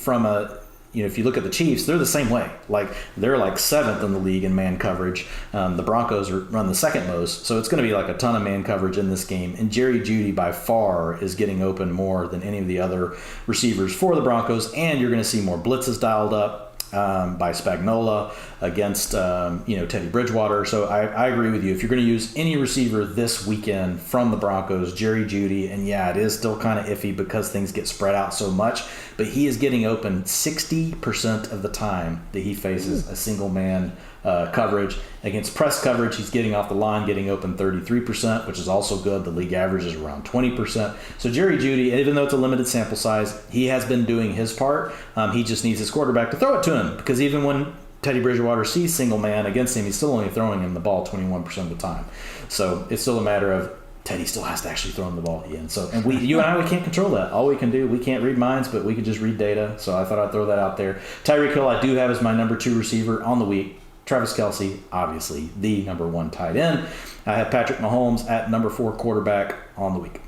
if you look at the Chiefs, they're the same way. Like, they're like 7th in the league in man coverage. The Broncos run the second most, so it's going to be like a ton of man coverage in this game. And Jerry Jeudy by far is getting open more than any of the other receivers for the Broncos, and you're going to see more blitzes dialed up by Spagnuolo against Teddy Bridgewater. So I agree with you. If you're going to use any receiver this weekend from the Broncos, Jerry Jeudy, and yeah, it is still kind of iffy because things get spread out so much, but he is getting open 60% of the time that he faces a single man coverage. Against press coverage, he's getting off the line, getting open 33%, which is also good. The league average is around 20%. So Jerry Jeudy, even though it's a limited sample size, he has been doing his part. He just needs his quarterback to throw it to him, because even when Teddy Bridgewater sees single man against him, he's still only throwing him the ball 21% of the time. So it's still a matter of Teddy still has to actually throw him the ball, Ian. So, and you and I, we can't control that. All we can do, we can't read minds, but we can just read data. So I thought I'd throw that out there. Tyreek Hill, I do have as my number 2 receiver on the week. Travis Kelce, obviously the number 1 tight end. I have Patrick Mahomes at number 4 quarterback on the week.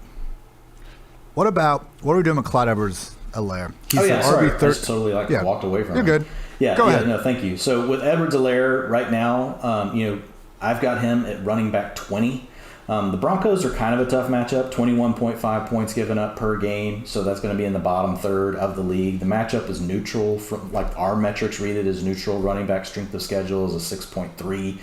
What are we doing with Clyde Edwards-Helaire? Sorry. I just totally walked away from him. You're good. Go ahead. No, thank you. So with Edwards-Helaire right now, I've got him at running back 20. The Broncos are kind of a tough matchup, 21.5 points given up per game, so that's going to be in the bottom third of the league. The matchup is neutral, from like our metrics read it as neutral. Running back strength of schedule is a 6.3,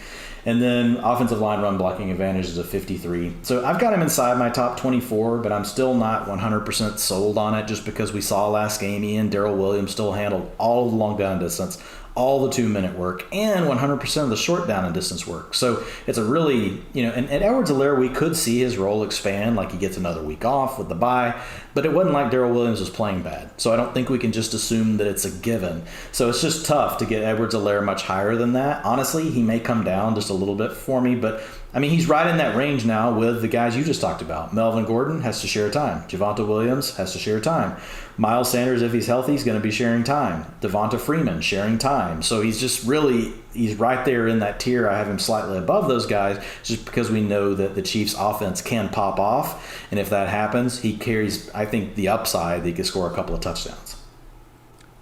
and then offensive line run blocking advantage is a 53. So I've got him inside my top 24, but I'm still not 100% sold on it, just because we saw last game, Ian, Darrell Williams still handled all of the long down distance, all the 2-minute work, and 100% of the short down and distance work. So it's a really, and Edwards-Helaire, we could see his role expand, like he gets another week off with the bye, but it wasn't like Darrell Williams was playing bad. So I don't think we can just assume that it's a given. So it's just tough to get Edwards-Helaire much higher than that. Honestly, he may come down just a little bit for me, but I mean, he's right in that range now with the guys you just talked about. Melvin Gordon has to share time. Javonte Williams has to share time. Miles Sanders, if he's healthy, he's going to be sharing time. Devonta Freeman sharing time. So he's right there in that tier. I have him slightly above those guys just because we know that the Chiefs offense can pop off. And if that happens, he carries, I think, the upside that he could score a couple of touchdowns.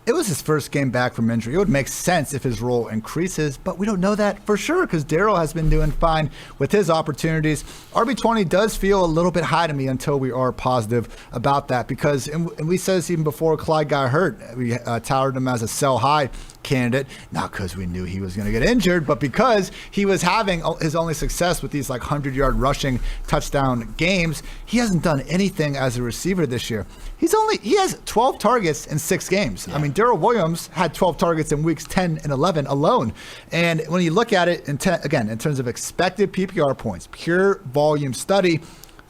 It was his first game back from injury. It would make sense if his role increases, but we don't know that for sure because Darrell has been doing fine with his opportunities. RB20 does feel a little bit high to me until we are positive about that because, and we said this even before Clyde got hurt, we touted him as a sell high candidate, not because we knew he was going to get injured, but because he was having his only success with these like 100-yard rushing touchdown games. He hasn't done anything as a receiver this year. He has 12 targets in 6 games. Yeah. I mean, Darrell Williams had 12 targets in weeks 10 and 11 alone. And when you look at it, again, in terms of expected PPR points, pure volume study,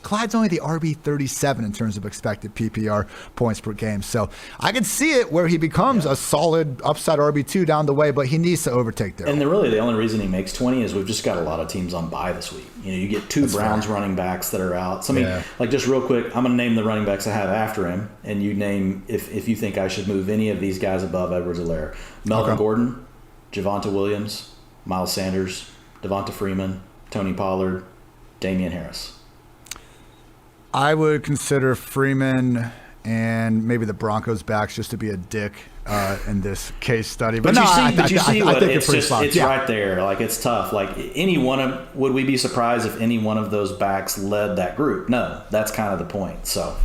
Clyde's only the RB 37 in terms of expected PPR points per game. So I can see it where he becomes a solid upside RB2 down the way, but he needs to overtake there. And really the only reason he makes 20 is we've just got a lot of teams on bye this week. You get two Browns running backs that are out. So, just real quick, I'm going to name the running backs I have after him, and you name if you think I should move any of these guys above Edwards-Helaire. Melvin Gordon, Javonte Williams, Miles Sanders, Devonta Freeman, Tony Pollard, Damian Harris. I would consider Freeman and maybe the Broncos backs just to be a dick in this case study. But I think it's right there. Like, it's tough. Like, would we be surprised if any one of those backs led that group? No, that's kind of the point. So.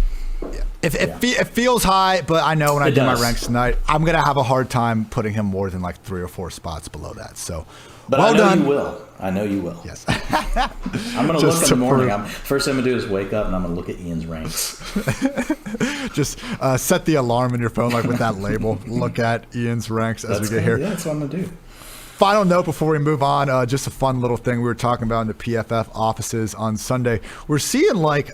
Yeah. It feels high, but I know when I do my ranks tonight, I'm going to have a hard time putting him more than like 3 or 4 spots below that. So, but well done. I know you will. Yes. I'm going to look in the morning. First thing I'm going to do is wake up and I'm going to look at Ian's ranks. Just set the alarm in your phone, like with that label. Look at Ian's ranks as we get here. Yeah, that's what I'm going to do. Final note before we move on, just a fun little thing we were talking about in the PFF offices on Sunday. We're seeing like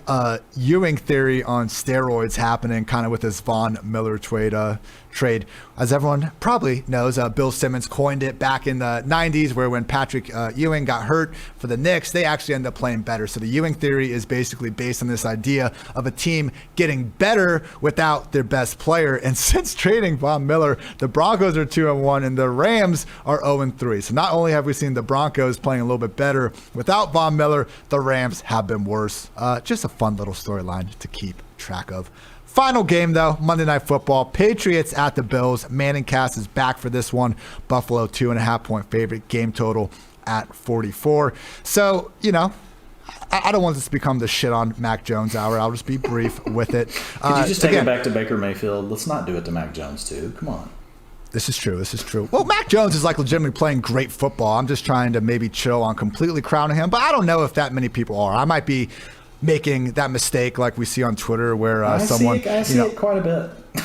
Ewing theory on steroids happening kind of with this Von Miller trade. As everyone probably knows, Bill Simmons coined it back in the 90s where when Patrick Ewing got hurt for the Knicks, they actually ended up playing better. So the Ewing theory is basically based on this idea of a team getting better without their best player. And since trading Von Miller, the Broncos are 2-1 and the Rams are 0-3. So not only have we seen the Broncos playing a little bit better without Von Miller, the Rams have been worse. Just a fun little storyline to keep track of. Final game, though, Monday Night Football. Patriots at the Bills. Manning cast is back for this one. Buffalo, 2.5-point favorite. Game total at 44. So, I don't want this to become the shit on Mac Jones hour. I'll just be brief with it. Could you just take it back to Baker Mayfield? Let's not do it to Mac Jones, too. Come on. This is true. Well, Mac Jones is like legitimately playing great football. I'm just trying to maybe chill on completely crowning him. But I don't know if that many people are. I might be making that mistake like we see on Twitter where I see it quite a bit.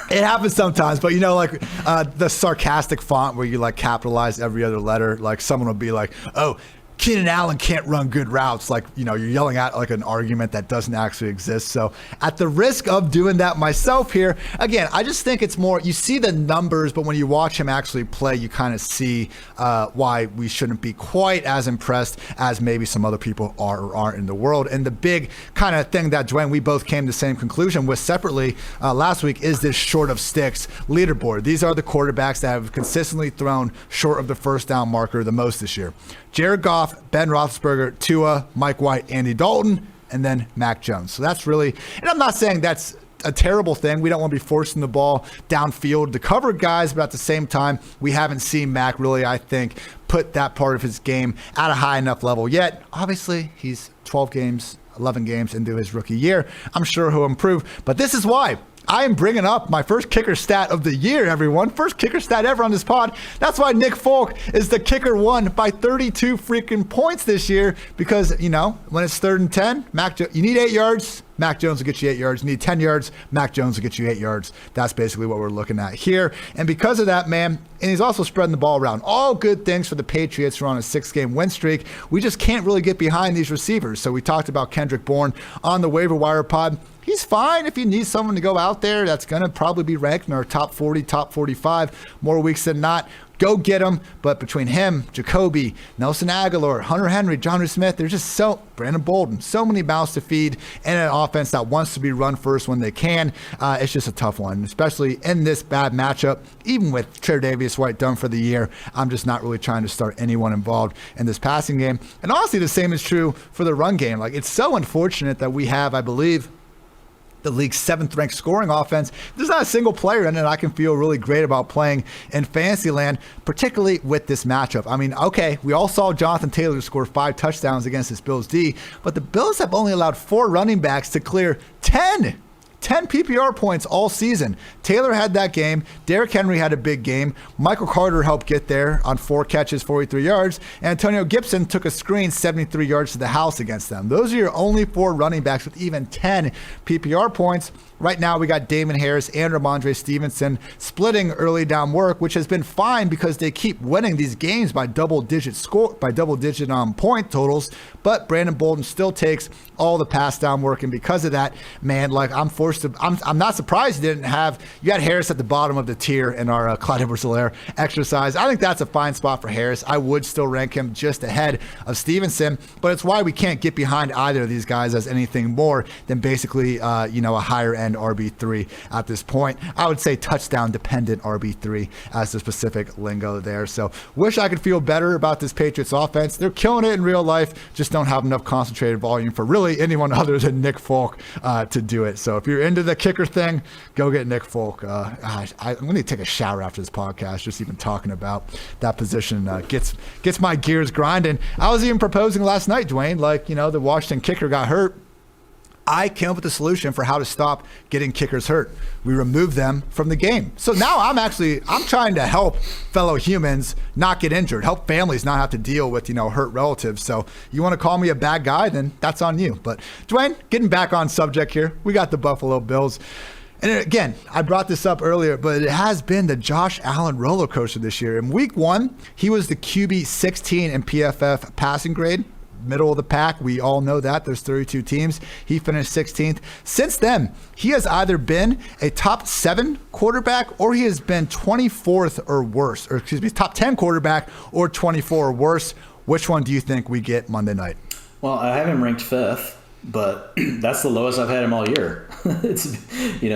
It happens sometimes, but the sarcastic font where you like capitalize every other letter, like someone will be like, oh, Keenan Allen can't run good routes. Like, you're yelling at like an argument that doesn't actually exist. So at the risk of doing that myself here, again, I just think it's more, you see the numbers, but when you watch him actually play, you kind of see why we shouldn't be quite as impressed as maybe some other people are or aren't in the world. And the big kind of thing that, Dwayne, we both came to the same conclusion with separately last week is this short of sticks leaderboard. These are the quarterbacks that have consistently thrown short of the first down marker the most this year. Jared Goff, Ben Roethlisberger, Tua, Mike White, Andy Dalton, and then Mac Jones. So that's really, and I'm not saying that's a terrible thing. We don't want to be forcing the ball downfield to cover guys, but at the same time, we haven't seen Mac really, I think, put that part of his game at a high enough level yet. Obviously, he's 11 games into his rookie year. I'm sure he'll improve, but this is why I am bringing up my first kicker stat of the year, everyone. First kicker stat ever on this pod. That's why Nick Folk is the kicker one by 32 freaking points this year because, when it's 3rd and 10, you need 8 yards. Mac Jones will get you 8 yards. You need 10 yards. Mac Jones will get you 8 yards. That's basically what we're looking at here. And because of that, man, and he's also spreading the ball around. All good things for the Patriots who are on a 6-game win streak. We just can't really get behind these receivers. So we talked about Kendrick Bourne on the waiver wire pod. He's fine if you need someone to go out there that's going to probably be ranked in our top 40, top 45 more weeks than not. Go get him. But between him, Jacoby, Nelson Aguilar, Hunter Henry, Jonnu Smith, there's just Brandon Bolden, so many mouths to feed and an offense that wants to be run first when they can. It's just a tough one, especially in this bad matchup. Even with Tre'Davious White done for the year, I'm just not really trying to start anyone involved in this passing game. And honestly, the same is true for the run game. Like, it's so unfortunate that we have, I believe, the league's 7th-ranked scoring offense. There's not a single player in it I can feel really great about playing in Fantasyland, particularly with this matchup. I mean, okay, we all saw Jonathan Taylor score 5 touchdowns against this Bills D, but the Bills have only allowed 4 running backs to clear 10 PPR points all season. Taylor had that game. Derrick Henry had a big game. Michael Carter helped get there on 4 catches, 43 yards. Antonio Gibson took a screen, 73 yards to the house against them. Those are your only 4 running backs with even 10 PPR points. Right now, we got Damon Harris and Ramondre Stevenson splitting early down work, which has been fine because they keep winning these games by double-digit point totals. But Brandon Bolden still takes all the pass down work, and because of that, man, like I'm not surprised you got Harris at the bottom of the tier in our Clyde Edwards-Helaire exercise. I think that's a fine spot for Harris. I would still rank him just ahead of Stevenson, but it's why we can't get behind either of these guys as anything more than basically a higher end RB3 at this point. I would say touchdown dependent RB3 as the specific lingo there. So wish I could feel better about this Patriots offense. They're killing it in real life, just don't have enough concentrated volume for really anyone other than Nick Folk to do it. So if you're into the kicker thing, go get Nick Folk. I'm going to take a shower after this podcast. Just even talking about that position gets my gears grinding. I was even proposing last night, Dwayne, the Washington kicker got hurt. I came up with a solution for how to stop getting kickers hurt. We removed them from the game. So now I'm trying to help fellow humans not get injured, help families not have to deal with, hurt relatives. So you want to call me a bad guy, then that's on you. But Dwayne, getting back on subject here, we got the Buffalo Bills. And again, I brought this up earlier, but it has been the Josh Allen roller coaster this year. In week 1, he was the QB 16 in PFF passing grade. Middle of the pack. We all know that. There's 32 teams. He finished 16th. Since then, he has either been a top 7 quarterback or he has been 24th or worse. Top 10 quarterback or 24 or worse. Which one do you think we get Monday night? Well, I have him ranked 5th, but that's the lowest I've had him all year.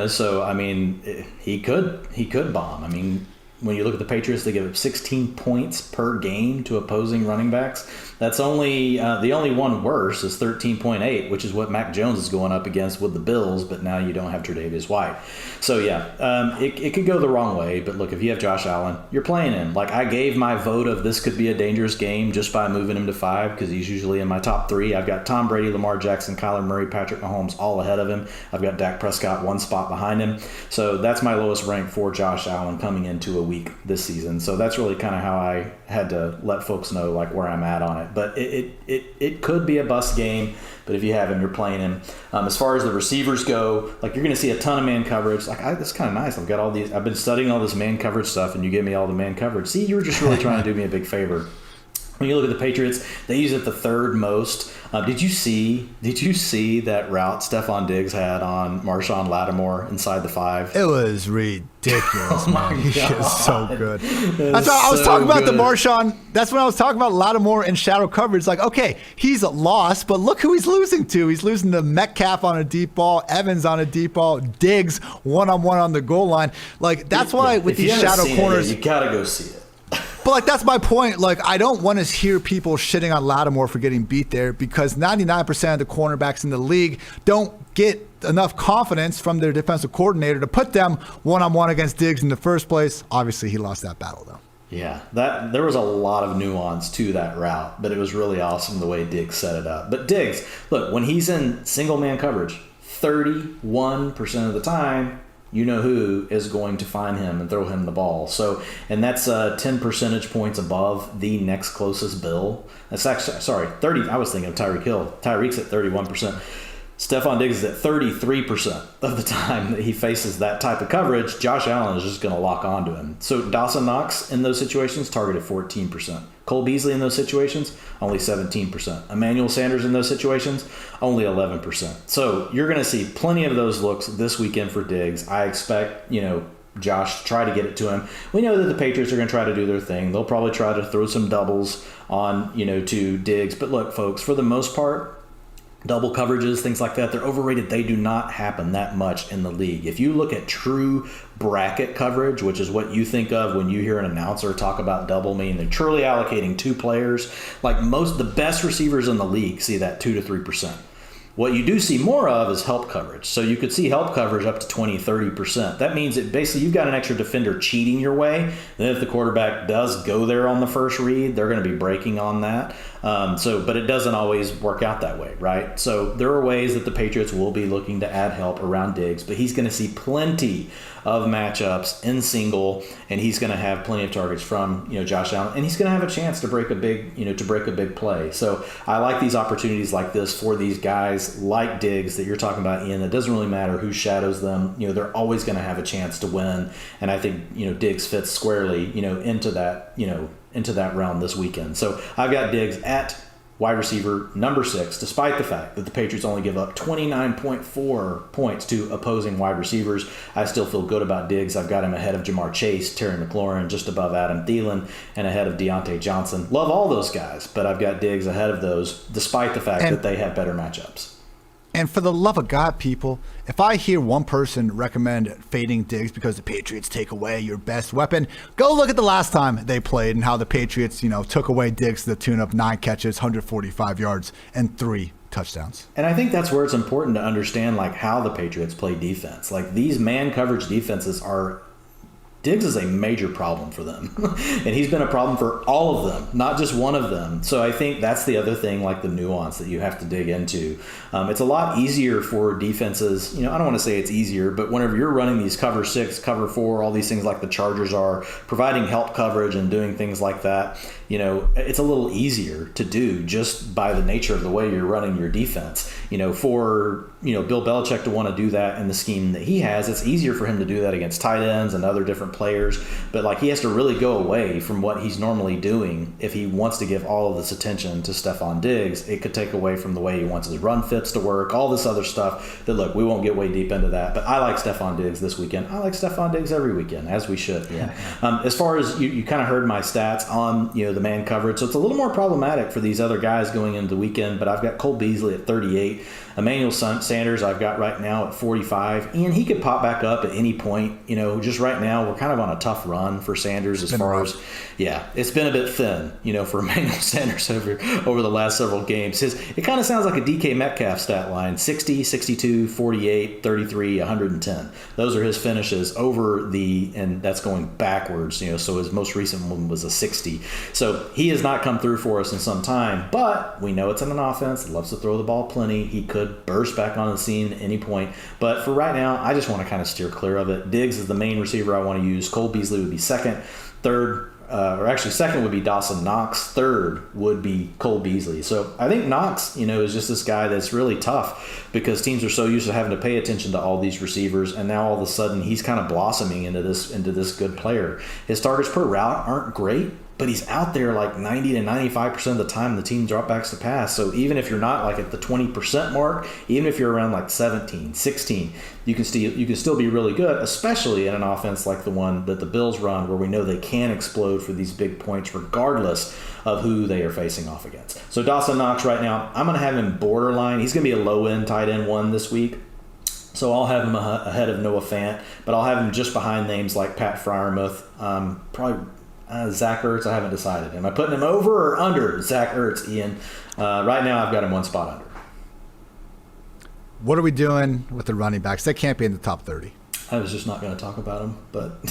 So I mean, he could bomb. I mean, when you look at the Patriots, they give up 16 points per game to opposing running backs. That's only the only one worse is 13.8, which is what Mac Jones is going up against with the Bills, but now you don't have Tre'Davious White. So, it could go the wrong way. But, look, if you have Josh Allen, you're playing him. Like, I gave my vote of this could be a dangerous game just by moving him to 5 because he's usually in my top 3. I've got Tom Brady, Lamar Jackson, Kyler Murray, Patrick Mahomes all ahead of him. I've got Dak Prescott 1 spot behind him. So that's my lowest rank for Josh Allen coming into a week this season. So that's really kind of how I had to let folks know like where I'm at on it. But it could be a bust game, but if you have him, you're playing him. As far as the receivers go, like you're going to see a ton of man coverage. That's kind of nice. I've been studying all this man coverage stuff, and you give me all the man coverage. See, you were just really trying to do me a big favor. When you look at the Patriots, they use it the 3rd most. Did you see that route Stephon Diggs had on Marshawn Lattimore inside the 5? It was ridiculous, man. He is so good. That's why I was talking about the Marshawn. That's when I was talking about Lattimore and shadow coverage. Like, okay, he's lost, but look who he's losing to. He's losing to Metcalf on a deep ball, Evans on a deep ball, Diggs one-on-one on the goal line. Like, that's why with these shadow corners, you gotta go see it. But that's my point. I don't want to hear people shitting on Lattimore for getting beat there because 99% of the cornerbacks in the league don't get enough confidence from their defensive coordinator to put them one-on-one against Diggs in the first place. Obviously, he lost that battle, though. Yeah, there was a lot of nuance to that route, but it was really awesome the way Diggs set it up. But Diggs, look, when he's in single-man coverage, 31% of the time, you know who is going to find him and throw him the ball. So, and that's 10 percentage points above the next closest Bill. That's actually, 30. I was thinking of Tyreek Hill. Tyreek's at 31%. Stephon Diggs is at 33% of the time that he faces that type of coverage. Josh Allen is just going to lock onto him. So Dawson Knox in those situations targeted 14%. Cole Beasley in those situations, only 17%. Emmanuel Sanders in those situations, only 11%. So you're going to see plenty of those looks this weekend for Diggs. I expect, Josh to try to get it to him. We know that the Patriots are going to try to do their thing. They'll probably try to throw some doubles on, to Diggs. But look, folks, for the most part, double coverages, things like that, they're overrated. They do not happen that much in the league. If you look at true bracket coverage, which is what you think of when you hear an announcer talk about double, meaning they're truly allocating 2 players, the best receivers in the league see that 2 to 3%. What you do see more of is help coverage. So you could see help coverage up to 20, 30%. That means that basically you've got an extra defender cheating your way. Then if the quarterback does go there on the first read, they're going to be breaking on that. But it doesn't always work out that way, right? So there are ways that the Patriots will be looking to add help around Diggs, but he's going to see plenty of matchups in single, and he's going to have plenty of targets from Josh Allen, and he's going to have a chance to break a big play. So I like these opportunities like this for these guys like Diggs that you're talking about, Ian. It doesn't really matter who shadows them. They're always going to have a chance to win, and I think Diggs fits squarely into that realm this weekend. So I've got Diggs at wide receiver number 6, despite the fact that the Patriots only give up 29.4 points to opposing wide receivers. I still feel good about Diggs. I've got him ahead of Jamar Chase, Terry McLaurin, just above Adam Thielen, and ahead of Deontay Johnson. Love all those guys, but I've got Diggs ahead of those, despite the fact that they have better matchups. And for the love of God, people, if I hear one person recommend fading Diggs because the Patriots take away your best weapon, go look at the last time they played and how the Patriots, took away Diggs to the tune of 9 catches, 145 yards, and 3 touchdowns. And I think that's where it's important to understand how the Patriots play defense. These man coverage defenses are. Diggs is a major problem for them, and he's been a problem for all of them, not just one of them. So I think that's the other thing, the nuance that you have to dig into. It's a lot easier for defenses. I don't want to say it's easier, but whenever you're running these cover 6, cover 4, all these things like the Chargers are, providing help coverage and doing things like that, it's a little easier to do just by the nature of the way you're running your defense. For Bill Belichick to want to do that in the scheme that he has, it's easier for him to do that against tight ends and other different players. But he has to really go away from what he's normally doing if he wants to give all of this attention to Stephon Diggs. It could take away from the way he wants his run fits to work, all this other stuff that, we won't get way deep into that. But I like Stephon Diggs this weekend. I like Stephon Diggs every weekend, as we should. Yeah. As far as you kind of heard my stats on the man coverage, so it's a little more problematic for these other guys going into the weekend. But I've got Cole Beasley at 38. Emmanuel Sanders I've got right now at 45, and he could pop back up at any point. Just right now we're kind of on a tough run for Sanders as far as, it's been a bit thin, for Emmanuel Sanders over the last several games. It kind of sounds like a DK Metcalf stat line: 60, 62, 48, 33, 110. Those are his finishes and that's going backwards. So his most recent one was a 60. So he has not come through for us in some time, but we know it's in an offense that loves to throw the ball plenty. He could burst back on the scene at any point. But for right now, I just want to kind of steer clear of it. Diggs is the main receiver I want to use. Cole Beasley would be second. Second would be Dawson Knox. Third would be Cole Beasley. So I think Knox, is just this guy that's really tough because teams are so used to having to pay attention to all these receivers, and now all of a sudden he's kind of blossoming into this good player. His targets per route aren't great, but he's out there 90 to 95% of the time the team drop backs to pass. So even if you're not at the 20% mark, even if you're around 17, 16, you can still be really good, especially in an offense like the one that the Bills run, where we know they can explode for these big points regardless of who they are facing off against. So Dawson Knox right now, I'm going to have him borderline. He's going to be a low-end tight end 1 this week. So I'll have him ahead of Noah Fant, but I'll have him just behind names like Pat Freiermuth, probably Zach Ertz. I haven't decided. Am I putting him over or under Zach Ertz, Ian? Right now I've got him 1 spot under. What are we doing with the running backs? They can't be in the top 30. I was just not going to talk about them, but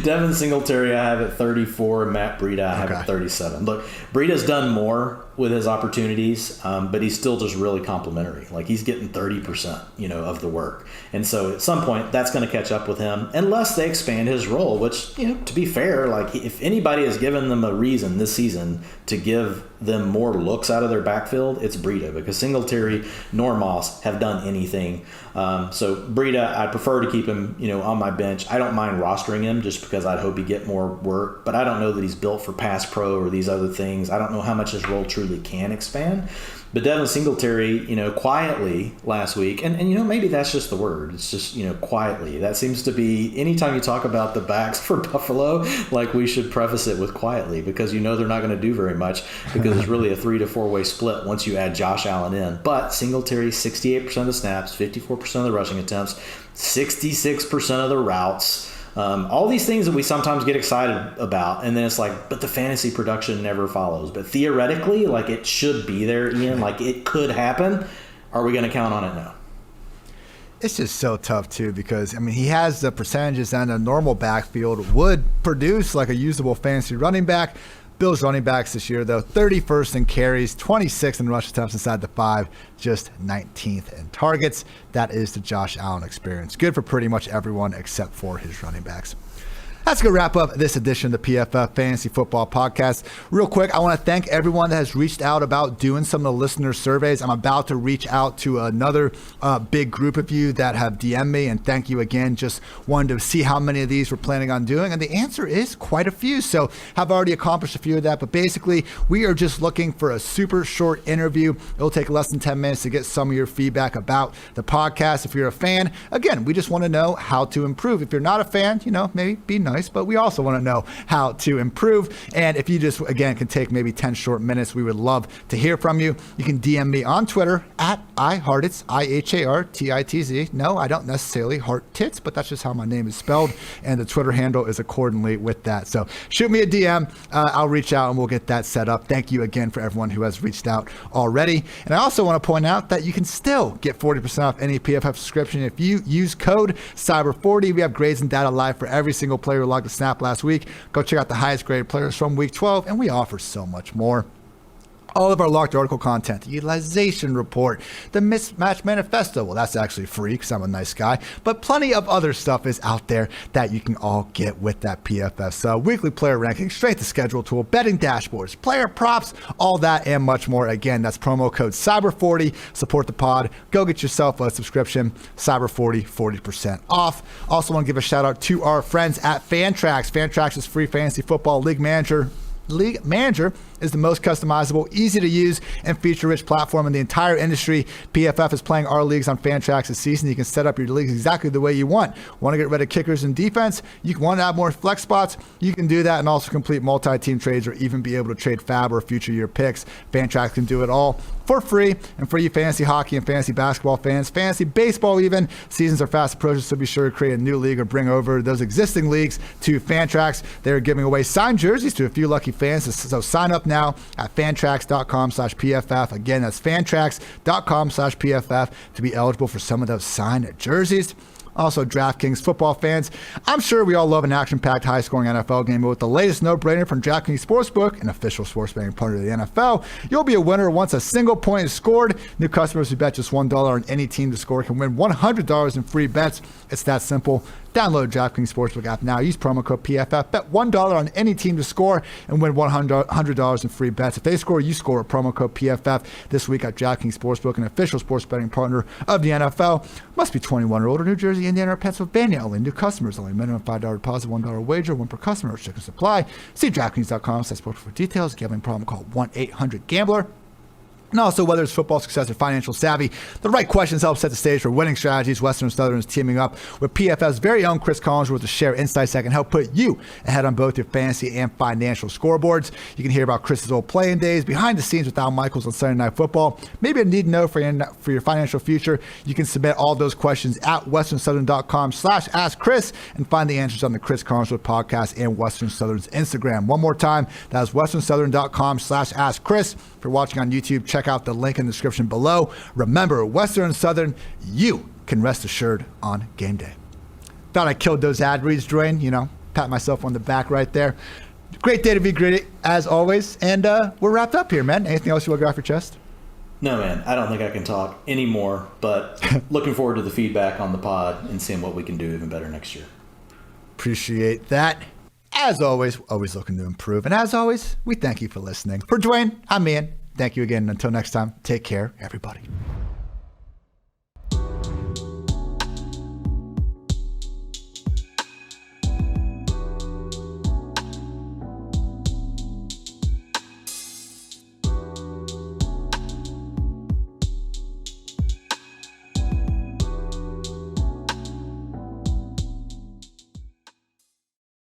Devin Singletary I have at 34, and Matt Breida I have at 37. Look, Breida's done more with his opportunities, but he's still just really complimentary. He's getting 30%, of the work. And so at some point that's going to catch up with him unless they expand his role, which, to be fair, if anybody has given them a reason this season to give them more looks out of their backfield, it's Breida, because Singletary nor Moss have done anything. So Breida, I prefer to keep him, on my bench. I don't mind rostering him just because I'd hope he'd get more work, but I don't know that he's built for pass pro or these other things. I don't know how much his role truly can expand. But Devin Singletary, quietly last week, and maybe that's just the word. It's just, quietly. That seems to be, anytime you talk about the backs for Buffalo, we should preface it with quietly, because they're not going to do very much, because it's really a 3 to 4 way split once you add Josh Allen in. But Singletary, 68% of the snaps, 54% of the rushing attempts, 66% of the routes. All these things that we sometimes get excited about, and then it's but the fantasy production never follows. But theoretically, it should be there, Ian. It could happen. Are we going to count on it? No. It's just so tough, too, because, he has the percentages, and a normal backfield would produce a usable fantasy running back. Bills running backs this year, though, 31st in carries, 26th in rush attempts inside the 5, just 19th in targets. That is the Josh Allen experience. Good for pretty much everyone except for his running backs. That's going to wrap up this edition of the PFF Fantasy Football Podcast. Real quick, I want to thank everyone that has reached out about doing some of the listener surveys. I'm about to reach out to another big group of you that have DM'd me, and thank you again. Just wanted to see how many of these we're planning on doing, and the answer is quite a few. So I've already accomplished a few of that, but basically we are just looking for a super short interview. It'll take less than 10 minutes to get some of your feedback about the podcast. If you're a fan, again, we just want to know how to improve. If you're not a fan, maybe be nice, but we also want to know how to improve. And if you just, again, can take maybe 10 short minutes, we would love to hear from you. You can DM me on Twitter at iHartitz, IHARTITZ. No, I don't necessarily heart tits, but that's just how my name is spelled. And the Twitter handle is accordingly with that. So shoot me a DM. I'll reach out and we'll get that set up. Thank you again for everyone who has reached out already. And I also want to point out that you can still get 40% off any PFF subscription if you use code CYBER40. We have grades and data live for every single player who logged a snap last week. Go check out the highest graded players from week 12, and we offer so much more. All of our locked article content, the utilization report, the mismatch manifesto. Well, that's actually free because I'm a nice guy, but plenty of other stuff is out there that you can all get with that PFF. So weekly player rankings, strength of schedule tool, betting dashboards, player props, all that and much more. Again, that's promo code CYBER40. Support the pod. Go get yourself a subscription. CYBER40, 40% off. Also want to give a shout out to our friends at Fantrax. Fantrax is free fantasy football league manager. League Manager is the most customizable, easy to use, and feature-rich platform in the entire industry. PFF is playing our leagues on Fantrax this season. You can set up your leagues exactly the way you want. Want to get rid of kickers and defense? You want to add more flex spots? You can do that and also complete multi-team trades or even be able to trade fab or future year picks. Fantrax can do it all for free. And for you fantasy hockey and fantasy basketball fans, fantasy baseball even, seasons are fast approaching, so be sure to create a new league or bring over those existing leagues to Fantrax. They're giving away signed jerseys to a few lucky fans, so sign up now at fantrax.com/PFF. Again, that's fantrax.com/PFF to be eligible for some of those signed jerseys. Also, DraftKings football fans, I'm sure we all love an action-packed, high-scoring NFL game, but with the latest no-brainer from DraftKings Sportsbook, an official sports betting partner of the NFL, you'll be a winner once a single point is scored. New customers who bet just $1 on any team to score can win $100 in free bets. It's that simple. Download DraftKings Sportsbook app now. Use promo code PFF. Bet $1 on any team to score and win $100 in free bets. If they score, you score. Promo code PFF this week at DraftKings Sportsbook, an official sports betting partner of the NFL. Must be 21 or older. New Jersey, Indiana, or Pennsylvania only. New customers only. Minimum $5 deposit, $1 wager, one per customer. Restrictions apply. See DraftKings.com/sportsbook for details. Gambling problem? Call 1-800-GAMBLER. And also, whether it's football success or financial savvy, the right questions help set the stage for winning strategies. Western Southern is teaming up with PFF's very own Chris Collinsworth to share insights that can help put you ahead on both your fantasy and financial scoreboards. You can hear about Chris's old playing days, behind the scenes with Al Michaels on Sunday Night Football. Maybe a need to know for your financial future. You can submit all those questions at westernsouthern.com/askchris and find the answers on the Chris Collinsworth podcast and Western Southern's Instagram. One more time, that is westernsouthern.com/askchris. If you're watching on YouTube, check out the link in the description below. Remember, Western Southern, you can rest assured on game day. Thought I killed those ad reads, Dwain. Pat myself on the back right there. Great day to be gritty, as always. And we're wrapped up here, man. Anything else you want to get off your chest? No, man. I don't think I can talk anymore, but looking forward to the feedback on the pod and seeing what we can do even better next year. Appreciate that. As always looking to improve. And as always, we thank you for listening. For Dwain, I'm Ian. Thank you again. Until next time, take care, everybody.